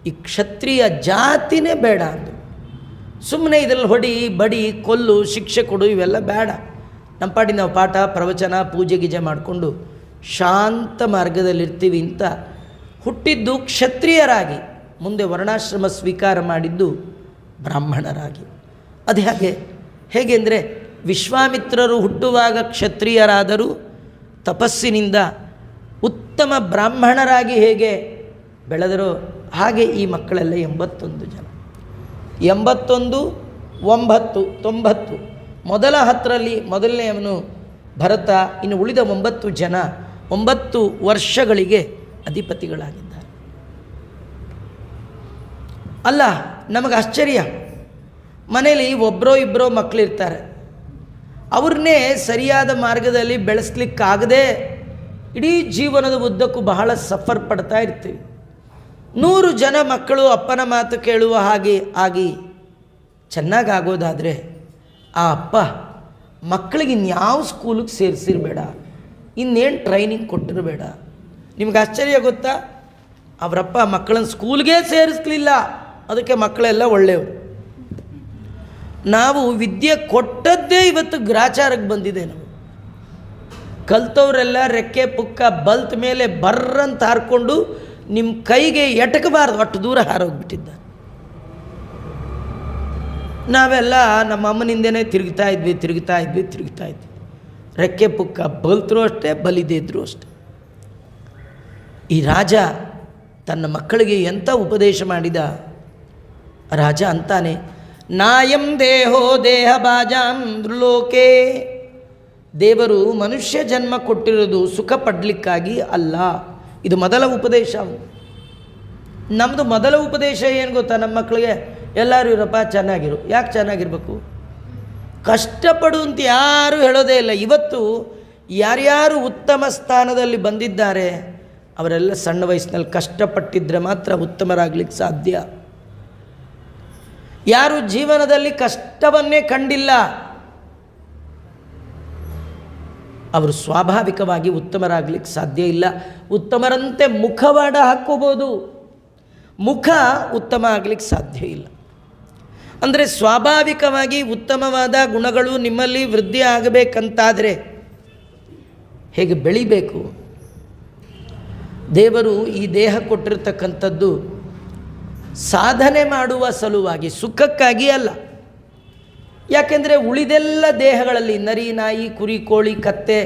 ಈ ಕ್ಷತ್ರಿಯ ಜಾತಿನೇ ಬೇಡ ಅಂದರು. ಸುಮ್ಮನೆ ಇದರಲ್ಲಿ ಹೊಡಿ ಬಡಿ ಕೊಲ್ಲು ಶಿಕ್ಷೆ ಕೊಡು ಇವೆಲ್ಲ ಬೇಡ, ನಮ್ಮ ಪಾಡಿ ನಾವು ಪಾಠ ಪ್ರವಚನ ಪೂಜೆ ಗೀಜೆ ಮಾಡಿಕೊಂಡು ಶಾಂತ ಮಾರ್ಗದಲ್ಲಿರ್ತೀವಿ ಅಂತ ಹುಟ್ಟಿದ್ದು ಕ್ಷತ್ರಿಯರಾಗಿ, ಮುಂದೆ ವರ್ಣಾಶ್ರಮ ಸ್ವೀಕಾರ ಮಾಡಿದ್ದು ಬ್ರಾಹ್ಮಣರಾಗಿ. ಅದು ಹೇಗೆ ಅಂದರೆ ವಿಶ್ವಾಮಿತ್ರರು ಹುಟ್ಟುವಾಗ ಕ್ಷತ್ರಿಯರಾದರೂ ತಪಸ್ಸಿನಿಂದ ಉತ್ತಮ ಬ್ರಾಹ್ಮಣರಾಗಿ ಹೇಗೆ ಬೆಳೆದರೋ ಹಾಗೆ ಈ ಮಕ್ಕಳೆಲ್ಲ 81 ಜನ. 81, 9, 90. ಮೊದಲ 10ರಲ್ಲಿ ಮೊದಲನೆಯವನು ಭರತ, ಇನ್ನು ಉಳಿದ 9 ಜನ 9 ವರ್ಷಗಳಿಗೆ ಅಧಿಪತಿಗಳಾಗಿದ್ದಾರೆ. ಅಲ್ಲ, ನಮಗೆ ಆಶ್ಚರ್ಯ, ಮನೇಲಿ ಒಬ್ಬರೋ ಇಬ್ಬರೋ ಮಕ್ಕಳಿರ್ತಾರೆ, ಅವ್ರನ್ನೇ ಸರಿಯಾದ ಮಾರ್ಗದಲ್ಲಿ ಬೆಳೆಸ್ಲಿಕ್ಕಾಗದೆ ಇಡೀ ಜೀವನದ ಉದ್ದಕ್ಕೂ ಬಹಳ ಸಫರ್ ಪಡ್ತಾ ಇರ್ತೀವಿ. 100 ಜನ ಮಕ್ಕಳು ಅಪ್ಪನ ಮಾತು ಕೇಳುವ ಹಾಗೆ ಆಗಿ ಚೆನ್ನಾಗಾಗೋದಾದರೆ ಆ ಅಪ್ಪ ಮಕ್ಕಳಿಗೆ ಇನ್ಯಾವ ಸ್ಕೂಲಿಗೆ ಸೇರಿಸಿರಬೇಡ, ಇನ್ನೇನು ಟ್ರೈನಿಂಗ್ ಕೊಟ್ಟಿರಬೇಡ. ನಿಮ್ಗೆ ಆಶ್ಚರ್ಯ ಗೊತ್ತಾ, ಅವರಪ್ಪ ಮಕ್ಕಳನ್ನ ಸ್ಕೂಲ್ಗೆ ಸೇರಿಸ್ಲಿಲ್ಲ, ಅದಕ್ಕೆ ಮಕ್ಕಳೆಲ್ಲ ಒಳ್ಳೆಯವರು. ನಾವು ವಿದ್ಯೆ ಕೊಟ್ಟದ್ದೇ ಇವತ್ತು ಗ್ರಾಚಾರಕ್ಕೆ ಬಂದಿದೆ. ನಾವು ಕಲ್ತವರೆಲ್ಲ ರೆಕ್ಕೆ ಪುಕ್ಕ ಬಲ್ತ್ ಮೇಲೆ ಬರ್ರಂತ ಹಾರಿಕೊಂಡು ನಿಮ್ಮ ಕೈಗೆ ಎಟಕಬಾರ್ದು ಅಷ್ಟು ದೂರ ಹಾರೋಗ್ಬಿಟ್ಟಿದ್ದ. ನಾವೆಲ್ಲ ನಮ್ಮ ಅಮ್ಮನಿಂದನೇ ತಿರುಗ್ತಾ ಇದ್ವಿ. ರೆಕ್ಕೆ ಪುಕ್ಕ ಬಲ್ತರೂ ಅಷ್ಟೇ, ಬಲಿದೇ ಇದ್ದರೂ ಅಷ್ಟೆ. ಈ ರಾಜ ತನ್ನ ಮಕ್ಕಳಿಗೆ ಎಂಥ ಉಪದೇಶ ಮಾಡಿದ. ರಾಜ ಅಂತಾನೆ, ನಾಯಂ ದೇಹೋ ದೇಹ ಬಾಜಾಂ ಲೋಕೆ. ದೇವರು ಮನುಷ್ಯ ಜನ್ಮ ಕೊಟ್ಟಿರೋದು ಸುಖ ಪಡಲಿಕ್ಕಾಗಿ ಅಲ್ಲ. ಇದು ಮೊದಲ ಉಪದೇಶ. ನಮ್ಮದು ಮೊದಲ ಉಪದೇಶ ಏನು ಗೊತ್ತಾ ನಮ್ಮ ಮಕ್ಕಳಿಗೆ? ಎಲ್ಲರೂ ಇರಪ್ಪ, ಚೆನ್ನಾಗಿರು. ಯಾಕೆ ಚೆನ್ನಾಗಿರ್ಬೇಕು? ಕಷ್ಟಪಡು ಅಂತ ಯಾರೂ ಹೇಳೋದೇ ಇಲ್ಲ. ಇವತ್ತು ಯಾರ್ಯಾರು ಉತ್ತಮ ಸ್ಥಾನದಲ್ಲಿ ಬಂದಿದ್ದಾರೆ ಅವರೆಲ್ಲ ಸಣ್ಣ ವಯಸ್ಸಿನಲ್ಲಿ ಕಷ್ಟಪಟ್ಟಿದ್ದರೆ ಮಾತ್ರ ಉತ್ತಮರಾಗಲಿಕ್ಕೆ ಸಾಧ್ಯ. ಯಾರು ಜೀವನದಲ್ಲಿ ಕಷ್ಟವನ್ನೇ ಕಂಡಿಲ್ಲ ಅವರು ಸ್ವಾಭಾವಿಕವಾಗಿ ಉತ್ತಮರಾಗಲಿಕ್ಕೆ ಸಾಧ್ಯ ಇಲ್ಲ. ಉತ್ತಮರಂತೆ ಮುಖವಾಡ ಹಾಕ್ಕೋಬೋದು, ಮುಖ ಉತ್ತಮ ಆಗಲಿಕ್ಕೆ ಸಾಧ್ಯ ಇಲ್ಲ. ಅಂದರೆ ಸ್ವಾಭಾವಿಕವಾಗಿ ಉತ್ತಮವಾದ ಗುಣಗಳು ನಿಮ್ಮಲ್ಲಿ ವೃದ್ಧಿ ಆಗಬೇಕಂತಾದರೆ ಹೇಗೆ ಬೆಳಿಬೇಕು? ದೇವರು ಈ ದೇಹ ಕೊಟ್ಟಿರ್ತಕ್ಕಂಥದ್ದು ಸಾಧನೆ ಮಾಡುವ ಸಲುವಾಗಿ, ಸುಖಕ್ಕಾಗಿ ಅಲ್ಲ. ಯಾಕೆಂದರೆ ಉಳಿದೆಲ್ಲ ದೇಹಗಳಲ್ಲಿ ನರಿ, ನಾಯಿ, ಕುರಿ, ಕೋಳಿ, ಕತ್ತೆ,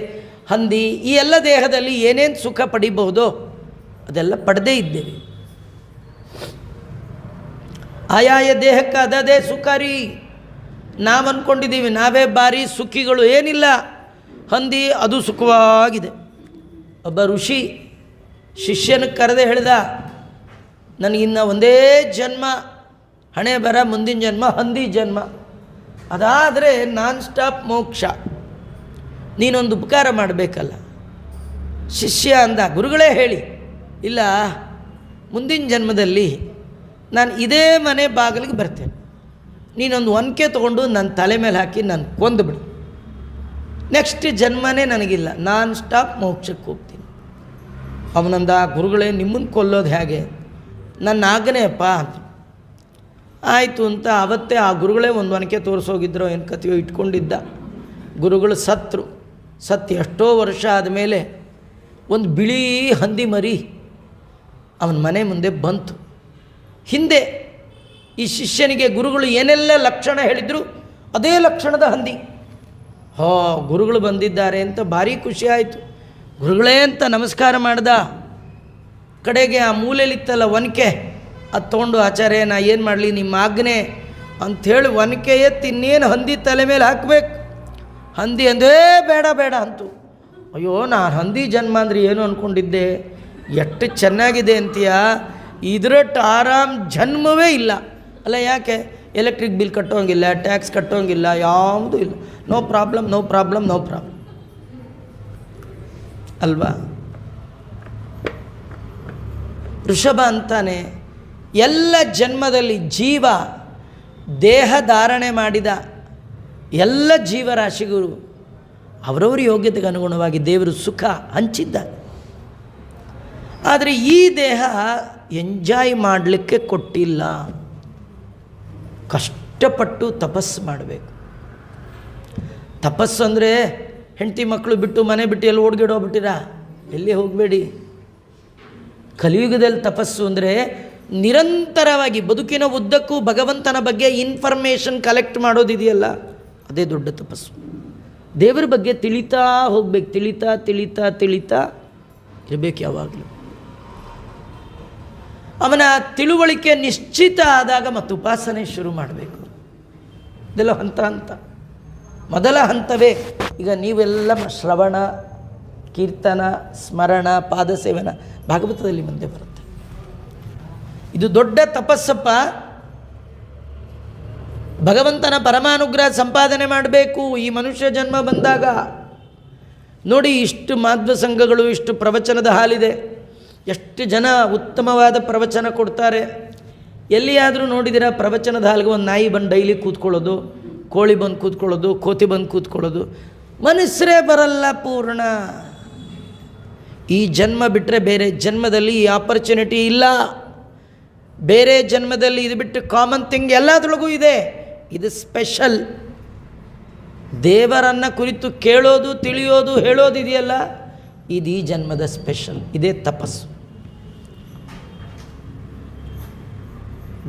ಹಂದಿ ಈ ಎಲ್ಲ ದೇಹದಲ್ಲಿ ಏನೇನು ಸುಖ ಪಡಿಬಹುದೋ ಅದೆಲ್ಲ ಪಡೆದೇ ಇದ್ದೇವೆ. ಆಯಾಯ ದೇಹಕ್ಕೆ ಅದೇ ಸುಖ ರೀ. ನಾವು ಅಂದ್ಕೊಂಡಿದ್ದೀವಿ ನಾವೇ ಭಾರಿ ಸುಖಿಗಳು. ಏನಿಲ್ಲ, ಹಂದಿ ಅದು ಸುಖವಾಗಿದೆ. ಒಬ್ಬ ಋಷಿ ಶಿಷ್ಯನ ಕರೆದೇ ಹೇಳಿದ, ನನಗಿನ್ನ ಒಂದೇ ಜನ್ಮ ಹಣೆ ಬರ, ಮುಂದಿನ ಜನ್ಮ ಹಂದಿ ಜನ್ಮ, ಅದಾದರೆ ನಾನ್ ಸ್ಟಾಪ್ ಮೋಕ್ಷ. ನೀನೊಂದು ಉಪಕಾರ ಮಾಡಬೇಕಲ್ಲ. ಶಿಷ್ಯ ಅಂದ, ಗುರುಗಳೇ ಹೇಳಿ. ಇಲ್ಲ, ಮುಂದಿನ ಜನ್ಮದಲ್ಲಿ ನಾನು ಇದೇ ಮನೆ ಬಾಗಿಲಿಗೆ ಬರ್ತೇನೆ, ನೀನೊಂದು ಒನಕೆ ತೊಗೊಂಡು ನನ್ನ ತಲೆ ಮೇಲೆ ಹಾಕಿ ನಾನು ಕೊಂದುಬಿಡು. ನೆಕ್ಸ್ಟ್ ಜನ್ಮನೇ ನನಗಿಲ್ಲ, ನಾನ್ ಸ್ಟಾಪ್ ಮೋಕ್ಷಕ್ಕೆ ಹೋಗ್ತೀನಿ. ಅವನಂದ, ಗುರುಗಳೇ ನಿಮ್ಮನ್ನು ಕೊಲ್ಲೋದು ಹೇಗೆ? ನನ್ನ ಆಜ್ಞೆಯಪ್ಪ ಅಂತ. ಆಯಿತು ಅಂತ ಅವತ್ತೇ ಆ ಗುರುಗಳೇ ಒಂದು ಒನಕೆ ತೋರಿಸೋಗಿದ್ರೋ ಏನು ಕಥೆಯೋ ಇಟ್ಕೊಂಡಿದ್ದ. ಗುರುಗಳು ಸತ್ರು. ಎಷ್ಟೋ ವರ್ಷ ಆದಮೇಲೆ ಒಂದು ಬಿಳಿ ಹಂದಿ ಮರಿ ಅವನ ಮನೆ ಮುಂದೆ ಬಂತು. ಹಿಂದೆ ಈ ಶಿಷ್ಯನಿಗೆ ಗುರುಗಳು ಏನೆಲ್ಲ ಲಕ್ಷಣ ಹೇಳಿದರು ಅದೇ ಲಕ್ಷಣದ ಹಂದಿ. ಗುರುಗಳು ಬಂದಿದ್ದಾರೆ ಅಂತ ಭಾರಿ ಖುಷಿ ಆಯಿತು. ಗುರುಗಳೇ ಅಂತ ನಮಸ್ಕಾರ ಮಾಡ್ದ. ಕಡೆಗೆ ಆ ಮೂಲೆಯಲ್ಲಿತ್ತಲ್ಲ ಒನಕೆ, ಅದು ತೊಗೊಂಡು, ಆಚಾರ್ಯ ನಾ ಏನು ಮಾಡಲಿ, ನಿಮ್ಮ ಆಜ್ಞೆ ಅಂಥೇಳಿ ಒನಕೆ ಎತ್ತಿ ಇನ್ನೇನು ಹಂದಿ ತಲೆ ಮೇಲೆ ಹಾಕಬೇಕು. ಹಂದಿ ಅಂದೇ ಬೇಡ ಬೇಡ ಅಂತು. ಅಯ್ಯೋ, ನಾನು ಹಂದಿ ಜನ್ಮ ಅಂದರೆ ಏನು ಅಂದ್ಕೊಂಡಿದ್ದೆ, ಎಷ್ಟು ಚೆನ್ನಾಗಿದೆ ಅಂತೀಯ, ಇದರಟ್ಟು ಆರಾಮ್ ಜನ್ಮವೇ ಇಲ್ಲ. ಅಲ್ಲ ಯಾಕೆ? ಎಲೆಕ್ಟ್ರಿಕ್ ಬಿಲ್ ಕಟ್ಟೋಂಗಿಲ್ಲ, ಟ್ಯಾಕ್ಸ್ ಕಟ್ಟೋಂಗಿಲ್ಲ, ಯಾವುದೂ ಇಲ್ಲ. ನೋ ಪ್ರಾಬ್ಲಮ್ ಅಲ್ವಾ? ಋಷಭ ಅಂತಾನೆ ಎಲ್ಲ ಜನ್ಮದಲ್ಲಿ ಜೀವ ದೇಹ ಧಾರಣೆ ಮಾಡಿದ ಎಲ್ಲ ಜೀವರಾಶಿಗಳು ಅವರವರ ಯೋಗ್ಯತೆಗೆ ಅನುಗುಣವಾಗಿ ದೇವರು ಸುಖ ಹಂಚಿದ್ದಾರೆ. ಆದರೆ ಈ ದೇಹ ಎಂಜಾಯ್ ಮಾಡಲಿಕ್ಕೆ ಕೊಟ್ಟಿಲ್ಲ. ಕಷ್ಟಪಟ್ಟು ತಪಸ್ಸು ಮಾಡಬೇಕು. ತಪಸ್ಸು ಅಂದರೆ ಹೆಂಡತಿ ಮಕ್ಕಳು ಬಿಟ್ಟು ಮನೆ ಬಿಟ್ಟು ಎಲ್ಲಿ ಓಡ್ಗಿಡೋಗ್ಬಿಟ್ಟಿರಾ? ಎಲ್ಲಿ ಹೋಗಬೇಡಿ. ಕಲಿಯುಗದಲ್ಲಿ ತಪಸ್ಸು ಅಂದರೆ ನಿರಂತರವಾಗಿ ಬದುಕಿನ ಉದ್ದಕ್ಕೂ ಭಗವಂತನ ಬಗ್ಗೆ ಇನ್ಫಾರ್ಮೇಷನ್ ಕಲೆಕ್ಟ್ ಮಾಡೋದಿದೆಯಲ್ಲ, ಅದೇ ದೊಡ್ಡ ತಪಸ್ಸು. ದೇವರ ಬಗ್ಗೆ ತಿಳಿತಾ ಹೋಗ್ಬೇಕು, ತಿಳಿತಾ ಇರಬೇಕು ಯಾವಾಗಲೂ. ಅವನ ತಿಳುವಳಿಕೆ ನಿಶ್ಚಿತ ಆದಾಗ ಮತ್ತು ಉಪಾಸನೆ ಶುರು ಮಾಡಬೇಕು. ಇದೆಲ್ಲ ಹಂತ. ಮೊದಲ ಹಂತವೇ ಈಗ ನೀವೆಲ್ಲ ಶ್ರವಣ, ಕೀರ್ತನ, ಸ್ಮರಣ, ಪಾದಸೇವನ ಭಾಗವತದಲ್ಲಿ ಮುಂದೆ ಬರುತ್ತೆ. ಇದು ದೊಡ್ಡ ತಪಸ್ಸಪ್ಪ. ಭಗವಂತನ ಪರಮಾನುಗ್ರಹ ಸಂಪಾದನೆ ಮಾಡಬೇಕು ಈ ಮನುಷ್ಯ ಜನ್ಮ ಬಂದಾಗ. ನೋಡಿ, ಇಷ್ಟು ಮಾಧ್ವ ಸಂಘಗಳು, ಇಷ್ಟು ಪ್ರವಚನದ ಹಾಲಿದೆ. ಎಷ್ಟು ಜನ ಉತ್ತಮವಾದ ಪ್ರವಚನ ಕೊಡ್ತಾರೆ. ಎಲ್ಲಿಯಾದರೂ ನೋಡಿದಿರಾ ಪ್ರವಚನದ ಹಾಲಿಗೆ ಒಂದು ನಾಯಿ ಬಂದು ಡೈಲಿ ಕೂತ್ಕೊಳ್ಳೋದು, ಕೋಳಿ ಬಂದು ಕೂತ್ಕೊಳ್ಳೋದು, ಕೋತಿ ಬಂದು ಕೂತ್ಕೊಳ್ಳೋದು? ಮನುಷ್ಯರೇ ಬರಲ್ಲ ಪೂರ್ಣ. ಈ ಜನ್ಮ ಬಿಟ್ಟರೆ ಬೇರೆ ಜನ್ಮದಲ್ಲಿ ಈ ಆಪರ್ಚುನಿಟಿ ಇಲ್ಲ. ಬೇರೆ ಜನ್ಮದಲ್ಲಿ ಇದು ಬಿಟ್ಟು ಕಾಮನ್ ಥಿಂಗ್ ಎಲ್ಲದರೊಳಗೂ ಇದೆ. ಇದು ಸ್ಪೆಷಲ್. ದೇವರನ್ನು ಕುರಿತು ಕೇಳೋದು, ತಿಳಿಯೋದು, ಹೇಳೋದಿದೆಯಲ್ಲ, ಇದು ಈ ಜನ್ಮದ ಸ್ಪೆಷಲ್. ಇದೇ ತಪಸ್ಸು.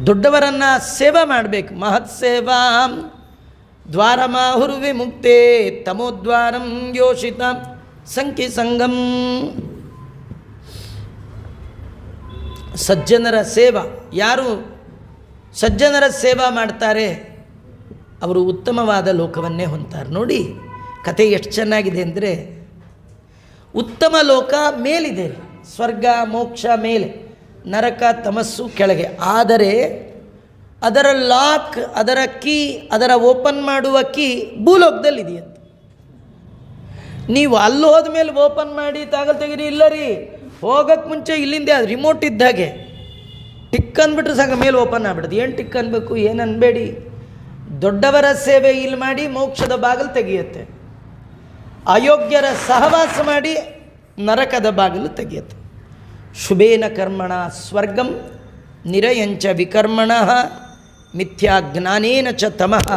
ದೊಡ್ಡವರನ್ನು ಸೇವಾ ಮಾಡಬೇಕು. ಮಹತ್ ಸೇವಾಂ ದ್ವಾರಮಾಹುರ್ ವಿಮುಕ್ತೆ ತಮೋದ್ವಾರಂ ಯೋಷಿತ ಸಂಕಿ ಸಂಗಂ. ಸಜ್ಜನರ ಸೇವಾ, ಯಾರು ಸಜ್ಜನರ ಸೇವಾ ಮಾಡ್ತಾರೆ ಅವರು ಉತ್ತಮವಾದ ಲೋಕವನ್ನೇ ಹೊಂದ್ತಾರೆ. ನೋಡಿ ಕಥೆ ಎಷ್ಟು ಚೆನ್ನಾಗಿದೆ ಅಂದರೆ, ಉತ್ತಮ ಲೋಕ ಮೇಲಿದೆ, ಸ್ವರ್ಗ ಮೋಕ್ಷ ಮೇಲೆ. ನರಕ ತಮಸ್ಸು ಕೆಳಗೆ. ಆದರೆ ಅದರ ಲಾಕ್, ಅದರ ಕೀ, ಅದರ ಓಪನ್ ಮಾಡುವ ಕೀ ಭೂಲೋಕದಲ್ಲಿದೆಯಂತೆ. ನೀವು ಅಲ್ಲಿ ಹೋದ್ಮೇಲೆ ಓಪನ್ ಮಾಡಿ ತೆಗೀರಿ, ಇಲ್ಲ ರೀ, ಹೋಗೋಕ್ಕೆ ಮುಂಚೆ ಇಲ್ಲಿಂದ ಅದು ರಿಮೋಟ್ ಇದ್ದಾಗೆ ಟಿಕ್ ಅಂದ್ಬಿಟ್ರೆ ಸಾಕು, ಮೇಲೆ ಓಪನ್ ಆಗ್ಬಿಡುತ್ತೆ. ಏನು ಟಿಕ್ ಅನ್ಬೇಕು, ಏನು ಅನ್ಬೇಡಿ. ದೊಡ್ಡವರ ಸೇವೆ ಇಲ್ಲಿ ಮಾಡಿ ಮೋಕ್ಷದ ಬಾಗಿಲು ತೆಗೆಯುತ್ತೆ, ಅಯೋಗ್ಯರ ಸಹವಾಸ ಮಾಡಿ ನರಕದ ಬಾಗಿಲು ತೆಗೆಯುತ್ತೆ. ಶುಭೇನ ಕರ್ಮಣ ಸ್ವರ್ಗಂ ನಿರಯಂಚ ವಿಕರ್ಮಣ ಮಿಥ್ಯಾ ಜ್ಞಾನೇನ ಚ ತಮಃ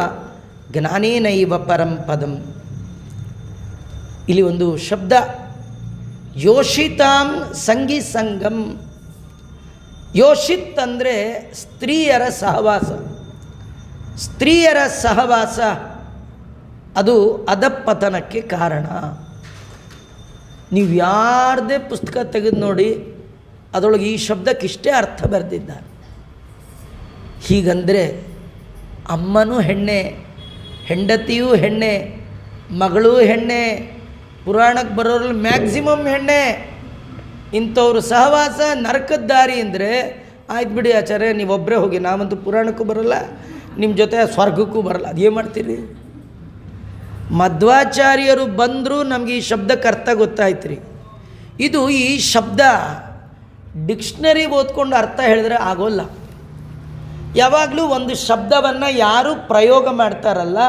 ಜ್ಞಾನೇನೈವ ಪರಂ ಪದಂ. ಇಲ್ಲಿ ಒಂದು ಶಬ್ದ, ಯೋಷಿತಾಂ ಸಂಗಿ ಸಂಗಂ. ಯೋಷಿತ್ ಅಂದರೆ ಸ್ತ್ರೀಯರ ಸಹವಾಸ. ಸ್ತ್ರೀಯರ ಸಹವಾಸ ಅದು ಅಧಪತನಕ್ಕೆ ಕಾರಣ. ನೀವು ಯಾರದೇ ಪುಸ್ತಕ ತೆಗೆದು ನೋಡಿ, ಅದರೊಳಗೆ ಈ ಶಬ್ದಕ್ಕೆ ಇಷ್ಟೇ ಅರ್ಥ ಬರೆದಿದ್ದಾರೆ. ಹೀಗಂದರೆ ಅಮ್ಮನೂ ಹೆಣ್ಣೆ, ಹೆಂಡತಿಯೂ ಹೆಣ್ಣೆ, ಮಗಳೂ ಹೆಣ್ಣೆ, ಪುರಾಣಕ್ಕೆ ಬರೋರಲ್ಲಿ ಮ್ಯಾಕ್ಸಿಮಮ್ ಹೆಣ್ಣೆ. ಇಂಥವ್ರು ಸಹವಾಸ ನರಕದ ದಾರಿ ಅಂದರೆ ಆಯ್ತು ಬಿಡಿ ಆಚಾರ್ಯ, ನೀವೊಬ್ಬರೇ ಹೋಗಿ, ನಾವಂತೂ ಪುರಾಣಕ್ಕೂ ಬರೋಲ್ಲ, ನಿಮ್ಮ ಜೊತೆ ಸ್ವರ್ಗಕ್ಕೂ ಬರಲ್ಲ, ಅದೇನು ಮಾಡ್ತೀರಿ? ಮಧ್ವಾಚಾರ್ಯರು ಬಂದರೂ ನಮಗೆ ಈ ಶಬ್ದಕ್ಕೆ ಅರ್ಥ ಗೊತ್ತಾಯ್ತು ರೀ. ಇದು ಈ ಶಬ್ದ ಡಿಕ್ಷನರಿ ಓದ್ಕೊಂಡು ಅರ್ಥ ಹೇಳಿದ್ರೆ ಆಗೋಲ್ಲ. ಯಾವಾಗಲೂ ಒಂದು ಶಬ್ದವನ್ನು ಯಾರು ಪ್ರಯೋಗ ಮಾಡ್ತಾರಲ್ಲ,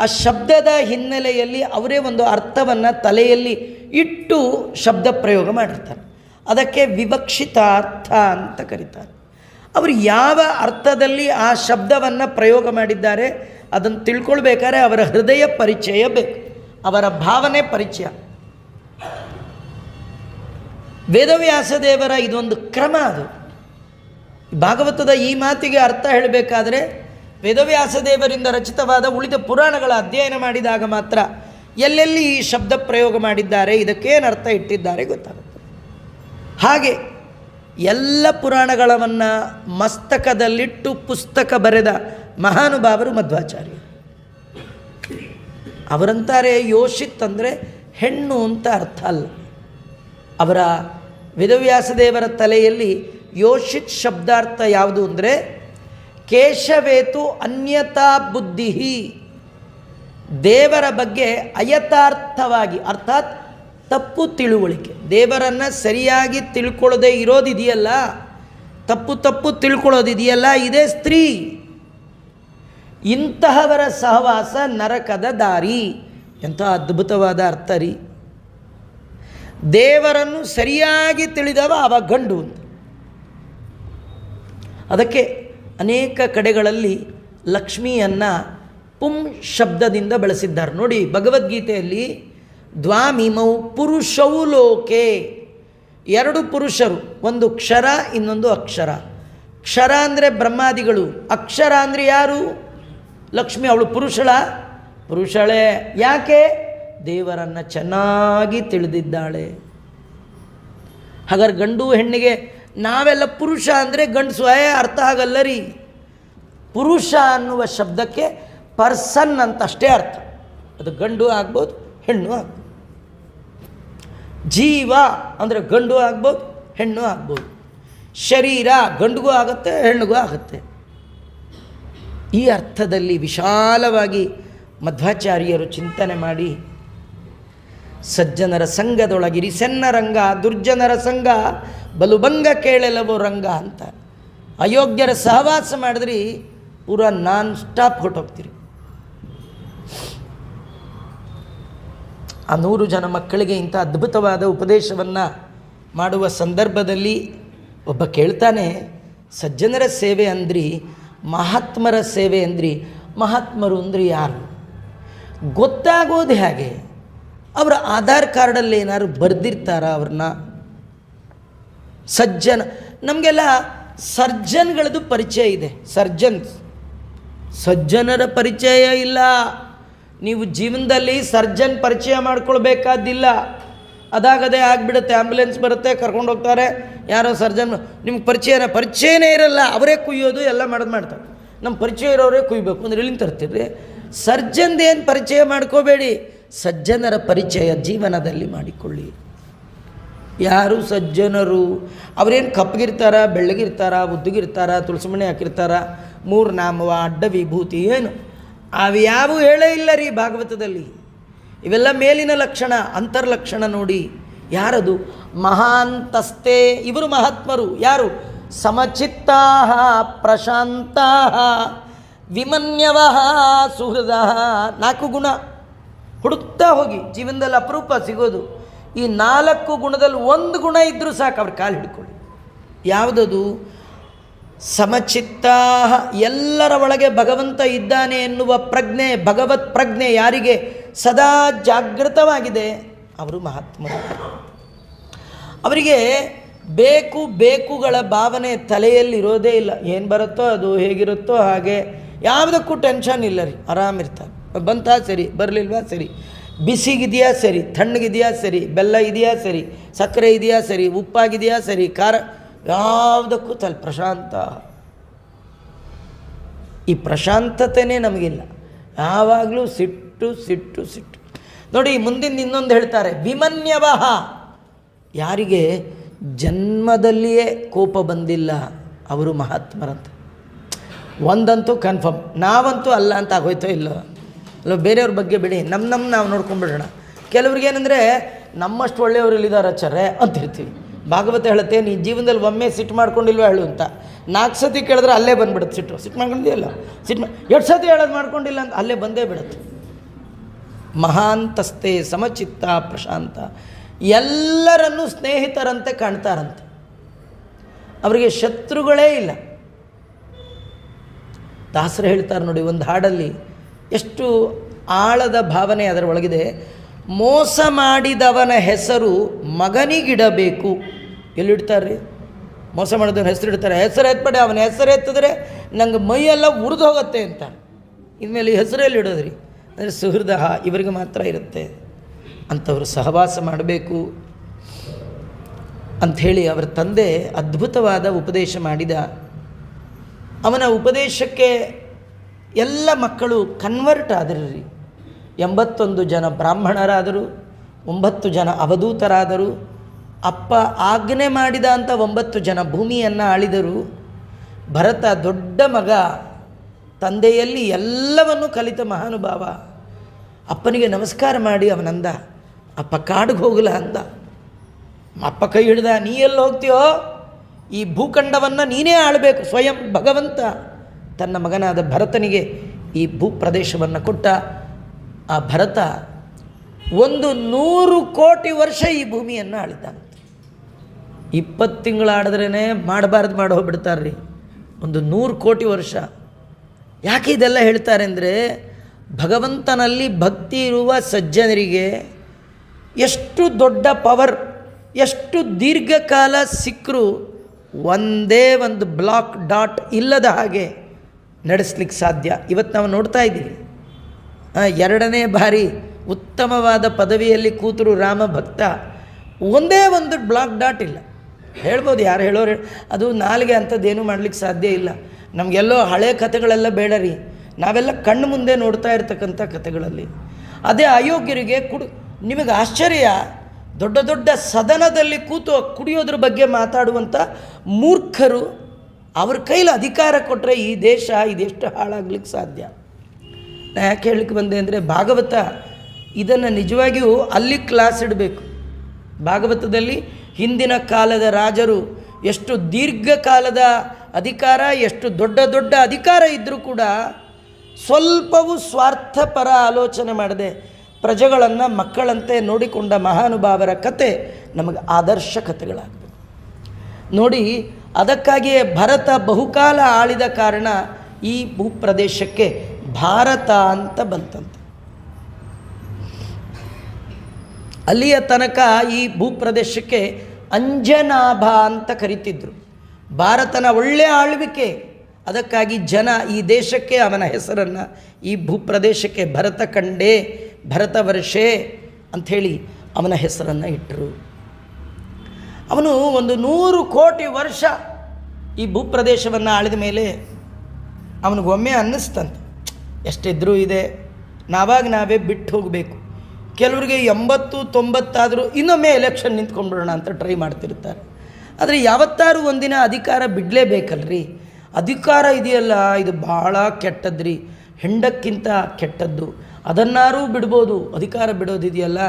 ಆ ಶಬ್ದದ ಹಿನ್ನೆಲೆಯಲ್ಲಿ ಅವರೇ ಒಂದು ಅರ್ಥವನ್ನು ತಲೆಯಲ್ಲಿ ಇಟ್ಟು ಶಬ್ದ ಪ್ರಯೋಗ ಮಾಡಿರ್ತಾರೆ. ಅದಕ್ಕೆ ವಿವಕ್ಷಿತಾರ್ಥ ಅಂತ ಕರೀತಾರೆ. ಅವರು ಯಾವ ಅರ್ಥದಲ್ಲಿ ಆ ಶಬ್ದವನ್ನು ಪ್ರಯೋಗ ಮಾಡಿದ್ದಾರೆ ಅದನ್ನು ತಿಳ್ಕೊಳ್ಬೇಕಾದ್ರೆ ಅವರ ಹೃದಯ ಪರಿಚಯ ಬೇಕು, ಅವರ ಭಾವನೆ ಪರಿಚಯ. ವೇದವ್ಯಾಸದೇವರ ಇದೊಂದು ಕ್ರಮ. ಅದು ಭಾಗವತದ ಈ ಮಾತಿಗೆ ಅರ್ಥ ಹೇಳಬೇಕಾದ್ರೆ ವೇದವ್ಯಾಸದೇವರಿಂದ ರಚಿತವಾದ ಉಳಿದ ಪುರಾಣಗಳ ಅಧ್ಯಯನ ಮಾಡಿದಾಗ ಮಾತ್ರ ಎಲ್ಲೆಲ್ಲಿ ಈ ಶಬ್ದ ಪ್ರಯೋಗ ಮಾಡಿದ್ದಾರೆ, ಇದಕ್ಕೇನು ಅರ್ಥ ಇಟ್ಟಿದ್ದಾರೆ ಗೊತ್ತಾಗುತ್ತೆ. ಹಾಗೆ ಎಲ್ಲ ಪುರಾಣಗಳನ್ನು ಮಸ್ತಕದಲ್ಲಿಟ್ಟು ಪುಸ್ತಕ ಬರೆದ ಮಹಾನುಭಾವರು ಮಧ್ವಾಚಾರ್ಯ. ಅವರಂತಾರೆ ಯೋಷಿತ್ ಅಂದರೆ ಹೆಣ್ಣು ಅಂತ ಅರ್ಥ ಅಲ್ಲ. ಅವರ ವೇದವ್ಯಾಸದೇವರ ತಲೆಯಲ್ಲಿ ಯೋಷಿತ್ ಶಬ್ದಾರ್ಥ ಯಾವುದು ಅಂದರೆ ಕೇಶವೇತು ಅನ್ಯತಾ ಬುದ್ಧಿ, ದೇವರ ಬಗ್ಗೆ ಅಯಥಾರ್ಥವಾಗಿ ಅರ್ಥಾತ್ ತಪ್ಪು ತಿಳುವಳಿಕೆ, ದೇವರನ್ನು ಸರಿಯಾಗಿ ತಿಳ್ಕೊಳ್ಳೋದೇ ಇರೋದಿದೆಯಲ್ಲ, ತಪ್ಪು ತಿಳ್ಕೊಳ್ಳೋದಿದೆಯಲ್ಲ, ಇದೇ ಸ್ತ್ರೀ. ಇಂತಹವರ ಸಹವಾಸ ನರಕದ ದಾರಿ. ಎಂಥ ಅದ್ಭುತವಾದ ಅರ್ಥ ರೀ. ದೇವರನ್ನು ಸರಿಯಾಗಿ ತಿಳಿದವ ಅವ ಗಂಡು ಅಂತ. ಅದಕ್ಕೆ ಅನೇಕ ಕಡೆಗಳಲ್ಲಿ ಲಕ್ಷ್ಮಿಯನ್ನು ಪುಂ ಶಬ್ದದಿಂದ ಬಳಸಿದ್ದಾರೆ ನೋಡಿ. ಭಗವದ್ಗೀತೆಯಲ್ಲಿ ದ್ವಾಮಿಮೌ ಪುರುಷೌ ಲೋಕೆ, ಎರಡು ಪುರುಷರು, ಒಂದು ಕ್ಷರ ಇನ್ನೊಂದು ಅಕ್ಷರ. ಕ್ಷರ ಅಂದರೆ ಬ್ರಹ್ಮಾದಿಗಳು, ಅಕ್ಷರ ಅಂದರೆ ಯಾರು? ಲಕ್ಷ್ಮಿ. ಅವಳು ಪುರುಷಳೇ. ಯಾಕೆ? ದೇವರನ್ನು ಚೆನ್ನಾಗಿ ತಿಳಿದಿದ್ದಾಳೆ. ಹಾಗಾದ್ರೆ ಗಂಡು ಹೆಣ್ಣಿಗೆ ನಾವೆಲ್ಲ ಪುರುಷ ಅಂದರೆ ಗಂಡಸು ಅರ್ಥ ಆಗಲ್ಲ ರೀ. ಪುರುಷ ಅನ್ನುವ ಶಬ್ದಕ್ಕೆ ಪರ್ಸನ್ ಅಂತ ಅಷ್ಟೇ ಅರ್ಥ. ಅದು ಗಂಡು ಆಗ್ಬೋದು, ಹೆಣ್ಣು ಆಗ್ಬೋದು. ಜೀವ ಅಂದರೆ ಗಂಡು ಆಗ್ಬೋದು, ಹೆಣ್ಣು ಆಗ್ಬೋದು. ಶರೀರ ಗಂಡಿಗೂ ಆಗುತ್ತೆ, ಹೆಣ್ಣಿಗೂ ಆಗುತ್ತೆ. ಈ ಅರ್ಥದಲ್ಲಿ ವಿಶಾಲವಾಗಿ ಮಧ್ವಾಚಾರ್ಯರು ಚಿಂತನೆ ಮಾಡಿ ಸಜ್ಜನರ ಸಂಘದೊಳಗಿರಿಸೆನ್ನ ರಂಗ, ದುರ್ಜನರ ಸಂಘ ಬಲುಭಂಗ ಕೇಳೆಲವೋ ರಂಗ ಅಂತ. ಅಯೋಗ್ಯರ ಸಹವಾಸ ಮಾಡಿದ್ರಿ ಪೂರಾ ನಾನ್ ಸ್ಟಾಪ್ ಹೊರಟೋಗ್ತೀರಿ. ಆ 100 ಜನ ಮಕ್ಕಳಿಗೆ ಇಂಥ ಅದ್ಭುತವಾದ ಉಪದೇಶವನ್ನು ಮಾಡುವ ಸಂದರ್ಭದಲ್ಲಿ ಒಬ್ಬ ಕೇಳ್ತಾನೆ, ಸಜ್ಜನರ ಸೇವೆ ಅಂದ್ರಿ, ಮಹಾತ್ಮರ ಸೇವೆ ಅಂದ್ರಿ, ಮಹಾತ್ಮರು ಅಂದರೆ ಯಾರು ಗೊತ್ತಾಗೋದು ಹೇಗೆ? ಅವರ ಆಧಾರ್ ಕಾರ್ಡಲ್ಲಿ ಏನಾದ್ರು ಬರೆದಿರ್ತಾರ ಅವ್ರನ್ನ? ಸಜ್ಜನ, ನಮಗೆಲ್ಲ ಸರ್ಜನ್ಗಳದ್ದು ಪರಿಚಯ ಇದೆ, ಸಜ್ಜನರ ಪರಿಚಯ ಇಲ್ಲ. ನೀವು ಜೀವನದಲ್ಲಿ ಸರ್ಜನ್ ಪರಿಚಯ ಮಾಡ್ಕೊಳ್ಬೇಕಾದಿಲ್ಲ. ಅದಾಗದೇ ಆಗಿಬಿಡುತ್ತೆ. ಆ್ಯಂಬುಲೆನ್ಸ್ ಬರುತ್ತೆ, ಕರ್ಕೊಂಡು ಹೋಗ್ತಾರೆ, ಯಾರೋ ಸರ್ಜನ್ ನಿಮ್ಗೆ ಪರಿಚಯನೇ ಇರಲ್ಲ, ಅವರೇ ಕುಯ್ಯೋದು ಎಲ್ಲ ಮಾಡ್ತಾರೆ. ನಮ್ಮ ಪರಿಚಯ ಇರೋರೇ ಕುಯ್ಬೇಕು ಅಂದ್ರೆ ಎಲ್ಲಿಂದ ತರ್ತೀರಿ? ಸರ್ಜನ್ದೇನು ಪರಿಚಯ ಮಾಡ್ಕೋಬೇಡಿ, ಸಜ್ಜನರ ಪರಿಚಯ ಜೀವನದಲ್ಲಿ ಮಾಡಿಕೊಳ್ಳಿ. ಯಾರು ಸಜ್ಜನರು? ಅವರೇನು ಕಪ್ಪಗಿರ್ತಾರ, ಬೆಳ್ಳಗಿರ್ತಾರ, ಉದ್ದಗಿರ್ತಾರ, ತುಳಸಿಮಣಿ ಹಾಕಿರ್ತಾರ, ಮೂರು ನಾಮವ, ಅಡ್ಡ ವಿಭೂತಿ, ಏನು ಅವ್ಯಾವೂ ಹೇಳೇ ಇಲ್ಲ ರೀ ಭಾಗವತದಲ್ಲಿ. ಇವೆಲ್ಲ ಮೇಲಿನ ಲಕ್ಷಣ, ಅಂತರ್ಲಕ್ಷಣ ನೋಡಿ. ಯಾರದು? ಮಹಾಂತಸ್ತೆ. ಇವರು ಮಹಾತ್ಮರು. ಯಾರು? ಸಮಚಿತ್ತಾ ಪ್ರಶಾಂತಾ ವಿಮನ್ಯವ ಸುಹೃದ. 4 ಗುಣ ಹುಡುಕ್ತಾ ಹೋಗಿ, ಜೀವನದಲ್ಲಿ ಅಪರೂಪ ಸಿಗೋದು. ಈ 4 ಗುಣದಲ್ಲಿ 1 ಗುಣ ಇದ್ದರೂ ಸಾಕು, ಅವ್ರ ಕಾಲು ಹಿಡ್ಕೊಳ್ಳಿ. ಯಾವುದದು? ಸಮಚಿತ್ತಾ. ಎಲ್ಲರ ಒಳಗೆ ಭಗವಂತ ಇದ್ದಾನೆ ಎನ್ನುವ ಪ್ರಜ್ಞೆ, ಭಗವತ್ ಪ್ರಜ್ಞೆ ಯಾರಿಗೆ ಸದಾ ಜಾಗೃತವಾಗಿದೆ ಅವರು ಮಹಾತ್ಮರು. ಅವರಿಗೆ ಬೇಕುಗಳ ಭಾವನೆ ತಲೆಯಲ್ಲಿರೋದೇ ಇಲ್ಲ. ಏನು ಬರುತ್ತೋ ಅದು, ಹೇಗಿರುತ್ತೋ ಹಾಗೆ, ಯಾವುದಕ್ಕೂ ಟೆನ್ಷನ್ ಇಲ್ಲ ರೀ, ಆರಾಮಿರ್ತಾರೆ. ಬಂತಾ ಸರಿ, ಬರಲಿಲ್ವಾ ಸರಿ, ಬಿಸಿಗಿದೆಯಾ ಸರಿ, ತಣ್ಣಗಿದೆಯಾ ಸರಿ, ಬೆಲ್ಲ ಇದೆಯಾ ಸರಿ, ಸಕ್ಕರೆ ಇದೆಯಾ ಸರಿ, ಉಪ್ಪಾಗಿದೆಯಾ ಸರಿ, ಖಾರ, ಯಾವುದಕ್ಕೂ ಪ್ರಶಾಂತ. ಈ ಪ್ರಶಾಂತತೆಯೇ ನಮಗಿಲ್ಲ, ಯಾವಾಗಲೂ ಸಿಟ್ಟು ಸಿಟ್ಟು ಸಿಟ್ಟು. ನೋಡಿ ಮುಂದಿನ ಇನ್ನೊಂದು ಹೇಳ್ತಾರೆ, ವಿಮನ್ಯವಹ. ಯಾರಿಗೆ ಜನ್ಮದಲ್ಲಿಯೇ ಕೋಪ ಬಂದಿಲ್ಲ ಅವರು ಮಹಾತ್ಮರಂತ. ಒಂದಂತೂ ಕನ್ಫರ್ಮ್, ನಾವಂತೂ ಅಲ್ಲ ಅಂತ ಆಗೋಯ್ತೋ ಇಲ್ಲೋ. ಅಲ್ಲ, ಬೇರೆಯವ್ರ ಬಗ್ಗೆ ಬಿಡಿ, ನಾವು ನೋಡ್ಕೊಂಡ್ಬಿಡೋಣ. ಕೆಲವ್ರಿಗೆ ಏನಂದರೆ ನಮ್ಮಷ್ಟು ಒಳ್ಳೆಯವರಲ್ಲಿದ್ದಾರೆ ಆಚಾರ್ಯ ಅಂತಿರ್ತೀವಿ. ಭಾಗವತ ಹೇಳುತ್ತೆ, ನೀ ಜೀವನದಲ್ಲಿ ಒಮ್ಮೆ ಸಿಟ್ಟು ಮಾಡ್ಕೊಂಡಿಲ್ವ ಹೇಳು ಅಂತ. 4 ಸತಿ ಕೇಳಿದ್ರೆ ಅಲ್ಲೇ ಬಂದುಬಿಡುತ್ತೆ ಸಿಟ್ಟು ಮಾಡ್ಕೊಂಡಿದೆಯಲ್ಲ, ಸಿಟ್ಟು 2 ಸತಿ ಹೇಳೋದು ಮಾಡ್ಕೊಂಡಿಲ್ಲ ಅಂತ ಅಲ್ಲೇ ಬಂದೇ ಬಿಡುತ್ತೆ. ಮಹಾಂತಸ್ತೆ ಸಮಚಿತ್ತ ಪ್ರಶಾಂತ. ಎಲ್ಲರನ್ನೂ ಸ್ನೇಹಿತರಂತೆ ಕಾಣ್ತಾರಂತೆ, ಅವರಿಗೆ ಶತ್ರುಗಳೇ ಇಲ್ಲ. ದಾಸರು ಹೇಳ್ತಾರೆ ನೋಡಿ ಒಂದು ಹಾಡಲ್ಲಿ, ಎಷ್ಟು ಆಳದ ಭಾವನೆ ಅದರ ಒಳಗಿದೆ. ಮೋಸ ಮಾಡಿದವನ ಹೆಸರು ಮಗನಿಗಿಡಬೇಕು. ಎಲ್ಲಿಡ್ತಾರೆ? ಮೋಸ ಮಾಡಿದವನ ಹೆಸರು ಇಡ್ತಾರೆ. ಹೆಸರು ಎತ್ಬೇಡಿ, ಅವನ ಹೆಸರು ಎತ್ತಿದ್ರೆ ನಂಗೆ ಮೈಯೆಲ್ಲ ಉರಿದು ಹೋಗುತ್ತೆ ಅಂತ. ಇನ್ಮೇಲೆ ಈ ಹೆಸರಲ್ಲಿ ಇಡೋದ್ರಿ ಅಂದರೆ ಸುಹೃದ ಇವರಿಗೆ ಮಾತ್ರ ಇರುತ್ತೆ. ಅಂಥವರು ಸಹವಾಸ ಮಾಡಬೇಕು ಅಂಥೇಳಿ ಅವರ ತಂದೆ ಅದ್ಭುತವಾದ ಉಪದೇಶ ಮಾಡಿದ. ಅವನ ಉಪದೇಶಕ್ಕೆ ಎಲ್ಲ ಮಕ್ಕಳು ಕನ್ವರ್ಟ್ ಆದರು ರೀ. 81 ಜನ ಬ್ರಾಹ್ಮಣರಾದರು, 9 ಜನ ಅವಧೂತರಾದರು. ಅಪ್ಪ ಆಜ್ಞೆ ಮಾಡಿದ ಅಂತ 9 ಜನ ಭೂಮಿಯನ್ನು ಆಳಿದರು. ಭರತ ದೊಡ್ಡ ಮಗ, ತಂದೆಯಲ್ಲಿ ಎಲ್ಲವನ್ನೂ ಕಲಿತ ಮಹಾನುಭಾವ. ಅಪ್ಪನಿಗೆ ನಮಸ್ಕಾರ ಮಾಡಿ ಅವನಂದ, ಅಪ್ಪ ಕಾಡಿಗೆ ಹೋಗಲ ಅಂದ. ಅಪ್ಪ ಕೈ ಹಿಡ್ದ, ನೀ ಎಲ್ಲಿ ಹೋಗ್ತೀಯೋ, ಈ ಭೂಖಂಡವನ್ನು ನೀನೇ ಆಳಬೇಕು. ಸ್ವಯಂ ಭಗವಂತ ತನ್ನ ಮಗನಾದ ಭರತನಿಗೆ ಈ ಭೂಪ್ರದೇಶವನ್ನು ಕೊಟ್ಟ. ಆ ಭರತ 100 ಕೋಟಿ ವರ್ಷ ಈ ಭೂಮಿಯನ್ನು ಆಳಿದ್ದಾನೆ. 20 ತಿಂಗಳು ಆಡಿದ್ರೇ ಮಾಡಬಾರ್ದು ಮಾಡಿ ಹೋಗ್ಬಿಡ್ತಾರೆ ರೀ. 100 ಕೋಟಿ ವರ್ಷ. ಯಾಕೆ ಇದೆಲ್ಲ ಹೇಳ್ತಾರೆ ಅಂದರೆ, ಭಗವಂತನಲ್ಲಿ ಭಕ್ತಿ ಇರುವ ಸಜ್ಜನರಿಗೆ ಎಷ್ಟು ದೊಡ್ಡ ಪವರ್, ಎಷ್ಟು ದೀರ್ಘಕಾಲ ಸಿಕ್ಕರೂ ಒಂದೇ ಒಂದು ಬ್ಲಾಕ್ ಡಾಟ್ ಇಲ್ಲದ ಹಾಗೆ ನಡೆಸ್ಲಿಕ್ಕೆ ಸಾಧ್ಯ. ಇವತ್ತು ನಾವು ನೋಡ್ತಾ ಇದ್ದೀವಿ, 2ನೇ ಬಾರಿ ಉತ್ತಮವಾದ ಪದವಿಯಲ್ಲಿ ಕೂತರು ರಾಮ ಭಕ್ತ, ಒಂದೇ ಒಂದು ಬ್ಲಾಕ್ ಡಾಟ್ ಇಲ್ಲ. ಹೇಳ್ಬೋದು, ಯಾರು ಹೇಳೋರು, ಅದು ನಾಲಿಗೆ ಅಂಥದ್ದೇನೂ ಮಾಡಲಿಕ್ಕೆ ಸಾಧ್ಯ ಇಲ್ಲ. ನಮಗೆಲ್ಲೋ ಹಳೆ ಕಥೆಗಳೆಲ್ಲ ಬೇಡ ರೀ, ನಾವೆಲ್ಲ ಕಣ್ಣು ಮುಂದೆ ನೋಡ್ತಾ ಇರ್ತಕ್ಕಂಥ ಕಥೆಗಳಲ್ಲಿ. ಅದೇ ಅಯೋಗ್ಯರಿಗೆ ನಿಮಗೆ ಆಶ್ಚರ್ಯ, ದೊಡ್ಡ ದೊಡ್ಡ ಸದನದಲ್ಲಿ ಕೂತು ಕುಡಿಯೋದ್ರ ಬಗ್ಗೆ ಮಾತಾಡುವಂಥ ಮೂರ್ಖರು, ಅವ್ರ ಕೈಲಿ ಅಧಿಕಾರ ಕೊಟ್ಟರೆ ಈ ದೇಶ ಇದೆಷ್ಟು ಹಾಳಾಗ್ಲಿಕ್ಕೆ ಸಾಧ್ಯ. ನಾ ಯಾಕೆ ಹೇಳಲಿಕ್ಕೆ ಬಂದೆ ಅಂದರೆ, ಭಾಗವತ ಇದನ್ನು ನಿಜವಾಗಿಯೂ ಅಲ್ಲಿ ಕ್ಲಾಸ್ ಇಡಬೇಕು. ಭಾಗವತದಲ್ಲಿ ಹಿಂದಿನ ಕಾಲದ ರಾಜರು ಎಷ್ಟು ದೀರ್ಘಕಾಲದ ಅಧಿಕಾರ, ಎಷ್ಟು ದೊಡ್ಡ ದೊಡ್ಡ ಅಧಿಕಾರ ಇದ್ದರೂ ಕೂಡ ಸ್ವಲ್ಪವೂ ಸ್ವಾರ್ಥಪರ ಆಲೋಚನೆ ಮಾಡದೆ ಪ್ರಜೆಗಳನ್ನು ಮಕ್ಕಳಂತೆ ನೋಡಿಕೊಂಡ ಮಹಾನುಭಾವರ ಕತೆ ನಮಗೆ ಆದರ್ಶ ಕಥೆಗಳಾಗಬೇಕು ನೋಡಿ. ಅದಕ್ಕಾಗಿಯೇ ಭರತ ಬಹುಕಾಲ ಆಳಿದ ಕಾರಣ ಈ ಭೂಪ್ರದೇಶಕ್ಕೆ ಭಾರತ ಅಂತ ಬಂತಂತೆ. ಅಲ್ಲಿಯ ತನಕ ಈ ಭೂಪ್ರದೇಶಕ್ಕೆ ಅಂಜನಾಭ ಅಂತ ಕರಿತಿದ್ರು. ಭಾರತನ ಒಳ್ಳೆಯ ಆಳ್ವಿಕೆ, ಅದಕ್ಕಾಗಿ ಜನ ಈ ದೇಶಕ್ಕೆ ಅವನ ಹೆಸರನ್ನು, ಈ ಭೂಪ್ರದೇಶಕ್ಕೆ ಭರತ ಖಂಡೇ, ಭರತ ವರ್ಷೇ ಅಂಥೇಳಿ ಅವನ ಹೆಸರನ್ನು ಇಟ್ಟರು. ಅವನು 100 ಕೋಟಿ ವರ್ಷ ಈ ಭೂಪ್ರದೇಶವನ್ನು ಆಳಿದ ಮೇಲೆ ಅವನಿಗೊಮ್ಮೆ ಅನ್ನಿಸ್ತಂತೆ, ಎಷ್ಟಿದ್ರೂ ಇದೆ, ನಾವೇ ಬಿಟ್ಟು ಹೋಗಬೇಕು. ಕೆಲವರಿಗೆ 80-90 ಆದರೂ ಇನ್ನೊಮ್ಮೆ ಎಲೆಕ್ಷನ್ ನಿಂತ್ಕೊಂಡ್ಬಿಡೋಣ ಅಂತ ಟ್ರೈ ಮಾಡ್ತಿರ್ತಾರೆ. ಆದರೆ ಯಾವತ್ತಾರು ಒಂದಿನ ಅಧಿಕಾರ ಬಿಡಲೇಬೇಕಲ್ರಿ. ಅಧಿಕಾರ ಇದೆಯಲ್ಲ, ಇದು ಭಾಳ ಕೆಟ್ಟದ್ರಿ, ಹೆಂಡಕ್ಕಿಂತ ಕೆಟ್ಟದ್ದು. ಅದನ್ನಾರೂ ಬಿಡ್ಬೋದು, ಅಧಿಕಾರ ಬಿಡೋದಿದೆಯಲ್ಲ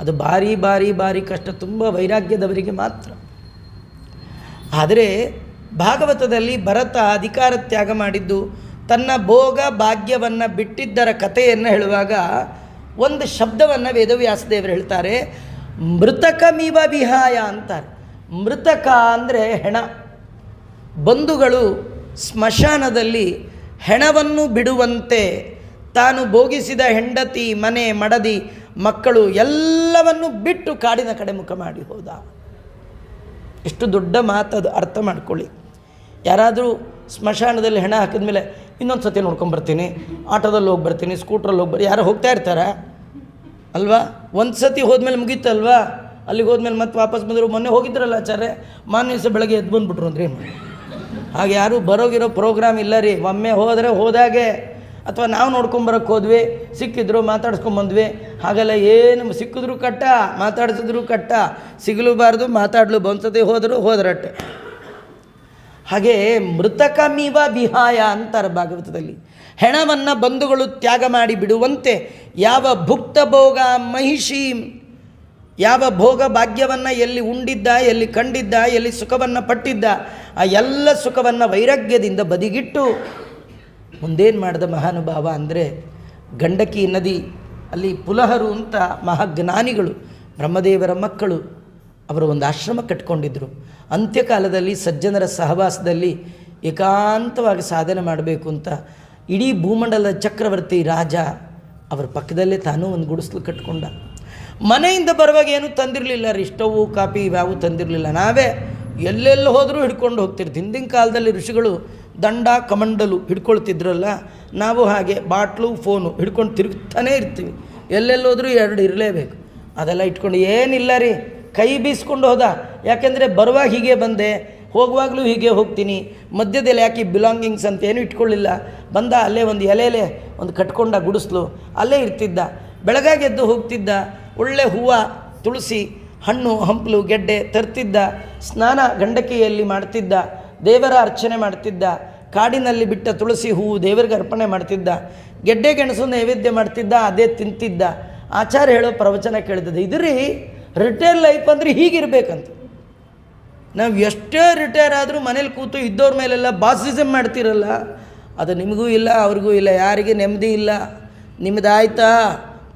ಅದು ಭಾರಿ ಭಾರಿ ಭಾರಿ ಕಷ್ಟ, ತುಂಬ ವೈರಾಗ್ಯದವರಿಗೆ ಮಾತ್ರ. ಆದರೆ ಭಾಗವತದಲ್ಲಿ ಭರತ ಅಧಿಕಾರ ತ್ಯಾಗ ಮಾಡಿದ್ದು, ತನ್ನ ಭೋಗ ಭಾಗ್ಯವನ್ನು ಬಿಟ್ಟಿದ್ದರ ಕಥೆಯನ್ನು ಹೇಳುವಾಗ ಒಂದು ಶಬ್ದವನ್ನು ವೇದವ್ಯಾಸದೇವರು ಹೇಳ್ತಾರೆ, ಮೃತಕಮಿವ ವಿಹಾಯ ಅಂತಾರೆ. ಮೃತಕ ಅಂದರೆ ಹೆಣ. ಬಂಧುಗಳು ಸ್ಮಶಾನದಲ್ಲಿ ಹೆಣವನ್ನು ಬಿಡುವಂತೆ ತಾನು ಭೋಗಿಸಿದ ಹೆಂಡತಿ, ಮನೆ, ಮಡದಿ, ಮಕ್ಕಳು ಎಲ್ಲವನ್ನು ಬಿಟ್ಟು ಕಾಡಿನ ಕಡೆ ಮುಖ ಮಾಡಿ ಹೋದ. ಎಷ್ಟು ದೊಡ್ಡ ಮಾತದು, ಅರ್ಥ ಮಾಡ್ಕೊಳ್ಳಿ. ಯಾರಾದರೂ ಸ್ಮಶಾನದಲ್ಲಿ ಹೆಣ ಹಾಕಿದ ಮೇಲೆ ಇನ್ನೊಂದು ಸತಿ ನೋಡ್ಕೊಂಬರ್ತೀನಿ, ಆಟೋದಲ್ಲಿ ಹೋಗಿ ಬರ್ತೀನಿ, ಸ್ಕೂಟ್ರಲ್ಲಿ ಹೋಗಿ ಯಾರು ಹೋಗ್ತಾ ಇರ್ತಾರಾ ಅಲ್ವಾ? ಒಂದು ಸತಿ ಹೋದ್ಮೇಲೆ ಮುಗೀತಲ್ವಾ? ಅಲ್ಲಿಗೆ ಹೋದ್ಮೇಲೆ ಮತ್ತೆ ವಾಪಸ್ ಬಂದರು. ಮೊನ್ನೆ ಹೋಗಿದ್ರಲ್ಲ ಆಚಾರ್ಯ, ಮಾನ್ಯ ದಿವಸ ಬೆಳಗ್ಗೆ ಎದ್ದು ಬಂದುಬಿಟ್ರು ಅಂದ್ರಿ. ಹಾಗೆ ಯಾರೂ ಬರೋಗಿರೋ ಪ್ರೋಗ್ರಾಮ್ ಇಲ್ಲ ರೀ. ಒಮ್ಮೆ ಹೋದರೆ ಹೋದಾಗೆ, ಅಥವಾ ನಾವು ನೋಡ್ಕೊಂಬರಕ್ಕೆ ಹೋದ್ವಿ, ಸಿಕ್ಕಿದ್ರು ಮಾತಾಡ್ಸ್ಕೊಂಬಂದ್ವಿ. ಹಾಗೆಲ್ಲ ಏನು ಸಿಕ್ಕಿದ್ರು ಕಟ್ಟ, ಮಾತಾಡಿಸಿದ್ರು ಕಟ್ಟ, ಸಿಗಲೂಬಾರ್ದು, ಮಾತಾಡಲು ಒಂದ್ಸತಿ ಹೋದ್ರಟ್ಟೆ. ಹಾಗೆ ಮೃತಕಮಿವ ವಿಹಾಯ ಅಂತಾರೆ ಭಾಗವತದಲ್ಲಿ. ಹೆಣವನ್ನು ಬಂಧುಗಳು ತ್ಯಾಗ ಮಾಡಿ ಬಿಡುವಂತೆ ಯಾವ ಭುಕ್ತ ಭೋಗ ಮಹಿಷಿ, ಯಾವ ಭೋಗ ಭಾಗ್ಯವನ್ನು ಎಲ್ಲಿ ಉಂಡಿದ್ದ, ಎಲ್ಲಿ ಕಂಡಿದ್ದ, ಎಲ್ಲಿ ಸುಖವನ್ನು ಪಟ್ಟಿದ್ದ, ಆ ಎಲ್ಲ ಸುಖವನ್ನು ವೈರಾಗ್ಯದಿಂದ ಬದಿಗಿಟ್ಟು ಮುಂದೇನು ಮಾಡಿದ ಮಹಾನುಭಾವ ಅಂದರೆ, ಗಂಡಕಿ ನದಿ ಅಲ್ಲಿ ಪುಲಹರು ಅಂತ ಮಹಾಜ್ಞಾನಿಗಳು, ಬ್ರಹ್ಮದೇವರ ಮಕ್ಕಳು, ಅವರು ಒಂದು ಆಶ್ರಮ ಕಟ್ಕೊಂಡಿದ್ದರು. ಅಂತ್ಯಕಾಲದಲ್ಲಿ ಸಜ್ಜನರ ಸಹವಾಸದಲ್ಲಿ ಏಕಾಂತವಾಗಿ ಸಾಧನೆ ಮಾಡಬೇಕು ಅಂತ ಇಡೀ ಭೂಮಂಡಲದ ಚಕ್ರವರ್ತಿ ರಾಜ ಅವರ ಪಕ್ಕದಲ್ಲೇ ತಾನೂ ಒಂದು ಗುಡಿಸಲು ಕಟ್ಕೊಂಡ. ಮನೆಯಿಂದ ಬರುವಾಗ ಏನೂ ತಂದಿರಲಿಲ್ಲ ರೀ, ಸ್ಟೌವು ಕಾಪಿ ಇವ್ಯಾವು ತಂದಿರಲಿಲ್ಲ. ನಾವೇ ಎಲ್ಲೆಲ್ಲಿ ಹೋದರೂ ಹಿಡ್ಕೊಂಡು ಹೋಗ್ತಿರ್ತೀವಿ. ಹಿಂದಿನ ಕಾಲದಲ್ಲಿ ಋಷಿಗಳು ದಂಡ ಕಮಂಡಲು ಹಿಡ್ಕೊಳ್ತಿದ್ರಲ್ಲ, ನಾವು ಹಾಗೆ ಬಾಟ್ಲು ಫೋನು ಹಿಡ್ಕೊಂಡು ತಿರುಗ್ತಾನೇ ಇರ್ತೀವಿ. ಎಲ್ಲೆಲ್ಲೋದ್ರೂ 2 ಇರಲೇಬೇಕು. ಅದೆಲ್ಲ ಇಟ್ಕೊಂಡು ಏನಿಲ್ಲ ರೀ, ಕೈ ಬೀಸ್ಕೊಂಡು ಹೋದ. ಯಾಕೆಂದರೆ ಬರುವಾಗ ಹೀಗೆ ಬಂದೆ, ಹೋಗುವಾಗಲೂ ಹೀಗೆ ಹೋಗ್ತೀನಿ, ಮಧ್ಯದಲ್ಲಿ ಯಾಕೆ ಬಿಲಾಂಗಿಂಗ್ಸ್ ಅಂತ ಏನೂ ಇಟ್ಕೊಳ್ಳಿಲ್ಲ. ಬಂದ ಅಲ್ಲೇ ಒಂದು ಎಲೆಲೆ ಒಂದು ಕಟ್ಕೊಂಡ ಗುಡಿಸ್ಲು, ಅಲ್ಲೇ ಇರ್ತಿದ್ದ. ಬೆಳಗಾಗಿ ಎದ್ದು ಹೋಗ್ತಿದ್ದ, ಒಳ್ಳೆ ಹೂವು, ತುಳಸಿ, ಹಣ್ಣು, ಹಂಪಲು, ಗೆಡ್ಡೆ ತರ್ತಿದ್ದ. ಸ್ನಾನ ಗಂಡಕಿಯಲ್ಲಿ ಮಾಡ್ತಿದ್ದ, ದೇವರ ಅರ್ಚನೆ ಮಾಡ್ತಿದ್ದ. ಕಾಡಿನಲ್ಲಿ ಬಿಟ್ಟ ತುಳಸಿ ಹೂವು ದೇವರಿಗೆ ಅರ್ಪಣೆ ಮಾಡ್ತಿದ್ದ. ಗೆಡ್ಡೆ ಗೆಣಸು ನೈವೇದ್ಯ ಮಾಡ್ತಿದ್ದ, ಅದೇ ತಿಂತಿದ್ದ. ಆಚಾರ್ಯ ಹೇಳೋ ಪ್ರವಚನ ಕೇಳ್ತಿದ್ದ. ಇದು ರೀ ರಿಟೈರ್ ಲೈಫ್ ಅಂದರೆ ಹೀಗಿರ್ಬೇಕಂತ. ನಾವು ಎಷ್ಟೇ ರಿಟೈರ್ ಆದರೂ ಮನೇಲಿ ಕೂತು ಇದ್ದವ್ರ ಮೇಲೆಲ್ಲ ಬಾಸಿಸಮ್ ಮಾಡ್ತಿರಲ್ಲ, ಅದು ನಿಮಗೂ ಇಲ್ಲ ಅವ್ರಿಗೂ ಇಲ್ಲ, ಯಾರಿಗೆ ನೆಮ್ಮದಿ ಇಲ್ಲ. ನಿಮ್ಮದಾಯ್ತಾ,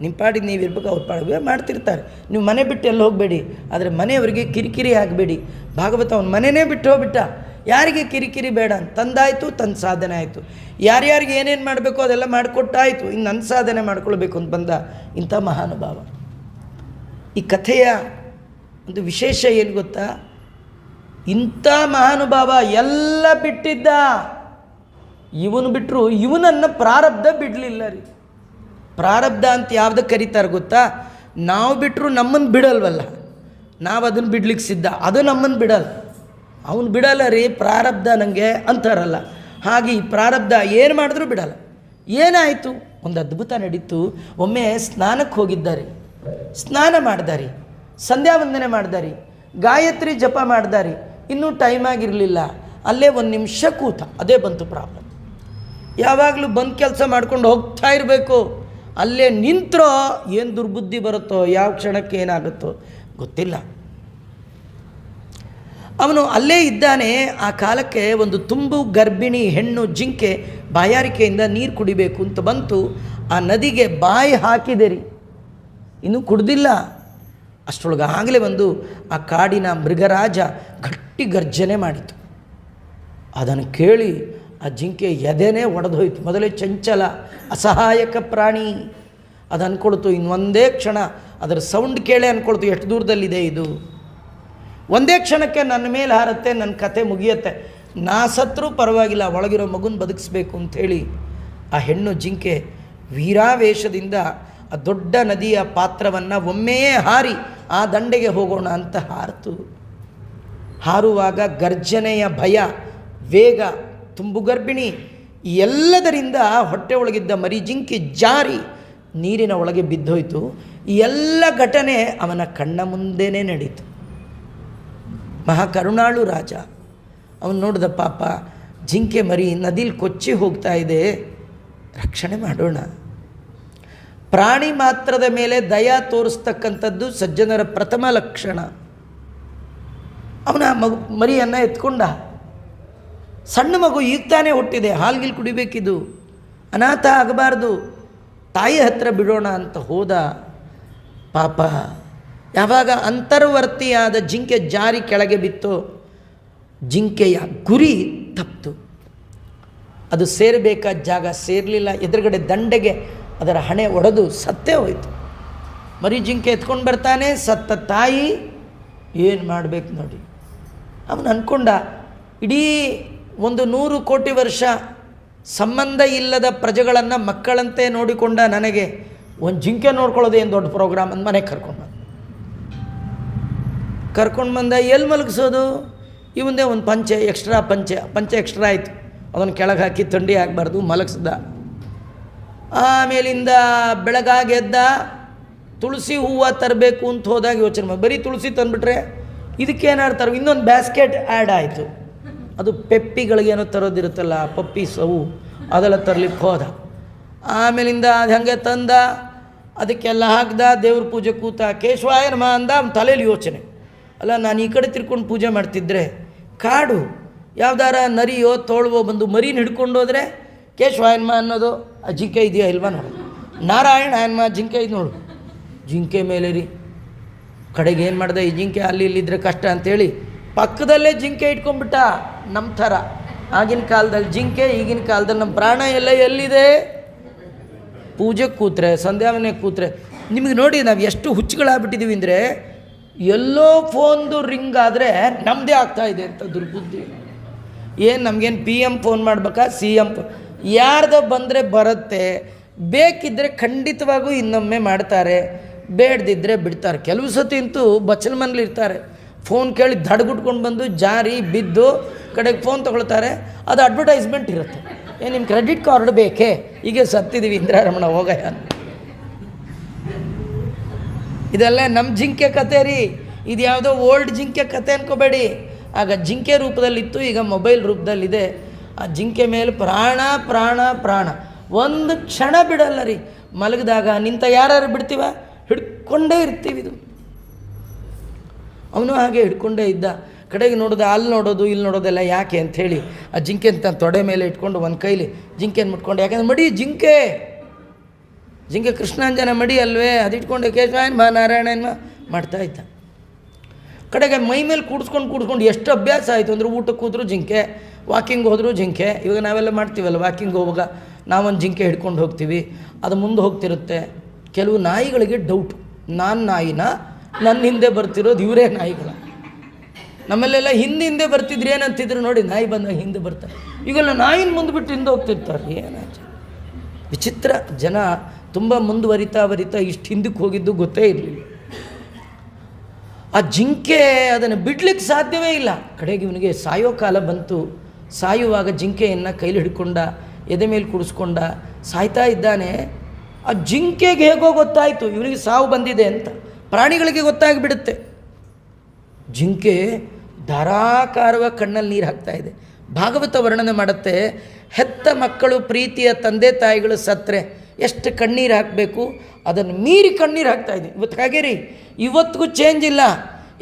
ನಿಮ್ಮ ಪಾಡಿಗೆ ನೀವು ಇರ್ಬೇಕು, ಅವ್ರ ಪಾಡಿಗೆ ಮಾಡ್ತಿರ್ತಾರೆ. ನೀವು ಮನೆ ಬಿಟ್ಟು ಎಲ್ಲ ಹೋಗಬೇಡಿ, ಆದರೆ ಮನೆಯವರಿಗೆ ಕಿರಿಕಿರಿ ಆಗಬೇಡಿ. ಭಾಗವತ ಅವನ ಮನೆಯೇ ಬಿಟ್ಟು ಹೋಗ್ಬಿಟ್ಟ, ಯಾರಿಗೆ ಕಿರಿಕಿರಿ ಬೇಡ ಅಂತ. ತಂದಾಯಿತು, ತನ್ನ ಸಾಧನೆ ಆಯಿತು. ಯಾರ್ಯಾರಿಗೆ ಏನೇನು ಮಾಡಬೇಕು ಅದೆಲ್ಲ ಮಾಡಿಕೊಟ್ಟಾಯಿತು. ಇನ್ನು ನನ್ನ ಸಾಧನೆ ಮಾಡ್ಕೊಳ್ಬೇಕು ಅಂತ ಬಂದ ಇಂಥ ಮಹಾನುಭಾವ. ಈ ಕಥೆಯ ಒಂದು ವಿಶೇಷ ಏನು ಗೊತ್ತಾ? ಇಂಥ ಮಹಾನುಭಾವ ಎಲ್ಲ ಬಿಟ್ಟಿದ್ದ. ಇವನು ಬಿಟ್ಟರು, ಇವನನ್ನು ಪ್ರಾರಬ್ಧ ಬಿಡಲಿಲ್ಲ ರೀ. ಪ್ರಾರಬ್ಧ ಅಂತ ಯಾವುದಕ್ಕೆ ಕರೀತಾರೆ ಗೊತ್ತಾ? ನಾವು ಬಿಟ್ಟರು ನಮ್ಮನ್ನು ಬಿಡಲ್ವಲ್ಲ, ನಾವು ಅದನ್ನು ಬಿಡ್ಲಿಕ್ಕೆ ಸಿದ್ಧ, ಅದು ನಮ್ಮನ್ನು ಬಿಡಲ್ಲ. ಅವನು ಬಿಡಲ್ಲ ರೀ, ಪ್ರಾರಬ್ಧ ನನಗೆ ಅಂತಾರಲ್ಲ ಹಾಗೆ. ಈ ಪ್ರಾರಬ್ಧ ಏನು ಮಾಡಿದ್ರೂ ಬಿಡಲ್ಲ. ಏನಾಯಿತು? ಒಂದು ಅದ್ಭುತ ನಡೀತು. ಒಮ್ಮೆ ಸ್ನಾನಕ್ಕೆ ಹೋಗಿದ್ದಾರೆ, ಸ್ನಾನ ಮಾಡ್ದಾರಿ, ಸಂಧ್ಯಾ ವಂದನೆ ಮಾಡ್ದಾರಿ, ಗಾಯತ್ರಿ ಜಪ ಮಾಡ್ದಾರಿ. ಇನ್ನೂ ಟೈಮ್ ಆಗಿರಲಿಲ್ಲ. ಅಲ್ಲೇ 1 ನಿಮಿಷ ಕೂತ, ಅದೇ ಬಂತು ಪ್ರಾಬ್ಲಮ್. ಯಾವಾಗಲೂ ಬಂದು ಕೆಲಸ ಮಾಡ್ಕೊಂಡು ಹೋಗ್ತಾ ಇರಬೇಕು. ಅಲ್ಲೇ ನಿಂತರೋ ಏನು ದುರ್ಬುದ್ಧಿ ಬರುತ್ತೋ, ಯಾವ ಕ್ಷಣಕ್ಕೆ ಏನಾಗುತ್ತೋ ಗೊತ್ತಿಲ್ಲ. ಅವನು ಅಲ್ಲೇ ಇದ್ದಾನೆ. ಆ ಕಾಲಕ್ಕೆ ಒಂದು ತುಂಬು ಗರ್ಭಿಣಿ ಹೆಣ್ಣು ಜಿಂಕೆ ಬಾಯಾರಿಕೆಯಿಂದ ನೀರು ಕುಡಿಬೇಕು ಅಂತ ಬಂತು. ಆ ನದಿಗೆ ಬಾಯಿ ಹಾಕಿದೆ ರೀ, ಇನ್ನೂ ಕುಡ್ದಿಲ್ಲ. ಅಷ್ಟರೊಳಗೆ ಆಗಲೇ ಬಂದು ಆ ಕಾಡಿನ ಮೃಗರಾಜ ಗಟ್ಟಿ ಗರ್ಜನೆ ಮಾಡಿತು. ಅದನ್ನು ಕೇಳಿ ಆ ಜಿಂಕೆ ಎದೆನೇ ಒಡೆದೋಯ್ತು. ಮೊದಲೇ ಚಂಚಲ ಅಸಹಾಯಕ ಪ್ರಾಣಿ, ಅದು ಅಂದ್ಕೊಳ್ತು ಇನ್ನೊಂದೇ ಕ್ಷಣ ಅದರ ಸೌಂಡ್ ಕೇಳೇ ಅಂದ್ಕೊಳ್ತು ಎಷ್ಟು ದೂರದಲ್ಲಿದೆ ಇದು, ಒಂದೇ ಕ್ಷಣಕ್ಕೆ ನನ್ನ ಮೇಲೆ ಹಾರುತ್ತೆ, ನನ್ನ ಕತೆ ಮುಗಿಯುತ್ತೆ, ನಾ ಸತ್ರೂ ಪರವಾಗಿಲ್ಲ, ಒಳಗಿರೋ ಮಗುನ ಬದುಕಿಸ್ಬೇಕು ಅಂಥೇಳಿ ಆ ಹೆಣ್ಣು ಜಿಂಕೆ ವೀರಾವೇಶದಿಂದ ಆ ದೊಡ್ಡ ನದಿಯ ಪಾತ್ರವನ್ನು ಒಮ್ಮೆಯೇ ಹಾರಿ ಆ ದಂಡೆಗೆ ಹೋಗೋಣ ಅಂತ ಹಾರಿತು. ಹಾರುವಾಗ ಗರ್ಜನೆಯ ಭಯ, ವೇಗ, ತುಂಬು ಗರ್ಭಿಣಿ ಎಲ್ಲದರಿಂದ ಹೊಟ್ಟೆ ಒಳಗಿದ್ದ ಮರಿ ಜಿಂಕಿ ಜಾರಿ ನೀರಿನ ಒಳಗೆ ಬಿದ್ದೋಯ್ತು. ಎಲ್ಲ ಘಟನೆ ಅವನ ಕಣ್ಣ ಮುಂದೆನೇ ನಡೀತು. ಮಹಾಕರುಣಾಳು ರಾಜ ಅವನು ನೋಡಿದ, ಪಾಪ ಜಿಂಕೆ ಮರಿ ನದಿಲಿ ಕೊಚ್ಚಿ ಹೋಗ್ತಾ ಇದೆ, ರಕ್ಷಣೆ ಮಾಡೋಣ. ಪ್ರಾಣಿ ಮಾತ್ರದ ಮೇಲೆ ದಯಾ ತೋರಿಸ್ತಕ್ಕಂಥದ್ದು ಸಜ್ಜನರ ಪ್ರಥಮ ಲಕ್ಷಣ. ಅವನ ಮರಿಯನ್ನು ಎತ್ಕೊಂಡ. ಸಣ್ಣ ಮಗು ಈಗ ತಾನೇ ಹುಟ್ಟಿದೆ, ಹಾಲ್ಗಿಲ್ ಕುಡಿಬೇಕಿದು, ಅನಾಥ ಆಗಬಾರ್ದು, ತಾಯಿ ಹತ್ರ ಬಿಡೋಣ ಅಂತ ಹೋದ. ಪಾಪ ಯಾವಾಗ ಅಂತರ್ವರ್ತಿಯಾದ ಜಿಂಕೆ ಜಾರಿ ಕೆಳಗೆ ಬಿತ್ತು, ಜಿಂಕೆಯ ಗುರಿ ತಪ್ಪಿತು. ಅದು ಸೇರಬೇಕಾದ ಜಾಗ ಸೇರಲಿಲ್ಲ. ಎದುರುಗಡೆ ದಂಡೆಗೆ ಅದರ ಹಣೆ ಒಡೆದು ಸತ್ತೇ ಹೋಯಿತು. ಮರಿ ಜಿಂಕೆ ಎತ್ಕೊಂಡು ಬರ್ತಾನೆ, ಸತ್ತ ತಾಯಿ. ಏನು ಮಾಡಬೇಕು ನೋಡಿ. ಅವನು ಅಂದ್ಕೊಂಡ, ಇಡೀ 100 ಕೋಟಿ ವರ್ಷ ಸಂಬಂಧ ಇಲ್ಲದ ಪ್ರಜೆಗಳನ್ನು ಮಕ್ಕಳಂತೆ ನೋಡಿಕೊಂಡ ನನಗೆ ಒಂದು ಜಿಂಕೆ ನೋಡ್ಕೊಳ್ಳೋದು ಏನು ದೊಡ್ಡ ಪ್ರೋಗ್ರಾಮ್ ಅಂತ ಮನೆಗೆ ಕರ್ಕೊಂಡು ಬಂದ. ಎಲ್ಲಿ ಮಲಗಿಸೋದು? ಇವಂದೇ ಒಂದು ಪಂಚೆ ಎಕ್ಸ್ಟ್ರಾ ಆಯಿತು. ಅದನ್ನು ಕೆಳಗೆ ಹಾಕಿ ಥಂಡಿ ಆಗಬಾರ್ದು ಮಲಗಿಸ್ದ. ಆಮೇಲಿಂದ ಬೆಳಗಾಗಿ ಎದ್ದ, ತುಳಸಿ ಹೂವು ತರಬೇಕು ಅಂತ ಹೋದಾಗ ಯೋಚನೆ ಮಾಡಿ, ಬರೀ ತುಳಸಿ ತಂದುಬಿಟ್ರೆ ಇದಕ್ಕೇನಾರು ತರೋ, ಇನ್ನೊಂದು ಬ್ಯಾಸ್ಕೆಟ್ ಆ್ಯಡ್ ಆಯಿತು. ಅದು ಪೆಪ್ಪಿಗಳಿಗೇನೋ ತರೋದಿರುತ್ತಲ್ಲ, ಪಪ್ಪೀಸವು, ಅದೆಲ್ಲ ತರಲಿಕ್ಕೆ ಹೋದ. ಆಮೇಲಿಂದ ಅದು ಹಾಗೆ ತಂದ, ಅದಕ್ಕೆಲ್ಲ ಹಾಕ್ದ, ದೇವ್ರ ಪೂಜೆ ಕೂತ. ಕೇಶವಾಯ ನಮಃ ಅಂದ. ಅವ್ನ ತಲೆಯಲ್ಲಿ ಯೋಚನೆ, ಅಲ್ಲ ನಾನು ಈ ಕಡೆ ತಿರ್ಕೊಂಡು ಪೂಜೆ ಮಾಡ್ತಿದ್ರೆ ಕಾಡು ಯಾವ್ದಾರ ನರಿಯೋ ತೋಳುವೋ ಬಂದು ಮರಿನ ಹಿಡ್ಕೊಂಡು ಹೋದರೆ ಕೇಶವಾಯ ನಮಃ ಅನ್ನೋದು. ಆ ಜಿಂಕೆ ಇದೆಯಾ ಇಲ್ವಾ ನೋಡು, ನಾರಾಯಣ ನಮಃ ಜಿಂಕೆ ಇದು ನೋಡು. ಜಿಂಕೆ ಮೇಲೆ ರೀ ಕಡೆಗೆ ಏನು ಮಾಡಿದೆ, ಈ ಜಿಂಕೆ ಅಲ್ಲಿ ಇಲ್ಲಿದ್ದರೆ ಕಷ್ಟ ಅಂಥೇಳಿ ಪಕ್ಕದಲ್ಲೇ ಜಿಂಕೆ ಇಟ್ಕೊಂಡ್ಬಿಟ್ಟ. ನಮ್ಮ ಥರ ಆಗಿನ ಕಾಲದಲ್ಲಿ ಜಿಂಕೆ, ಈಗಿನ ಕಾಲದಲ್ಲಿ ನಮ್ಮ ಪ್ರಾಣ ಎಲ್ಲ ಎಲ್ಲಿದೆ? ಪೂಜೆಗೆ ಕೂತ್ರೆ, ಸಂಧ್ಯಾವನೆಗೆ ಕೂತ್ರೆ. ನಿಮಗೆ ನೋಡಿ ನಾವು ಎಷ್ಟು ಹುಚ್ಚುಗಳಾಗ್ಬಿಟ್ಟಿದ್ದೀವಿ ಅಂದರೆ, ಎಲ್ಲೋ ಫೋನ್ದು ರಿಂಗ್ ಆದರೆ ನಮ್ಮದೇ ಆಗ್ತಾಯಿದೆ ಅಂತ ದುರ್ಬುದ್ಧಿ. ಏನು ನಮಗೇನು PM ಫೋನ್ ಮಾಡ್ಬೇಕಾ, CM ಯಾರ್ದ ಬಂದರೆ ಬರುತ್ತೆ, ಬೇಕಿದ್ದರೆ ಖಂಡಿತವಾಗೂ ಇನ್ನೊಮ್ಮೆ ಮಾಡ್ತಾರೆ, ಬೇಡದಿದ್ದರೆ ಬಿಡ್ತಾರೆ. ಕೆಲವು ಸತಿ ಅಂತೂ ಬಚ್ಚಲ ಮನೇಲಿ ಇರ್ತಾರೆ, ಫೋನ್ ಕೇಳಿ ದಡ್ಗುಟ್ಕೊಂಡು ಬಂದು ಜಾರಿ ಬಿದ್ದು ಕಡೆಗೆ ಫೋನ್ ತೊಗೊಳ್ತಾರೆ. ಅದು ಅಡ್ವರ್ಟೈಸ್ಮೆಂಟ್ ಇರುತ್ತೆ, ಏನು ನಿಮ್ಮ ಕ್ರೆಡಿಟ್ ಕಾರ್ಡ್ ಬೇಕೇ, ಈಗ ಸತ್ತಿದ್ದೀವಿ ಇಂದಿರಾರಮಣ ಹೋಗಯ್ಯ. ಇದೆಲ್ಲ ನಮ್ಮ ಜಿಂಕೆ ಕತೆ ರೀ. ಇದು ಯಾವುದೋ ಓಲ್ಡ್ ಜಿಂಕೆ ಕತೆ ಅನ್ಕೋಬೇಡಿ. ಆಗ ಜಿಂಕೆ ರೂಪದಲ್ಲಿತ್ತು, ಈಗ ಮೊಬೈಲ್ ರೂಪದಲ್ಲಿದೆ. ಆ ಜಿಂಕೆ ಮೇಲೆ ಪ್ರಾಣ ಪ್ರಾಣ ಪ್ರಾಣ, ಒಂದು ಕ್ಷಣ ಬಿಡಲ್ಲ ರೀ. ಮಲಗಿದಾಗ ನಿಂತ ಯಾರು ಬಿಡ್ತೀವ, ಹಿಡ್ಕೊಂಡೇ ಇರ್ತೀವಿ. ಇದು ಅವನು ಹಾಗೆ ಹಿಡ್ಕೊಂಡೇ ಇದ್ದ. ಕಡೆಗೆ ನೋಡೋದು, ಅಲ್ಲಿ ನೋಡೋದು ಇಲ್ಲಿ ನೋಡೋದೆಲ್ಲ ಯಾಕೆ ಅಂಥೇಳಿ ಆ ಜಿಂಕೆ ಅಂತ ತೊಡೆ ಮೇಲೆ ಇಟ್ಕೊಂಡು ಒಂದು ಕೈಲಿ ಜಿಂಕೆನ ಮುಟ್ಕೊಂಡು, ಯಾಕಂದ್ರೆ ಮಡಿ ಜಿಂಕೆ ಕೃಷ್ಣಾಂಜನ ಮಡಿ ಅಲ್ವೇ, ಅದು ಇಟ್ಕೊಂಡು ಕೇಶವಾಯನ ಮಾ ನಾರಾಯಣನ ಮಾಡ್ತಾ ಇದ್ದ. ಕಡೆಗೆ ಮೈ ಮೇಲೆ ಕೂಡಿಸ್ಕೊಂಡು ಎಷ್ಟು ಅಭ್ಯಾಸ ಆಯಿತು ಅಂದರೆ, ಊಟಕ್ಕೆ ಕೂತ್ರು ಜಿಂಕೆ, ವಾಕಿಂಗ್ ಹೋದರೂ ಜಿಂಕೆ. ಇವಾಗ ನಾವೆಲ್ಲ ಮಾಡ್ತೀವಲ್ಲ, ವಾಕಿಂಗ್ ಹೋಗುವಾಗ ನಾವೊಂದು ಜಿಂಕೆ ಹಿಡ್ಕೊಂಡು ಹೋಗ್ತೀವಿ, ಅದು ಮುಂದೆ ಹೋಗ್ತಿರುತ್ತೆ. ಕೆಲವು ನಾಯಿಗಳಿಗೆ ಡೌಟು, ನಾನು ನಾಯಿನ, ನನ್ನ ಹಿಂದೆ ಬರ್ತಿರೋದು ಇವರೇ ನಾಯಿಗಳ. ನಮ್ಮಲ್ಲೆಲ್ಲ ಹಿಂದೆ ಬರ್ತಿದ್ರು, ಏನಂತಿದ್ರು ನೋಡಿ, ನಾಯಿ ಬಂದಾಗ ಹಿಂದೆ ಬರ್ತಾರೆ. ಈಗೆಲ್ಲ ನಾಯಿನ ಮುಂದೆ ಬಿಟ್ಟು ಹಿಂದೆ ಹೋಗ್ತಿರ್ತಾರೆ. ಏನಾಚೆ ವಿಚಿತ್ರ. ಜನ ತುಂಬ ಮುಂದುವರಿತಾ ಇಷ್ಟು ಹಿಂದಕ್ಕೆ ಹೋಗಿದ್ದು ಗೊತ್ತೇ ಇರಲಿಲ್ಲ. ಆ ಜಿಂಕೆ ಅದನ್ನು ಬಿಡ್ಲಿಕ್ಕೆ ಸಾಧ್ಯವೇ ಇಲ್ಲ. ಕಡೆಗೆ ಇವನಿಗೆ ಸಾಯೋ ಕಾಲ ಬಂತು. ಸಾಯುವಾಗ ಜಿಂಕೆಯನ್ನು ಕೈಲಿ ಹಿಡ್ಕೊಂಡ, ಎದೆ ಮೇಲೆ ಕುಡಿಸ್ಕೊಂಡ, ಸಾಯ್ತಾ ಇದ್ದಾನೆ. ಆ ಜಿಂಕೆಗೆ ಹೇಗೋ ಗೊತ್ತಾಯಿತು ಇವನಿಗೆ ಸಾವು ಬಂದಿದೆ ಅಂತ. ಪ್ರಾಣಿಗಳಿಗೆ ಗೊತ್ತಾಗಿಬಿಡುತ್ತೆ. ಜಿಂಕೆ ಧಾರಾಕಾರವಾಗಿ ಕಣ್ಣಲ್ಲಿ ನೀರು ಹಾಕ್ತಾ ಇದೆ. ಭಾಗವತ ವರ್ಣನೆ ಮಾಡುತ್ತೆ, ಹೆತ್ತ ಮಕ್ಕಳು ಪ್ರೀತಿಯ ತಂದೆ ತಾಯಿಗಳು ಸತ್ತರೆ ಎಷ್ಟು ಕಣ್ಣೀರು ಹಾಕಬೇಕು, ಅದನ್ನು ಮೀರಿ ಕಣ್ಣೀರು ಹಾಕ್ತಾಯಿದೆ. ಇವತ್ತು ಹಾಗೆ ರೀ, ಇವತ್ತಿಗೂ ಚೇಂಜ್ ಇಲ್ಲ.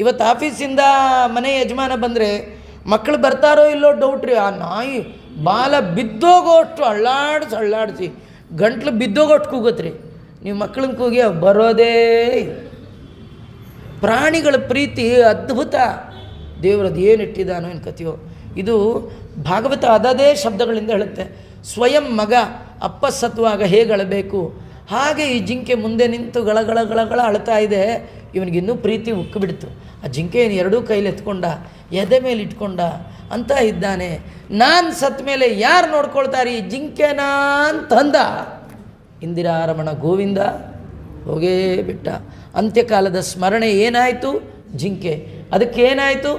ಇವತ್ತು ಆಫೀಸಿಂದ ಮನೆ ಯಜಮಾನ ಬಂದರೆ ಮಕ್ಕಳು ಬರ್ತಾರೋ ಇಲ್ಲೋ ಡೌಟ್ ರೀ. ಆ ನಾಯಿ ಬಾಲ ಬಿದ್ದೋಗೋಷ್ಟು ಅಳ್ಳಾಡಿಸಿ ಗಂಟ್ಲು ಬಿದ್ದೋಗೋಷ್ಟು ಕೂಗತ್ರಿ. ನೀವು ಮಕ್ಕಳನ್ನ ಕೂಗಿ ಬರೋದೇ. ಪ್ರಾಣಿಗಳ ಪ್ರೀತಿ ಅದ್ಭುತ. ದೇವರದ್ದು ಏನು ಇಟ್ಟಿದ್ದಾನೋ ಏನು ಕಥೆಯೋ. ಇದು ಭಾಗವತ ಅದೇ ಶಬ್ದಗಳಿಂದ ಹೇಳುತ್ತೆ. ಸ್ವಯಂ ಮಗ ಅಪ್ಪ ಸತ್ವಾಗ ಹೇಗೆ ಅಳಬೇಕು ಹಾಗೆ ಈ ಜಿಂಕೆ ಮುಂದೆ ನಿಂತು ಗಳಗಳ ಅಳ್ತಾ ಇದೆ. ಇವನಿಗಿನ್ನೂ ಪ್ರೀತಿ ಉಕ್ಕಿಬಿಡ್ತು. ಆ ಜಿಂಕೆಯನ್ನು ಎರಡೂ ಕೈಲಿ ಎತ್ಕೊಂಡ, ಎದೆ ಮೇಲೆ ಇಟ್ಕೊಂಡ ಅಂತ ಇದ್ದಾನೆ. ನಾನು ಸತ್ತ ಮೇಲೆ ಯಾರು ನೋಡ್ಕೊಳ್ತಾರೆ ಈ ಜಿಂಕೆನಾ ಅಂತಂದ. ಇಂದಿರಾರಮಣ ಗೋವಿಂದ ಹೋಗೇ ಬಿಟ್ಟ. ಅಂತ್ಯಕಾಲದ ಸ್ಮರಣೆ ಏನಾಯಿತು? ಜಿಂಕೆ. ಅದಕ್ಕೇನಾಯಿತು?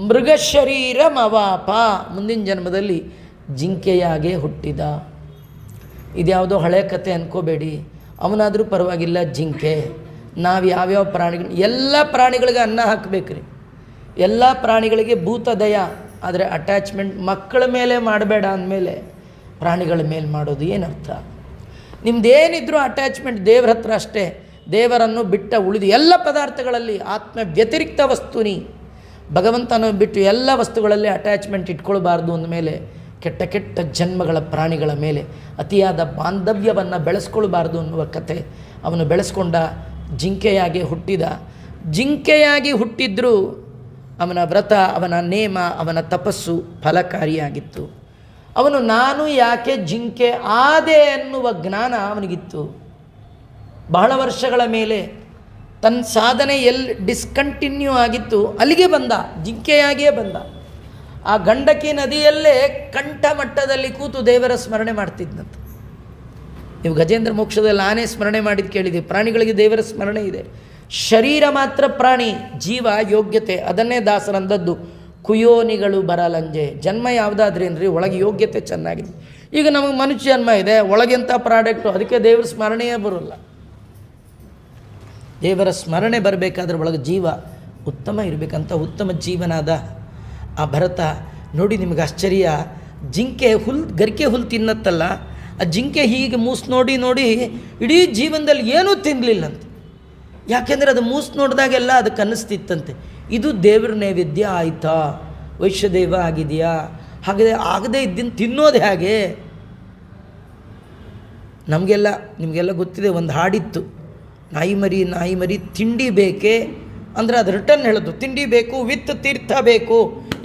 ಮೃಗಶರೀರ ಮವಾಪ, ಮುಂದಿನ ಜನ್ಮದಲ್ಲಿ ಜಿಂಕೆಯಾಗೇ ಹುಟ್ಟಿದ. ಇದ್ಯಾವುದೋ ಹಳೆ ಕತೆ ಅಂದ್ಕೋಬೇಡಿ. ಅವನಾದರೂ ಪರವಾಗಿಲ್ಲ, ಜಿಂಕೆ. ನಾವು ಯಾವ್ಯಾವ ಪ್ರಾಣಿಗಳು, ಎಲ್ಲ ಪ್ರಾಣಿಗಳಿಗೆ ಅನ್ನ ಹಾಕಬೇಕ್ರಿ, ಎಲ್ಲ ಪ್ರಾಣಿಗಳಿಗೆ ಭೂತದಯ. ಆದರೆ ಅಟ್ಯಾಚ್ಮೆಂಟ್ ಮಕ್ಕಳ ಮೇಲೆ ಮಾಡಬೇಡ ಅಂದಮೇಲೆ ಪ್ರಾಣಿಗಳ ಮೇಲೆ ಮಾಡೋದು ಏನರ್ಥ? ನಿಮ್ಮದೇನಿದ್ರೂ ಅಟ್ಯಾಚ್ಮೆಂಟ್ ದೇವರ ಹತ್ರ ಅಷ್ಟೇ. ದೇವರನ್ನು ಬಿಟ್ಟ ಉಳಿದು ಎಲ್ಲ ಪದಾರ್ಥಗಳಲ್ಲಿ ಆತ್ಮ ವ್ಯತಿರಿಕ್ತ ವಸ್ತುನಿ, ಭಗವಂತನ ಬಿಟ್ಟು ಎಲ್ಲ ವಸ್ತುಗಳಲ್ಲಿ ಅಟ್ಯಾಚ್ಮೆಂಟ್ ಇಟ್ಕೊಳ್ಬಾರ್ದು ಅಂದಮೇಲೆ ಕೆಟ್ಟ ಕೆಟ್ಟ ಜನ್ಮಗಳ ಪ್ರಾಣಿಗಳ ಮೇಲೆ ಅತಿಯಾದ ಬಾಂಧವ್ಯವನ್ನು ಬೆಳೆಸ್ಕೊಳ್ಬಾರ್ದು ಅನ್ನುವ ಕತೆ. ಅವನು ಬೆಳೆಸ್ಕೊಂಡ, ಜಿಂಕೆಯಾಗಿ ಹುಟ್ಟಿದ. ಜಿಂಕೆಯಾಗಿ ಹುಟ್ಟಿದ್ರೂ ಅವನ ವ್ರತ, ಅವನ ನೇಮ, ಅವನ ತಪಸ್ಸು ಫಲಕಾರಿಯಾಗಿತ್ತು. ಅವನು ನಾನು ಯಾಕೆ ಜಿಂಕೆ ಆದೆ ಅನ್ನುವ ಜ್ಞಾನ ಅವನಿಗಿತ್ತು. ಬಹಳ ವರ್ಷಗಳ ಮೇಲೆ ತನ್ನ ಸಾಧನೆ ಎಲ್ಲಿ ಡಿಸ್ಕಂಟಿನ್ಯೂ ಆಗಿತ್ತು ಅಲ್ಲಿಗೆ ಬಂದ, ಜಿಂಕೆಯಾಗಿಯೇ ಬಂದ. ಆ ಗಂಡಕಿ ನದಿಯಲ್ಲೇ ಕಂಠ ಮಟ್ಟದಲ್ಲಿ ಕೂತು ದೇವರ ಸ್ಮರಣೆ ಮಾಡ್ತಿದ್ದಂತೆ. ನೀವು ಗಜೇಂದ್ರ ಮೋಕ್ಷದಲ್ಲಿ ಆನೆ ಸ್ಮರಣೆ ಮಾಡಿದ್ದು ಕೇಳಿದ್ದೀವಿ. ಪ್ರಾಣಿಗಳಿಗೆ ದೇವರ ಸ್ಮರಣೆ ಇದೆ. ಶರೀರ ಮಾತ್ರ ಪ್ರಾಣಿ, ಜೀವ ಯೋಗ್ಯತೆ. ಅದನ್ನೇ ದಾಸರಂದದ್ದು, ಕುಯೋನಿಗಳು ಬರಲಂಜೆ. ಜನ್ಮ ಯಾವುದಾದ್ರೇನ್ರಿ, ಒಳಗೆ ಯೋಗ್ಯತೆ ಚೆನ್ನಾಗಿದೆ. ಈಗ ನಮಗೆ ಮನುಷ್ಯ ಜನ್ಮ ಇದೆ, ಒಳಗೆಂಥ ಪ್ರಾಡಕ್ಟು, ಅದಕ್ಕೆ ದೇವರ ಸ್ಮರಣೆಯೇ ಬರೋಲ್ಲ. ದೇವರ ಸ್ಮರಣೆ ಬರಬೇಕಾದ್ರೆ ಒಳಗೆ ಜೀವ ಉತ್ತಮ ಇರಬೇಕಂತ ಉತ್ತಮ ಜೀವನಾದ ಆ ಭರತ. ನೋಡಿ ನಿಮಗೆ ಆಶ್ಚರ್ಯ, ಜಿಂಕೆ ಗರಿಕೆ ಹುಲ್ಲು ತಿನ್ನತ್ತಲ್ಲ, ಆ ಜಿಂಕೆ ಹೀಗೆ ಮೂಸು ನೋಡಿ ನೋಡಿ ಇಡೀ ಜೀವನದಲ್ಲಿ ಏನೂ ತಿನ್ನಲಿಲ್ಲಂತೆ. ಯಾಕೆಂದರೆ ಅದು ಮೂಸು ನೋಡಿದಾಗೆಲ್ಲ ಅದಕ್ಕೆ ಅನ್ನಿಸ್ತಿತ್ತಂತೆ, ಇದು ದೇವ್ರ ನೈವೇದ್ಯ ಆಯಿತಾ, ವೈಶ್ಯದೇವ ಆಗಿದೆಯಾ, ಹಾಗೆ ಆಗದೇ ಇದ್ದೀನಿ ತಿನ್ನೋದು ಹೇಗೆ. ನಿಮಗೆಲ್ಲ ಗೊತ್ತಿದೆ, ಒಂದು ಹಾಡಿತ್ತು, ನಾಯಿ ಮರಿ ತಿಂಡಿ ಬೇಕೇ ಅಂದರೆ ಅದು ರಿಟರ್ನ್ ಹೇಳೋದು, ತಿಂಡಿ ಬೇಕು ವಿತ್ ತೀರ್ಥ ಬೇಕು.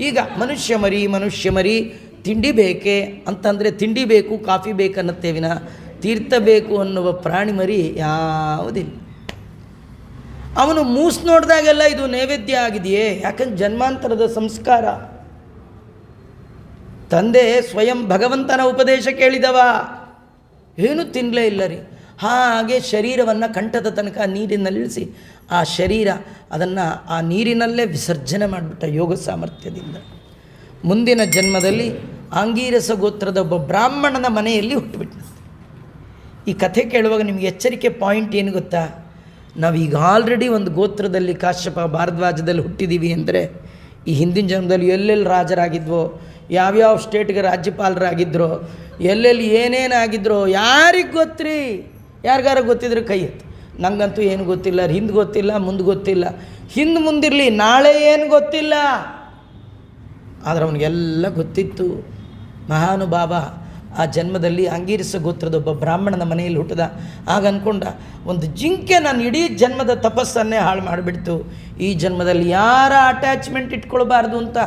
ಈಗ ಮನುಷ್ಯ ಮರಿ ತಿಂಡಿ ಬೇಕೇ ಅಂತಂದರೆ ತಿಂಡಿ ಬೇಕು ಕಾಫಿ ಬೇಕನ್ನತ್ತೇವಿನ, ತೀರ್ಥ ಬೇಕು ಅನ್ನುವ ಪ್ರಾಣಿ ಮರಿ ಯಾವುದಿಲ್ಲ. ಅವನು ಮೂಸು ನೋಡಿದಾಗೆಲ್ಲ ಇದು ನೈವೇದ್ಯ ಆಗಿದೆಯೇ, ಯಾಕಂದ್ರೆ ಜನ್ಮಾಂತರದ ಸಂಸ್ಕಾರ. ತಂದೆ ಸ್ವಯಂ ಭಗವಂತನ ಉಪದೇಶ ಕೇಳಿದವ, ಏನೂ ತಿನ್ನಲೇ ಇಲ್ಲ ರೀ. ಹಾಗೆ ಶರೀರವನ್ನು ಕಂಠದ ತನಕ ನೀರಿನಲ್ಲಿಳಿಸಿ ಆ ಶರೀರ ಅದನ್ನು ಆ ನೀರಿನಲ್ಲೇ ವಿಸರ್ಜನೆ ಮಾಡಿಬಿಟ್ಟ ಯೋಗ ಸಾಮರ್ಥ್ಯದಿಂದ. ಮುಂದಿನ ಜನ್ಮದಲ್ಲಿ ಆಂಗೀರಸ ಗೋತ್ರದ ಒಬ್ಬ ಬ್ರಾಹ್ಮಣನ ಮನೆಯಲ್ಲಿ ಹುಟ್ಟುಬಿಟ್ಟಂತೆ. ಈ ಕಥೆ ಕೇಳುವಾಗ ನಿಮಗೆ ಎಚ್ಚರಿಕೆ ಪಾಯಿಂಟ್ ಏನು ಗೊತ್ತಾ? ನಾವೀಗ ಆಲ್ರೆಡಿ ಒಂದು ಗೋತ್ರದಲ್ಲಿ ಕಾಶ್ಯಪ ಭಾರದ್ವಾಜದಲ್ಲಿ ಹುಟ್ಟಿದ್ದೀವಿ ಅಂದರೆ ಈ ಹಿಂದಿನ ಜನ್ಮದಲ್ಲಿ ಎಲ್ಲೆಲ್ಲಿ ರಾಜರಾಗಿದ್ವೋ, ಯಾವ್ಯಾವ ಸ್ಟೇಟ್ಗೆ ರಾಜ್ಯಪಾಲರಾಗಿದ್ದರೋ, ಎಲ್ಲೆಲ್ಲಿ ಏನೇನಾಗಿದ್ದರೋ ಯಾರಿಗೆ ಗೊತ್ತ್ರಿ? ಯಾರಿಗಾರ ಗೊತ್ತಿದ್ರೆ ಕೈ ಎತ್ತು. ನನಗಂತೂ ಏನು ಗೊತ್ತಿಲ್ಲ, ಹಿಂದೆ ಗೊತ್ತಿಲ್ಲ, ಮುಂದೆ ಗೊತ್ತಿಲ್ಲ. ಹಿಂದೆ ಮುಂದಿರಲಿ, ನಾಳೆ ಏನು ಗೊತ್ತಿಲ್ಲ. ಆದರೆ ಅವನಿಗೆಲ್ಲ ಗೊತ್ತಿತ್ತು. ಮಹಾನುಭಾವ ಆ ಜನ್ಮದಲ್ಲಿ ಅಂಗೀರಸ ಗೋತ್ರದ ಒಬ್ಬ ಬ್ರಾಹ್ಮಣನ ಮನೆಯಲ್ಲಿ ಹುಟ್ಟಿದ. ಆಗ ಅಂದ್ಕೊಂಡ, ಒಂದು ಜಿಂಕೆ ನನ್ನ ಇಡೀ ಜನ್ಮದ ತಪಸ್ಸನ್ನೇ ಹಾಳು ಮಾಡಿಬಿಡ್ತು. ಈ ಜನ್ಮದಲ್ಲಿ ಯಾರ ಅಟ್ಯಾಚ್ಮೆಂಟ್ ಇಟ್ಕೊಳ್ಬಾರ್ದು ಅಂತ